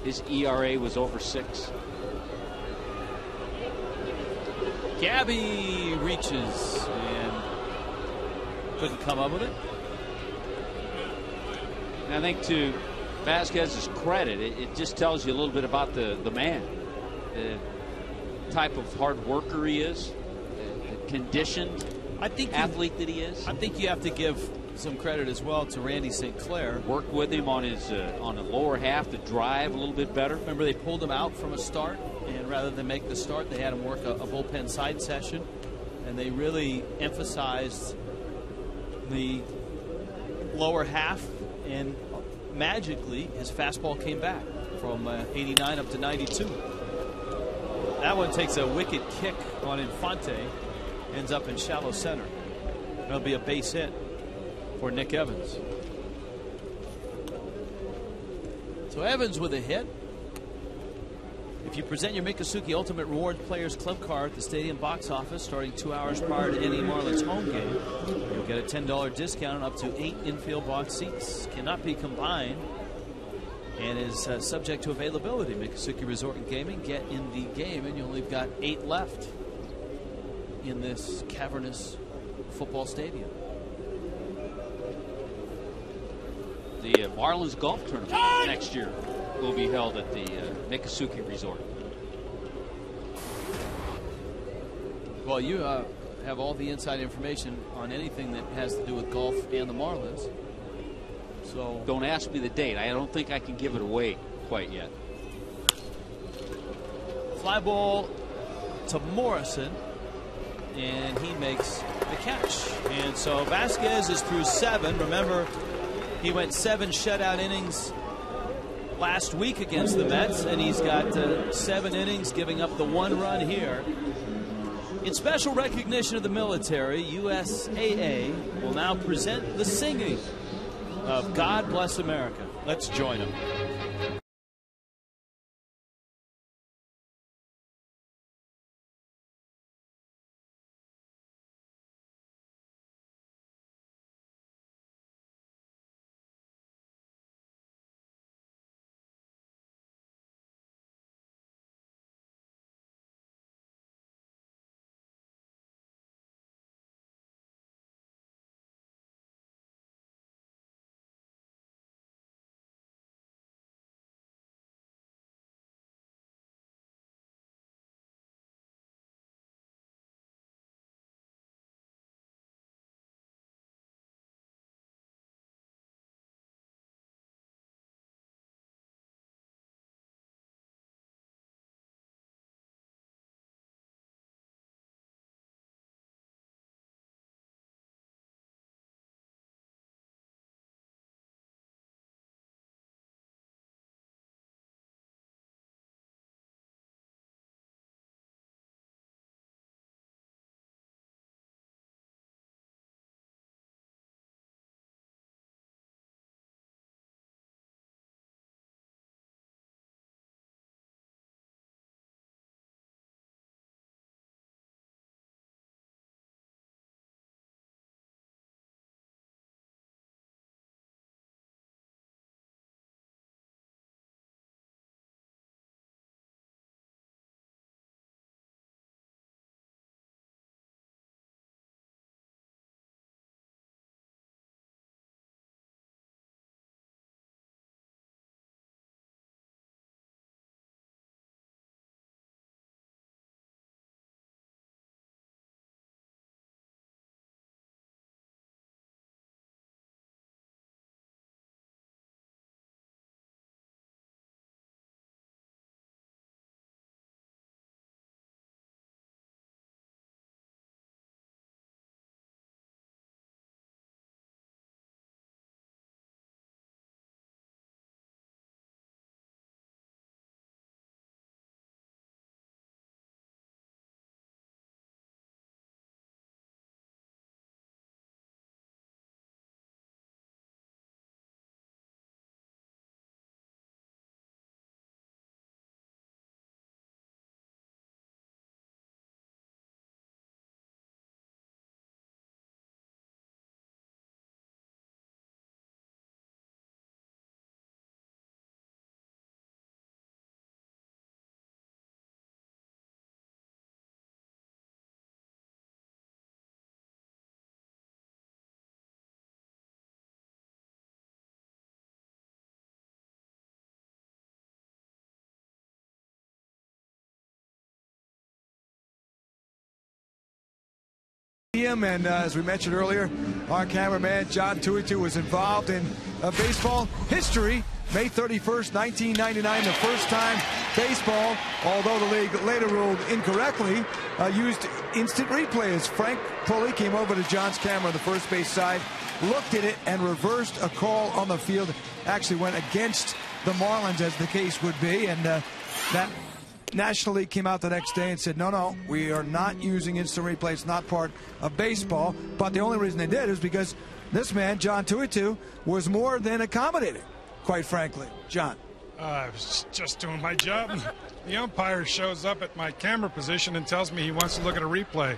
his ERA was over 6. Gabby reaches and couldn't come up with it. And I think to Vasquez's credit, it just tells you a little bit about the man. type of hard worker he is, conditioned athlete that he is. I think you have to give some credit as well to Randy St. Clair. Work with him on his on the lower half to drive a little bit better. Remember, they pulled him out from a start, and rather than make the start, they had him work a bullpen side session, and they really emphasized the lower half, and magically his fastball came back from 89 up to 92. That one takes a wicked kick on Infante, ends up in shallow center. That'll be a base hit for Nick Evans. So Evans with a hit. If you present your Miccosukee Ultimate Rewards Players Club card at the stadium box office starting 2 hours prior to any Marlins home game, you'll get a $10 discount on up to 8 infield box seats. Cannot be combined and is subject to availability. Miccosukee Resort and Gaming, get in the game, and you only got 8 left in this cavernous football stadium. The Marlins golf tournament next year will be held at the Miccosukee Resort. Well, you have all the inside information on anything that has to do with golf and the Marlins. So don't ask me the date. I don't think I can give it away quite yet. Fly ball to Morrison, and he makes the catch. And so Vasquez is through 7. Remember, he went 7 shutout innings last week against the Mets, and he's got 7 innings, giving up the 1 run here. In special recognition of the military, USAA will now present the singing of God Bless America. Let's join them. And as we mentioned earlier, our cameraman John Tuitu was involved in baseball history. May 31st, 1999, the first time baseball, although the league later ruled incorrectly, used instant replay as Frank Pulley came over to John's camera on the first base side, looked at it, and reversed a call on the field. Actually went against the Marlins, as the case would be, and that National League came out the next day and said, no, we are not using instant replay. It's not part of baseball. But the only reason they did is because this man, John Tuitu, was more than accommodating, quite frankly. John. I was just doing my job. The umpire shows up at my camera position and tells me he wants to look at a replay.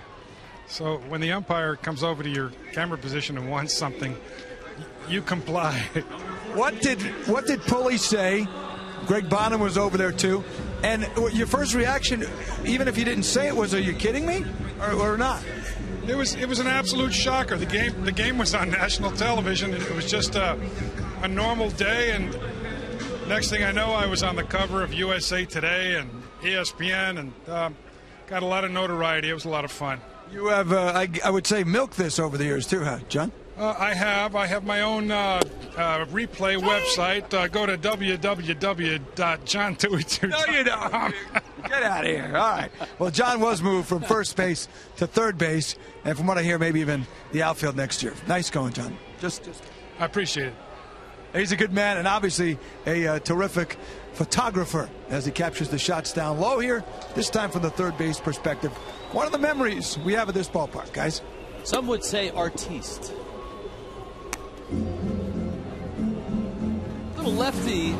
So when the umpire comes over to your camera position and wants something, you comply. What did Pulley say? Greg Bonham was over there too. And your first reaction, even if you didn't say it, was, "Are you kidding me?" or not? It was an absolute shocker. The game was on national television, and it was just a normal day. And next thing I know, I was on the cover of USA Today and ESPN, and got a lot of notoriety. It was a lot of fun. You have, I would say, milked this over the years too, huh, John? I have my own replay website. Go to www.johntuitu.com. No, you don't. Get out of here. All right. Well, John was moved from first base to third base, and from what I hear, maybe even the outfield next year. Nice going, John. Just I appreciate it. He's a good man, and obviously a terrific photographer as he captures the shots down low here, this time from the third base perspective. One of the memories we have at this ballpark, guys. Some would say artiste. Little lefty.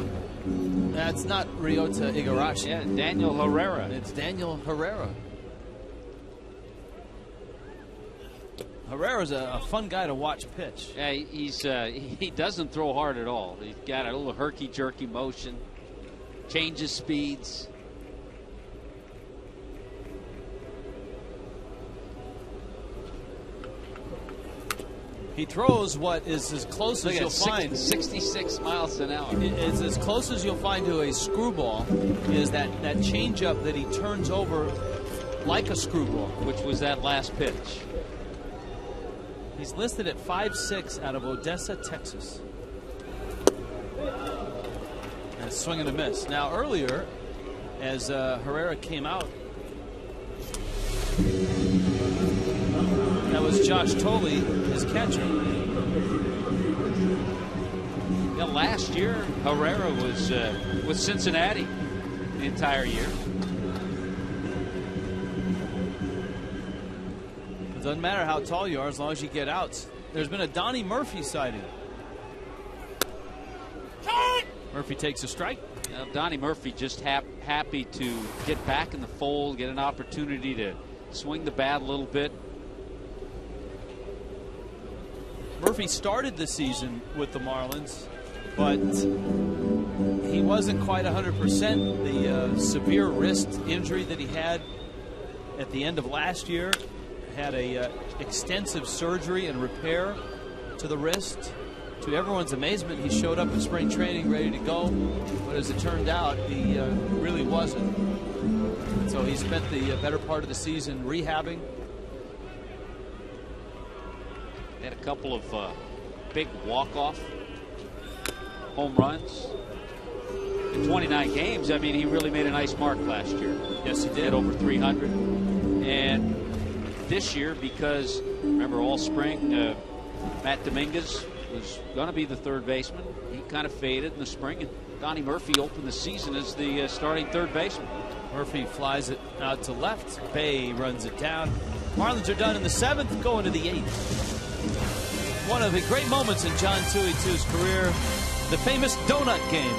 That's not Ryota Igarashi. Yeah, Daniel Herrera. It's Daniel Herrera. Herrera's a fun guy to watch pitch. Yeah, he doesn't throw hard at all. He's got a little herky-jerky motion, changes speeds. He throws what is as close as you'll find. 66 miles an hour. It's as close as you'll find to a screwball. Is that changeup that he turns over like a screwball, which was that last pitch. He's listed at 5'6" out of Odessa, Texas. And swing and a miss. Now earlier, as Herrera came out, that was Josh Tolley, his catcher. Yeah, last year Herrera was with Cincinnati the entire year. It doesn't matter how tall you are as long as you get outs. There's been a Donnie Murphy sighting. Murphy takes a strike. Donnie Murphy just happy to get back in the fold, get an opportunity to swing the bat a little bit. Murphy started the season with the Marlins, but he wasn't quite 100%. The severe wrist injury that he had at the end of last year, had a extensive surgery and repair to the wrist. To everyone's amazement, he showed up at spring training ready to go, but as it turned out, he really wasn't. So he spent the better part of the season rehabbing. Had a couple of big walk-off home runs in 29 games. I mean, he really made a nice mark last year. Yes, he did. Hit over 300. And this year, because remember all spring, Matt Dominguez was going to be the third baseman. He kind of faded in the spring, and Donnie Murphy opened the season as the starting third baseman. Murphy flies it out to left. Bay runs it down. Marlins are done in the 7th, going to the 8th. One of the great moments in John Tuitu's career, the famous donut game.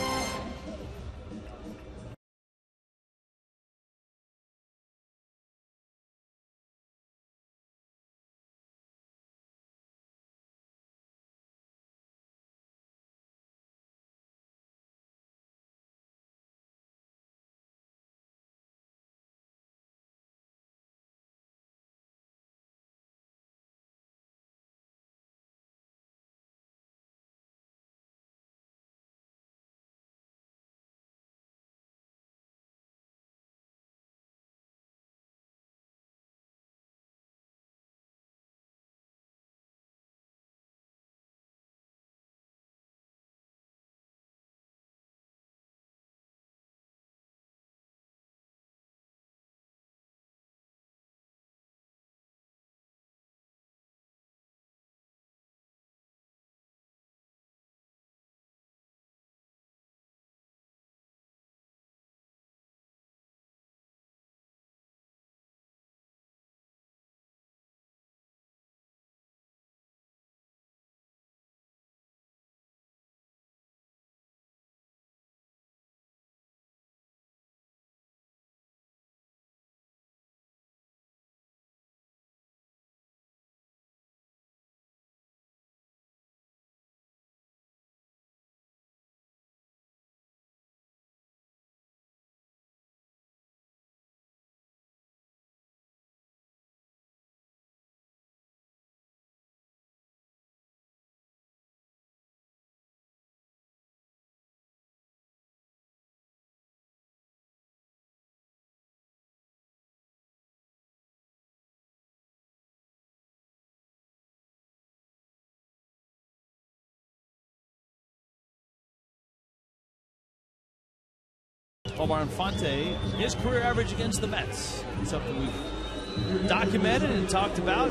Omar Infante, his career average against the Mets. It's something we've documented and talked about.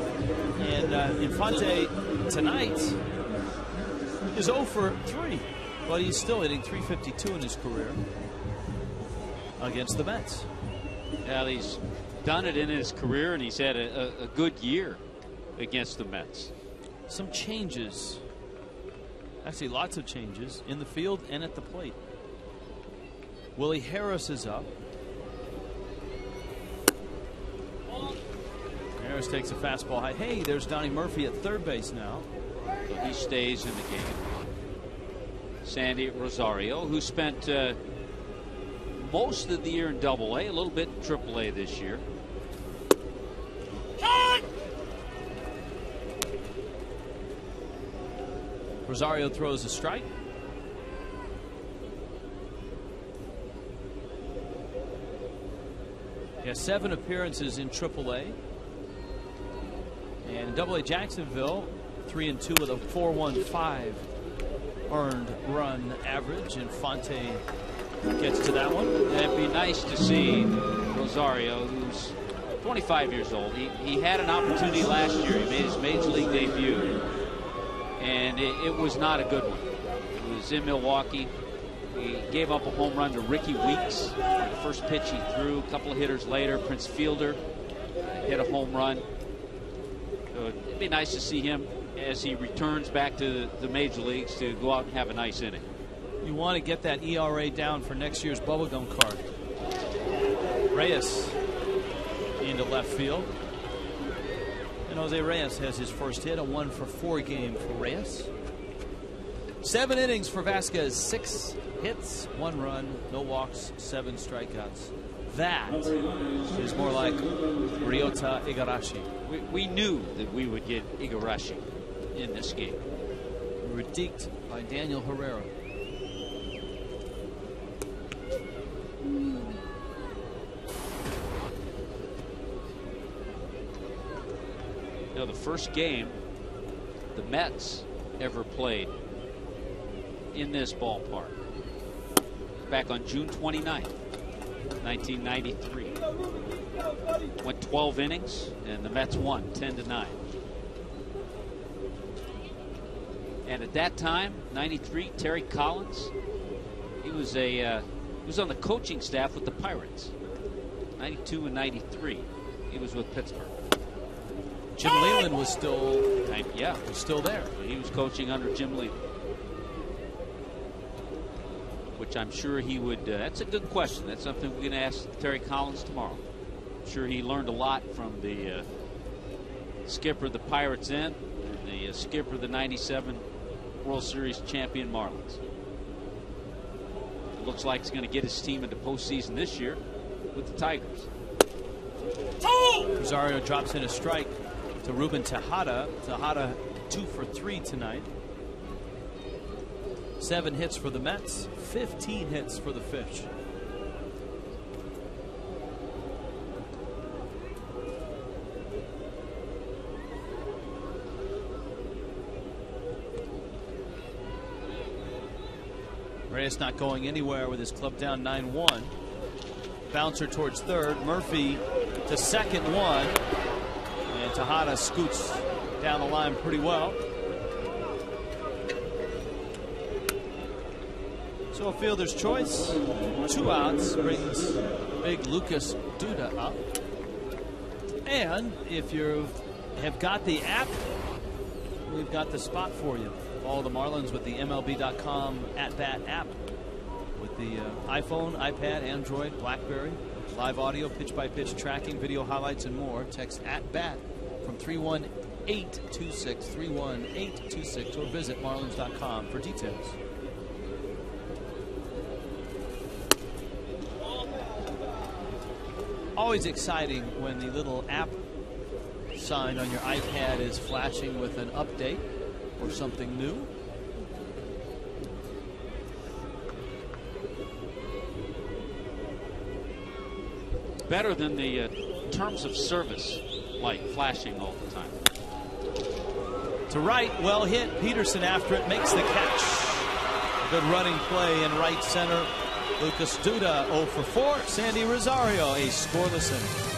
And Infante tonight is 0 for 3, but he's still hitting .352 in his career against the Mets. Well, he's done it in his career, and he's had a good year against the Mets. Some changes, actually lots of changes in the field and at the plate. Willie Harris is up. Harris takes a fastball high. Hey, there's Donnie Murphy at third base now. So he stays in the game. Sandy Rosario, who spent most of the year in Double-A, a little bit in Triple-A this year. Rosario throws a strike. He has 7 appearances in Triple-A. And in Double-A Jacksonville, 3-2 with a 4.15 earned run average. Infante gets to that one. And it'd be nice to see Rosario, who's 25 years old. He had an opportunity last year. He made his major league debut, and it was not a good one. It was in Milwaukee. He gave up a home run to Ricky Weeks on the first pitch he threw. A couple of hitters later, Prince Fielder hit a home run. So it'd be nice to see him as he returns back to the major leagues to go out and have a nice inning. You want to get that ERA down for next year's bubblegum card. Reyes into left field. And Jose Reyes has his first hit, a 1-for-4 game for Reyes. 7 innings for Vasquez, 6 hits, 1 run, no walks, 7 strikeouts. That is more like Ryota Igarashi. We knew that we would get Igarashi in this game. We were deked by Daniel Herrera. Now, the first game the Mets ever played in this ballpark back on June 29th, 1993. Went 12 innings, and the Mets won 10-9. And at that time, 93, Terry Collins, he was on the coaching staff with the Pirates. 92 and 93, he was with Pittsburgh. Jim Leyland was still there. He was coaching under Jim Leyland, which I'm sure he would. That's a good question. That's something we're going to ask Terry Collins tomorrow. I'm sure he learned a lot from the skipper of the Pirates and the skipper of the '97 World Series champion Marlins. It looks like he's going to get his team into postseason this year with the Tigers. Rosario drops in a strike to Ruben Tejada. Tejada 2 for 3 tonight. 7 hits for the Mets, 15 hits for the Fish. Reyes not going anywhere with his club down 9-1. Bouncer towards third. Murphy to second, 1. And Tejada scoots down the line pretty well. So a fielder's choice. 2 outs brings big Lucas Duda up. And if you have got the app, we've got the spot for you. Follow the Marlins with the MLB.com @bat app. With the iPhone, iPad, Android, BlackBerry. Live audio, pitch-by-pitch tracking, video highlights, and more. Text @bat from 31826, 31826, or visit Marlins.com for details. Always exciting when the little app sign on your iPad is flashing with an update or something new. Better than the terms of service light flashing all the time. To right, well hit. Peterson after it, makes the catch. Good running play in right center. Lucas Duda 0 for 4. Sandy Rosario a scoreless inning.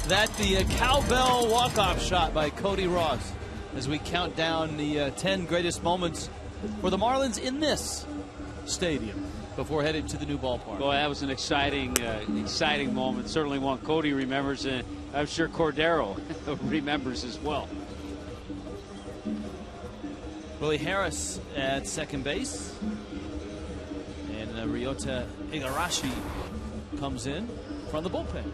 That the cowbell walk-off shot by Cody Ross as we count down the 10 greatest moments for the Marlins in this stadium before heading to the new ballpark. Boy, that was an exciting moment. Certainly one Cody remembers, and I'm sure Cordero remembers as well. Willie Harris at second base, and Ryota Igarashi comes in from the bullpen.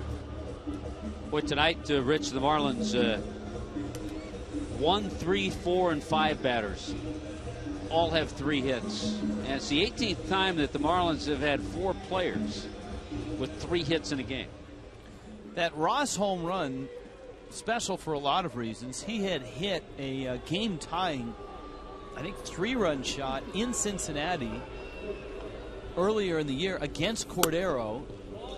Boy, tonight, Rich, the Marlins 1, 3, 4, and 5 batters all have 3 hits. And it's the 18th time that the Marlins have had 4 players with 3 hits in a game. That Ross home run, special for a lot of reasons. He had hit a game-tying, I think, 3-run shot in Cincinnati earlier in the year against Cordero,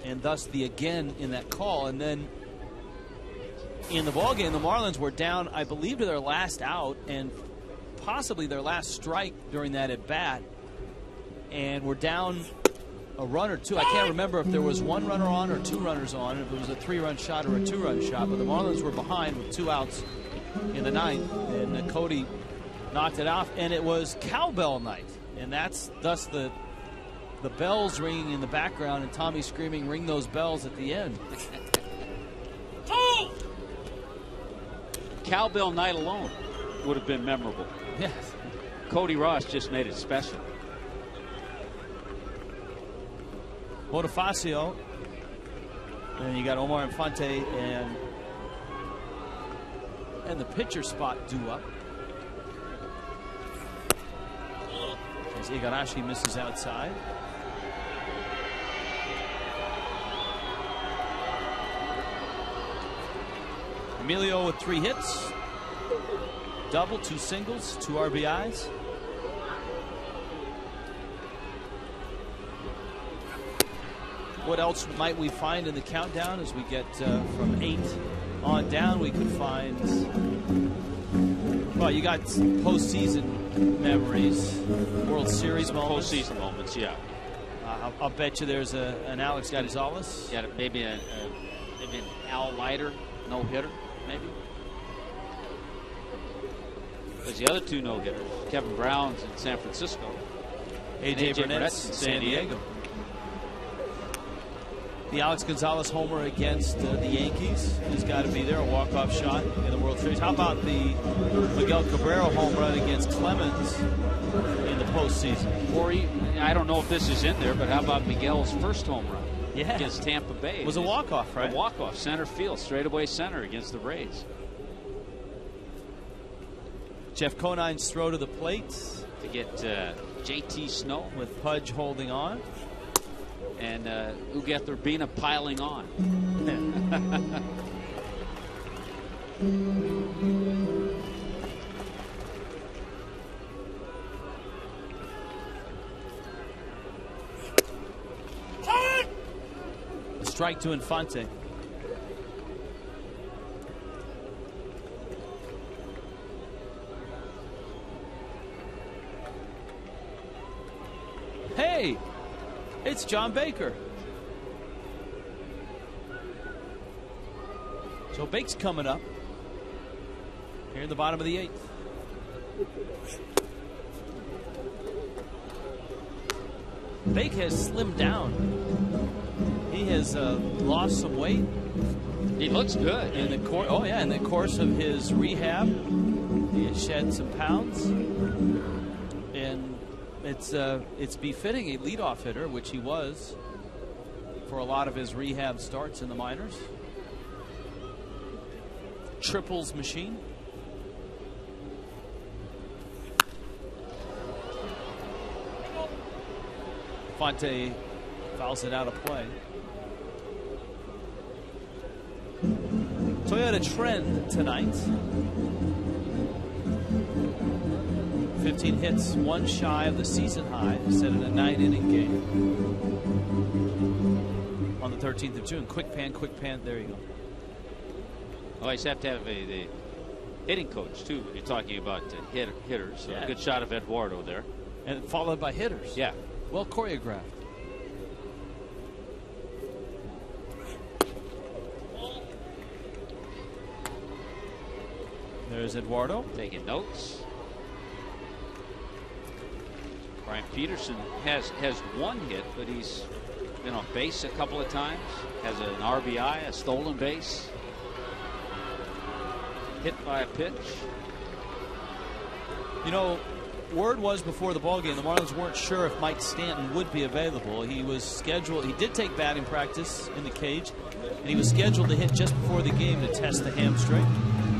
and thus the again in that call. And then in the ballgame, the Marlins were down, I believe, to their last out and possibly their last strike during that at bat, and were down a run or two. I can't remember if there was 1 runner on or 2 runners on, if it was a 3-run shot or a 2-run shot, but the Marlins were behind with 2 outs in the 9th, and Cody knocked it off, and it was cowbell night, and that's thus the bells ringing in the background and Tommy screaming, "Ring those bells" at the end. Cowbell night alone would have been memorable. Yes. Cody Ross just made it special. Bonifacio, and you got Omar Infante and the pitcher spot due up as Igarashi misses outside. Emilio with 3 hits, double, 2 singles, 2 RBIs. What else might we find in the countdown as we get from 8 on down? We could find, well, you got postseason memories, World Series moments. Postseason moments, yeah. I'll bet you there's an Alex Gonzalez. Yeah, maybe an Al Leiter no-hitter, maybe. There's the other 2 no-hitters, Kevin Brown's in San Francisco. AJ Burnett's in San Diego. The Alex Gonzalez homer against the Yankees has got to be there, a walk-off shot in the World Series. How about the Miguel Cabrera home run against Clemens in the postseason? Corey, I don't know if this is in there, but how about Miguel's first home run against Tampa Bay? It was a walk-off, right? A walk-off, center field, straightaway center against the Rays. Jeff Conine's throw to the plate to get JT Snow with Pudge holding on. And Ugueth Urbina piling on. A strike to Infante. Hey! It's John Baker. So Bake's coming up here in the bottom of the 8th. Bake has slimmed down. He has lost some weight. He looks good in the course. Oh yeah, in the course of his rehab, he has shed some pounds, and it's befitting a leadoff hitter, which he was for a lot of his rehab starts in the minors. Triples machine. Fonte fouls it out of play. Toyota trend tonight. 15 hits, one shy of the season high, set in a 9-inning game on the 13th of June. Quick pan, there you go. Always have to have the hitting coach, too, when you're talking about hitters. So a good shot of Eduardo there. And followed by hitters. Yeah. Well choreographed. There's Eduardo. Taking notes. Brian Peterson has one hit, but he's been on base a couple of times. Has an RBI, a stolen base. Hit by a pitch. You know, word was before the ballgame the Marlins weren't sure if Mike Stanton would be available. He was scheduled. He did take batting practice in the cage, and he was scheduled to hit just before the game to test the hamstring.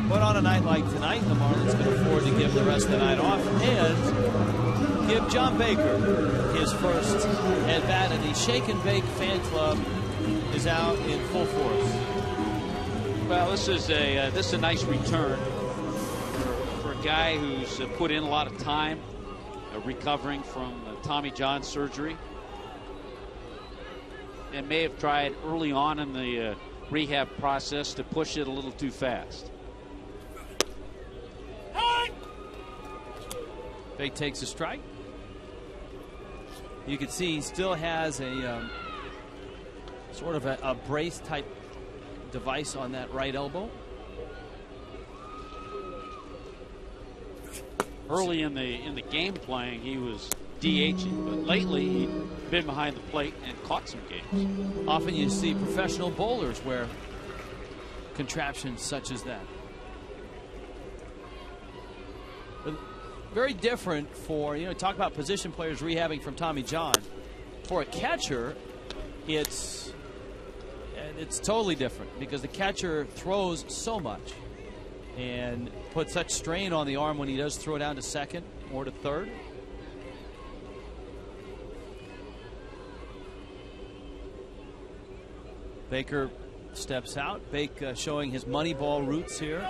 But on a night like tonight, the Marlins can afford to give the rest of the night off and give John Baker his first at bat, and the Shake and Bake fan club is out in full force. Well, this is a nice return for a guy who's put in a lot of time recovering from Tommy John surgery, and may have tried early on in the rehab process to push it a little too fast. Bake takes a strike. You can see he still has a sort of a brace type device on that right elbow. Early in the game playing, he was DHing, but lately he's been behind the plate and caught some games. Often you see professional bowlers wear contraptions such as that. Very different for, talk about position players rehabbing from Tommy John. For a catcher, it's totally different because the catcher throws so much and puts such strain on the arm when he does throw down to second or to third. Baker steps out. Bake showing his money ball roots here.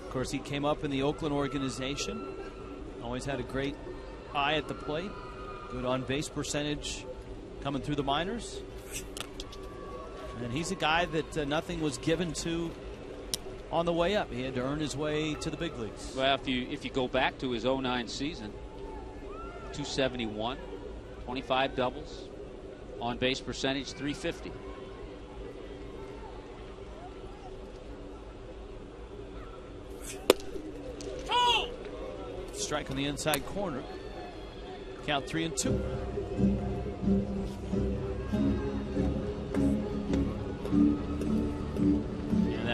Of course, he came up in the Oakland organization. Always had a great eye at the plate. Good on-base percentage coming through the minors. And he's a guy that nothing was given to on the way up. He had to earn his way to the big leagues. Well, if you go back to his 09 season, 271, 25 doubles, on-base percentage 350. Strike on the inside corner. Count 3-2.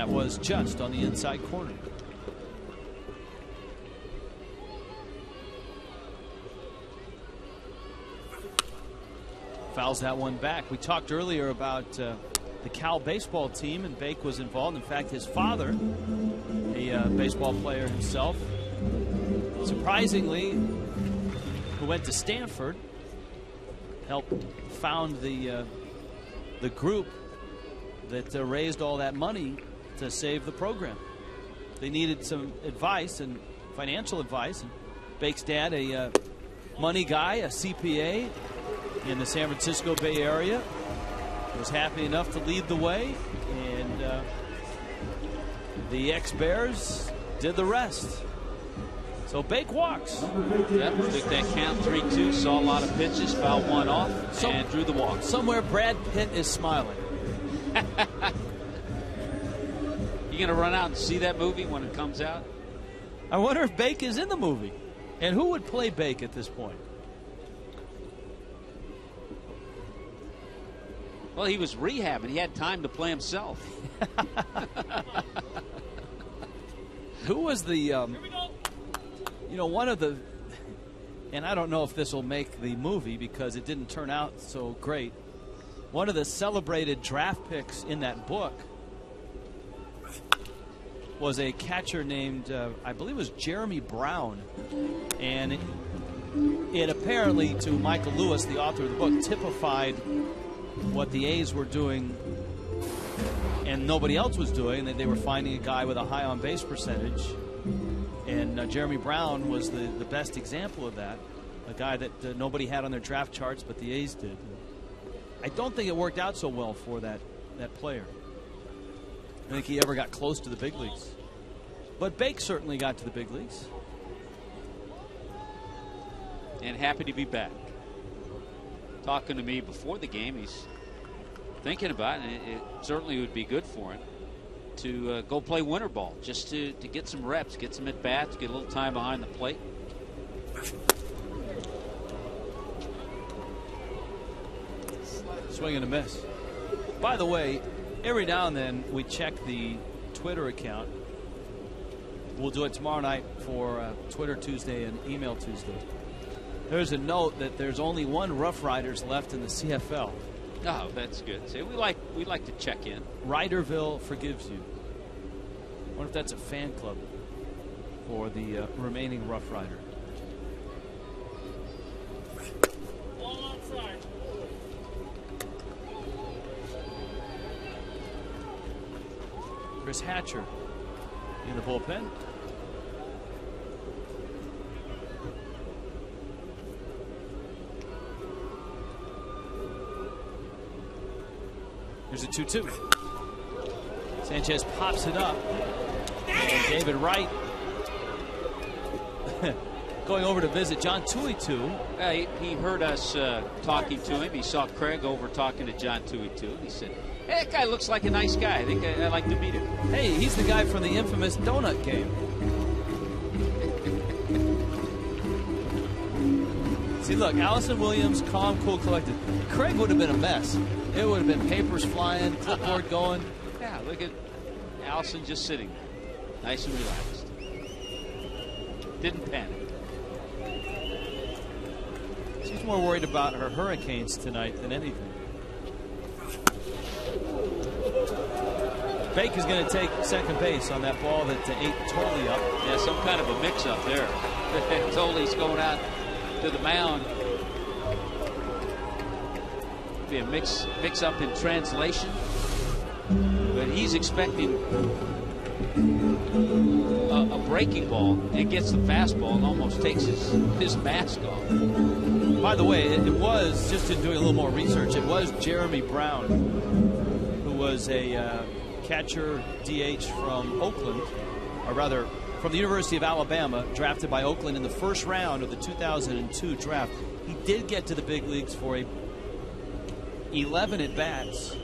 that was just on the inside corner. Fouls that one back. We talked earlier about the Cal baseball team, and Bake was involved. In fact, his father, a baseball player himself, surprisingly, who went to Stanford, helped found the group that raised all that money to save the program. They needed some advice and financial advice, and Bake's dad, a money guy, a CPA in the San Francisco Bay Area, was happy enough to lead the way, and the ex-Bears did the rest. So Bake walks. Yep, took that count 3-2, saw a lot of pitches, fouled one off, and drew the walk. Somewhere Brad Pitt is smiling. You going to run out and see that movie when it comes out? I wonder if Bake is in the movie. And who would play Bake at this point? Well, he was rehabbing. He had time to play himself. Who was the, you know, one of the, and I don't know if this will make the movie because it didn't turn out so great. One of the celebrated draft picks in that book was a catcher named, I believe it was Jeremy Brown. And it apparently, to Michael Lewis, the author of the book, typified what the A's were doing and nobody else was doing, that they were finding a guy with a high on-base percentage. And Jeremy Brown was the best example of that, a guy that nobody had on their draft charts, but the A's did. I don't think it worked out so well for that player. I think he ever got close to the big leagues. But Bake certainly got to the big leagues. And happy to be back. Talking to me before the game, he's thinking about it, and it certainly would be good for him to go play winter ball, just to get some reps, get some at-bats, get a little time behind the plate. Swing and a miss. By the way, every now and then we check the Twitter account. We'll do it tomorrow night for Twitter Tuesday and Email Tuesday. There's a note that there's only one Rough Riders left in the CFL. Oh, that's good. See, we like to check in. Riderville forgives you. I wonder if that's a fan club for the remaining Rough Rider. Ball outside. Chris Hatcher in the bullpen. Here's a 2-2. Sanchez pops it up. And David Wright going over to visit John Tuitu. He heard us talking to him. He saw Craig over talking to John Tuitu. He said, hey, that guy looks like a nice guy. I think I'd like to meet him. Hey, he's the guy from the infamous donut game. See, look, Allison Williams, calm, cool, collected. Craig would have been a mess. It would have been papers flying, clipboard going. Yeah, look at Allison just sitting, nice and relaxed. Didn't panic. She's more worried about her Hurricanes tonight than anything. Bake is going to take second base on that ball that ate Tolley up. Yeah, some kind of a mix-up there. Tolley's going out to the mound. Be a mix-up in translation. But he's expecting a breaking ball. It gets the fastball and almost takes his mask off. By the way, it was, just in doing a little more research, it was Jeremy Brown, who was a catcher DH from Oakland, or rather from the University of Alabama, drafted by Oakland in the first round of the 2002 draft. He did get to the big leagues for 11 at-bats,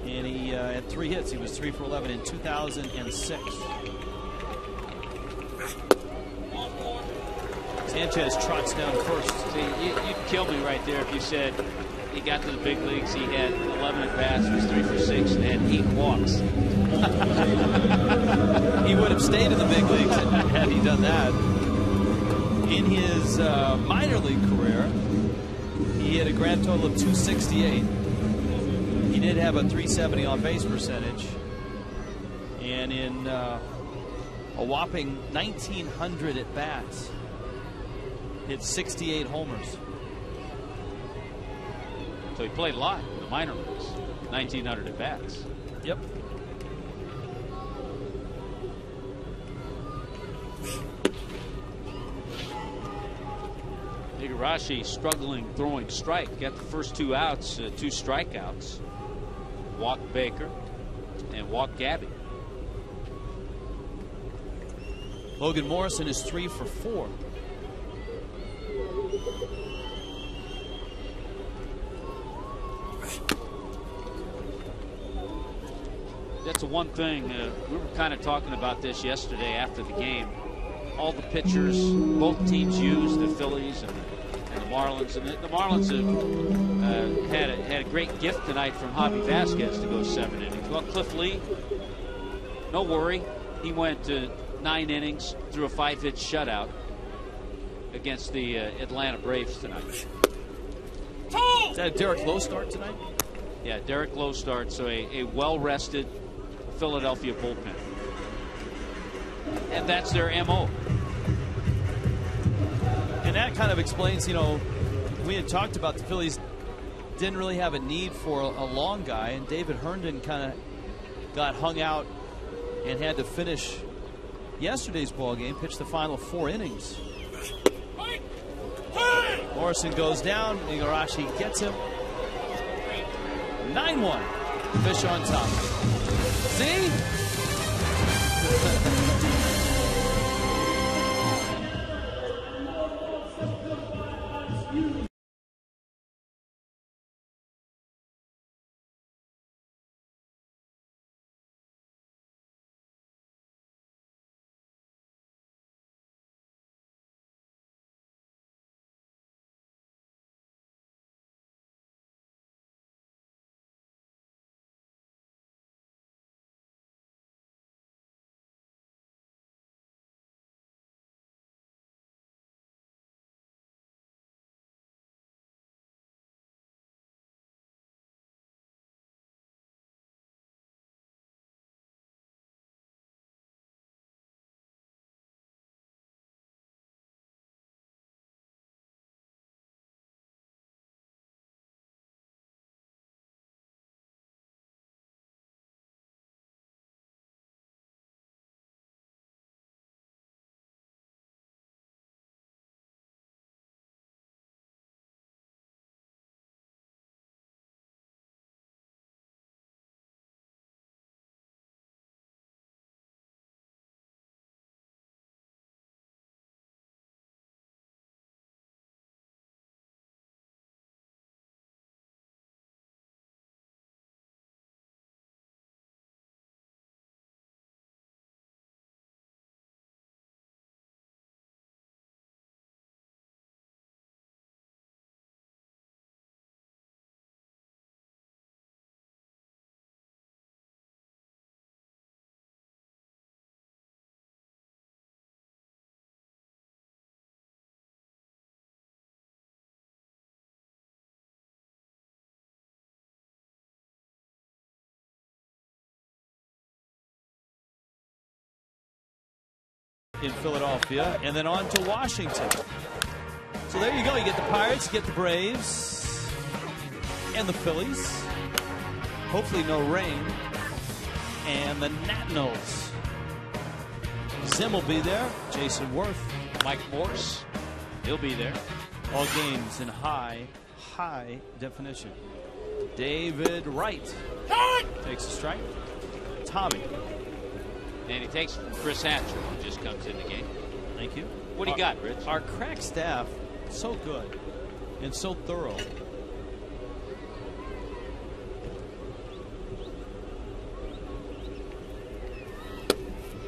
and he had 3 hits. He was 3 for 11 in 2006. Sanchez trots down first. See, you'd kill me right there if you said he got to the big leagues, he had 11 at-bats, was 3 for 6, and had 8 walks. have stayed in the big leagues had he done that. In his minor league career, he had a grand total of 268. He did have a 370 on base percentage. And in a whopping 1,900 at bats, hit 68 homers. So he played a lot in the minor leagues. 1,900 at bats. Yep. Igarashi struggling throwing strike. Got the first 2 outs, 2 strikeouts. Walked Baker and walked Gabby. Logan Morrison is 3 for 4. That's the one thing. We were kind of talking about this yesterday after the game. All the pitchers both teams use, the Phillies and the Marlins. And the Marlins have had a great gift tonight from Javi Vasquez to go 7 innings. Well, Cliff Lee, no worry. He went 9 innings, threw a 5-hit shutout against the Atlanta Braves tonight. Is that a Derek Lowe start tonight? Yeah, Derek Lowe start, so a well-rested Philadelphia bullpen. And that's their MO. And that kind of explains, you know, we had talked about the Phillies didn't really have a need for a long guy, and David Herndon kind of got hung out and had to finish yesterday's ball game, pitched the final 4 innings. Morrison goes down, Igarashi gets him. 9-1. Fish on top. See? In Philadelphia, and then on to Washington. So there you go. You get the Pirates, you get the Braves, and the Phillies. Hopefully no rain. And the Nationals. Zim will be there. Jason Worth. Mike Morse, he'll be there. All games in high definition. David Wright takes a strike. Tommy. And he takes from Chris Hatcher, who just comes in the game. Thank you. What do you got, Rich? Our crack staff, so good and so thorough.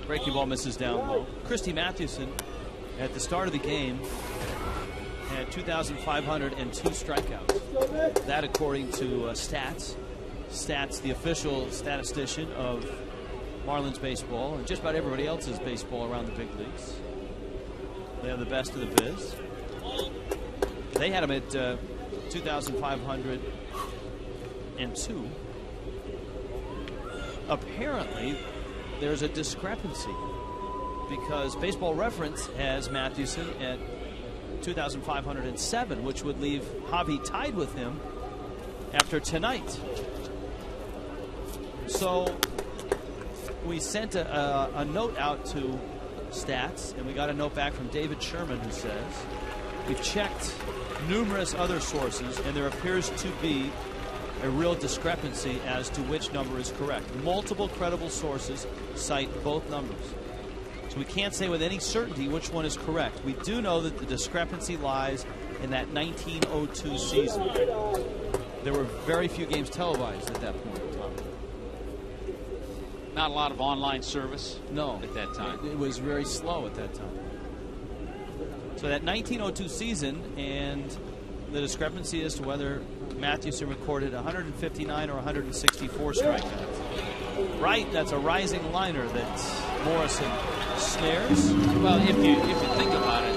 Breaking ball misses down low. Christy Mathewson, at the start of the game, had 2,502 strikeouts. That according to Stats. Stats, the official statistician of Marlins baseball and just about everybody else's baseball around the big leagues. They have the best of the biz. They had them at 2,502. Apparently, there's a discrepancy because Baseball Reference has Mathewson at 2,507, which would leave Javi tied with him after tonight. So we sent a note out to Stats, and we got a note back from David Sherman who says, we've checked numerous other sources, and there appears to be a real discrepancy as to which number is correct. Multiple credible sources cite both numbers. So we can't say with any certainty which one is correct. We do know that the discrepancy lies in that 1902 season. There were very few games televised at that point. Not a lot of online service. No, at that time. It was very slow at that time. So that 1902 season, and the discrepancy as to whether Mathewson recorded 159 or 164 strikeouts. Right, that's a rising liner that Morrison snares. Well, if you think about it,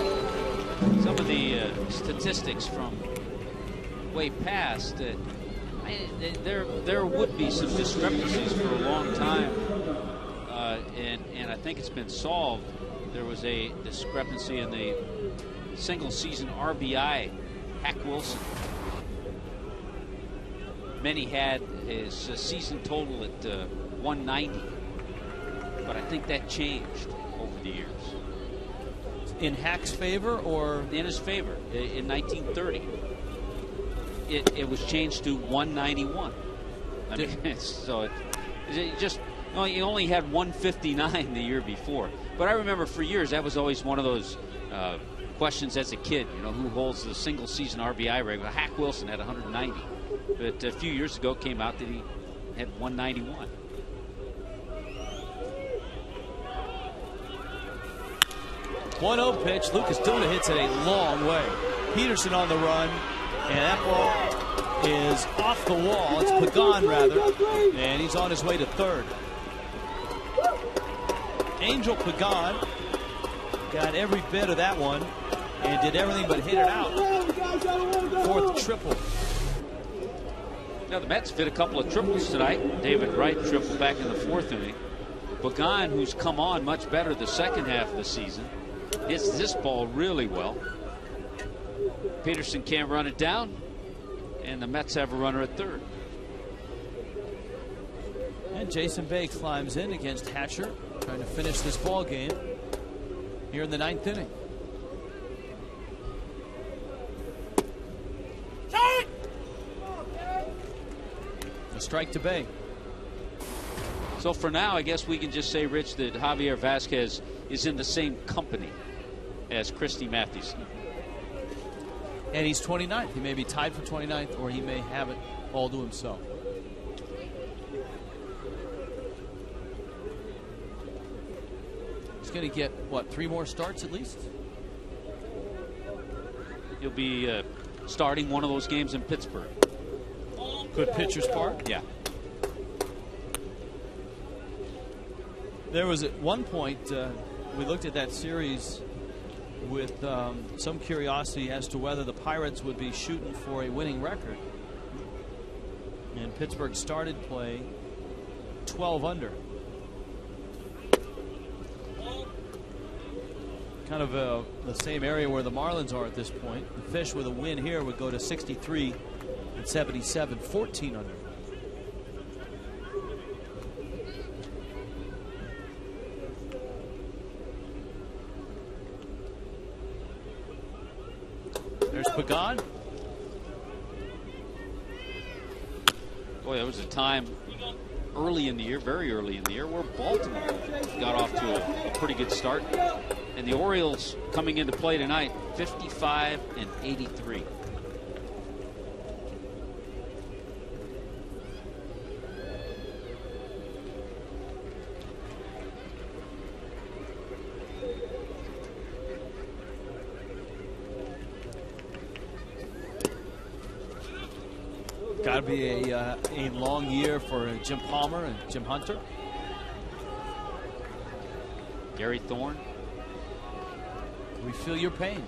some of the statistics from way past, there would be some discrepancies for a long time, and I think it's been solved. There was a discrepancy in the single season RBI. Hack Wilson. Many had his season total at 190, but I think that changed over the years. In Hack's favor or in his favor? In 1930, it was changed to 191. I mean, so it just you only had 159 the year before. But I remember for years that was always one of those questions as a kid. You know, who holds the single season RBI record? Hack Wilson had 190, but a few years ago came out that he had 191. .1-0 pitch. Lucas Duna hits it a long way. Peterson on the run, and that ball is off the wall. It's Pagan, rather, and he's on his way to third. Angel Pagan got every bit of that one and did everything but hit it out. Fourth triple. Now the Mets fit a couple of triples tonight. David Wright tripled back in the fourth inning. Pagan, who's come on much better the second half of the season, hits this ball really well. Peterson can't run it down, and the Mets have a runner at third. And Jason Bay climbs in against Hatcher, trying to finish this ball game here in the ninth inning. A strike to Bay. So for now, I guess we can just say, Rich, that Javier Vasquez is in the same company as Christy Mathewson. And he's 29th. He may be tied for 29th, or he may have it all to himself. He's going to get, what, 3 more starts at least? He'll be starting one of those games in Pittsburgh. Good Pitchers Park? Yeah. There was at one point, we looked at that series with some curiosity as to whether the Pirates would be shooting for a winning record. And Pittsburgh started play 12 under. Kind of the same area where the Marlins are at this point. The Fish with a win here would go to 63 and 77, 14 under. There's Pagan. Boy, that was a time early in the year, very early in the year, where Baltimore got off to a pretty good start. And the Orioles coming into play tonight, 55 and 83. Got to be a long year for Jim Palmer and Jim Hunter. Gary Thorne. We feel your pain.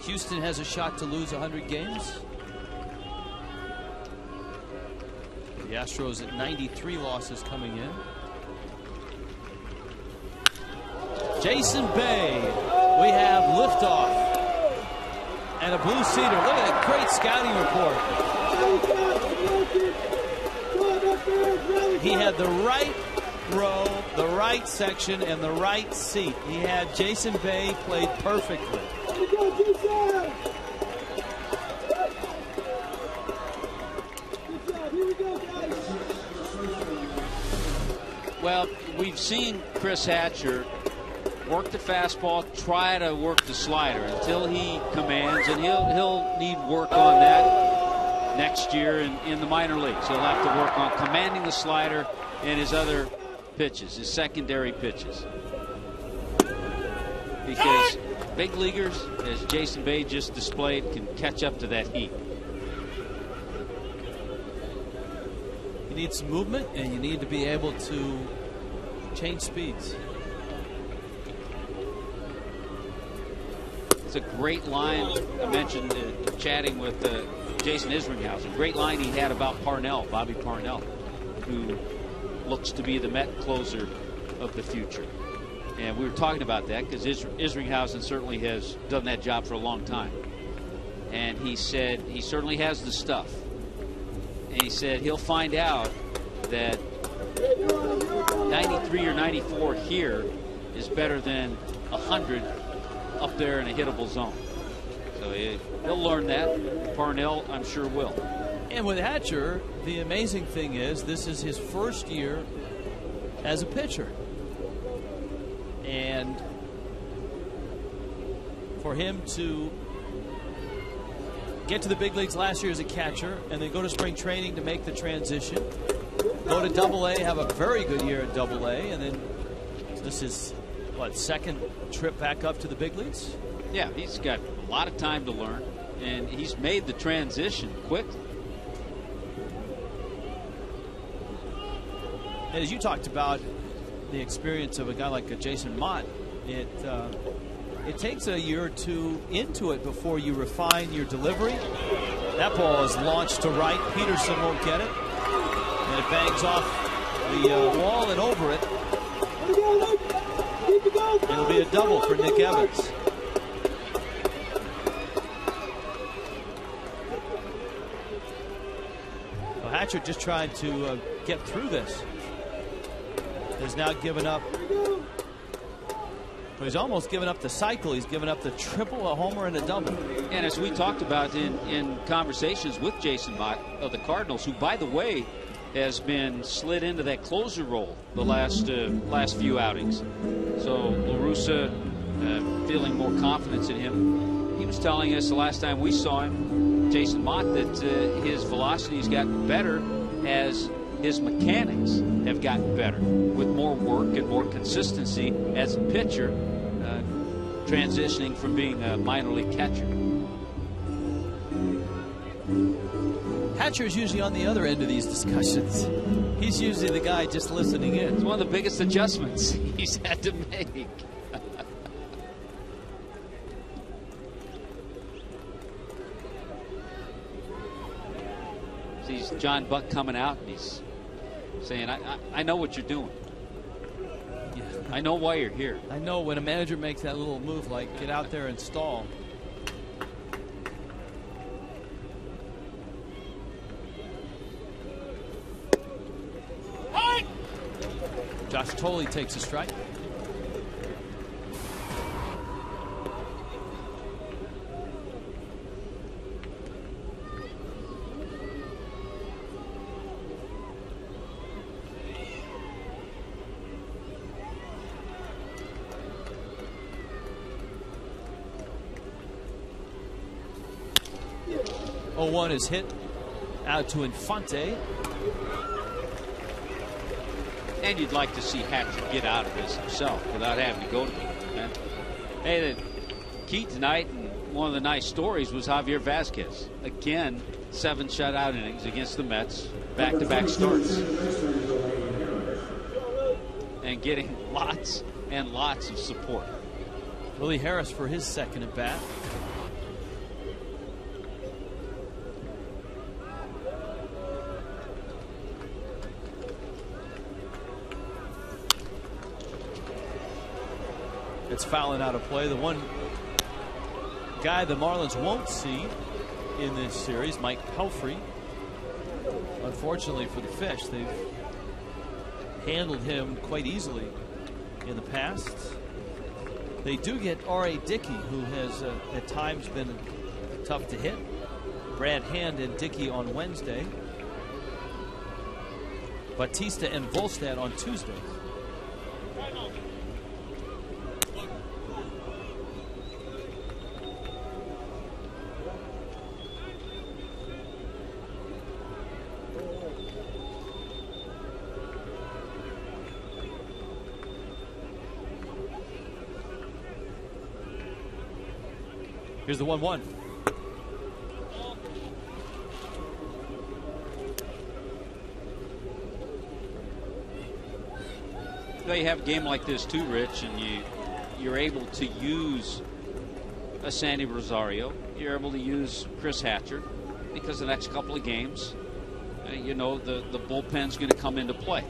Houston has a shot to lose 100 games. The Astros at 93 losses coming in. Jason Bay, we have liftoff and a blue cedar. Look at that great scouting report. He had the right row, the right section, and the right seat. He had Jason Bay played perfectly. Well, we've seen Chris Hatcher work the fastball, try to work the slider until he commands, and he'll need work on that next year in the minor leagues. He'll have to work on commanding the slider and his other pitches, his secondary pitches. Because big leaguers, as Jason Bay just displayed, can catch up to that heat. You need some movement, and you need to be able to change speeds. It's a great line. I mentioned chatting with Jason Isringhausen. Great line he had about Parnell, Bobby Parnell, who looks to be the Met closer of the future. And we were talking about that because Isringhausen certainly has done that job for a long time. And he said he certainly has the stuff. And he said he'll find out that 93 or 94 here is better than 100 up there in a hittable zone. So he'll learn that. Parnell, I'm sure, will. And with Hatcher, the amazing thing is this is his first year as a pitcher. And for him to get to the big leagues last year as a catcher and then go to spring training to make the transition, go to Double-A, have a very good year at Double-A, and then this is, what, second trip back up to the big leagues? Yeah, he's got a lot of time to learn, and he's made the transition quickly. And as you talked about the experience of a guy like a Jason Mott, it takes a year or two into it before you refine your delivery. That ball is launched to right. Peterson won't get it. And it bangs off the wall and over it. It'll be a double for Nick Evans. Well, Hatcher just tried to get through this. Has now given up. But he's almost given up the cycle. He's given up the triple, a homer, and a double. And as we talked about in conversations with Jason Mott of the Cardinals, who, by the way, has been slid into that closer role the last few outings. So La Russa feeling more confidence in him. He was telling us the last time we saw him, Jason Mott, that his velocity has gotten better as his mechanics have gotten better with more work and more consistency as a pitcher, transitioning from being a minor league catcher. Hatcher is usually on the other end of these discussions. He's usually the guy just listening in. It's one of the biggest adjustments he's had to make. Sees John Buck coming out, and he's saying, I know what you're doing. Yeah. I know why you're here. I know when a manager makes that little move like get out there and stall. Josh Tolley takes a strike. One is hit out to Infante. And you'd like to see Hatcher get out of this himself without having to go to him. Hey, the key tonight, and one of the nice stories, was Javier Vazquez. Again, 7 shutout innings against the Mets, back-to-back starts. and getting lots and lots of support. Willie Harris for his second at bat. It's fouling out of play. The one guy the Marlins won't see in this series, Mike Pelfrey. Unfortunately for the Fish, they've handled him quite easily in the past. They do get R.A. Dickey, who has at times been tough to hit. Brad Hand and Dickey on Wednesday. Batista and Volstad on Tuesday. Here's the 1-1. Well, you have a game like this too, Rich, and you're able to use a Sandy Rosario. You're able to use Chris Hatcher because the next couple of games, you know, the bullpen's going to come into play.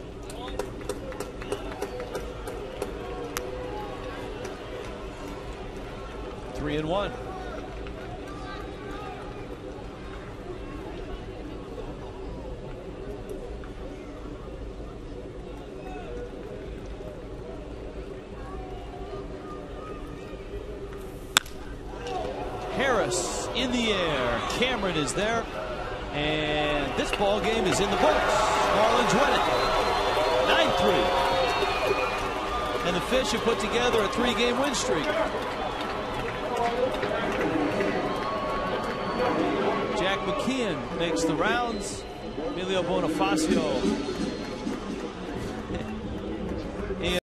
Three and one. Harris in the air. Cameron is there. And this ball game is in the books. Marlins win it. 9-3. And the Fish have put together a 3-game win streak. Jack McKeon makes the rounds. Emilio Bonifacio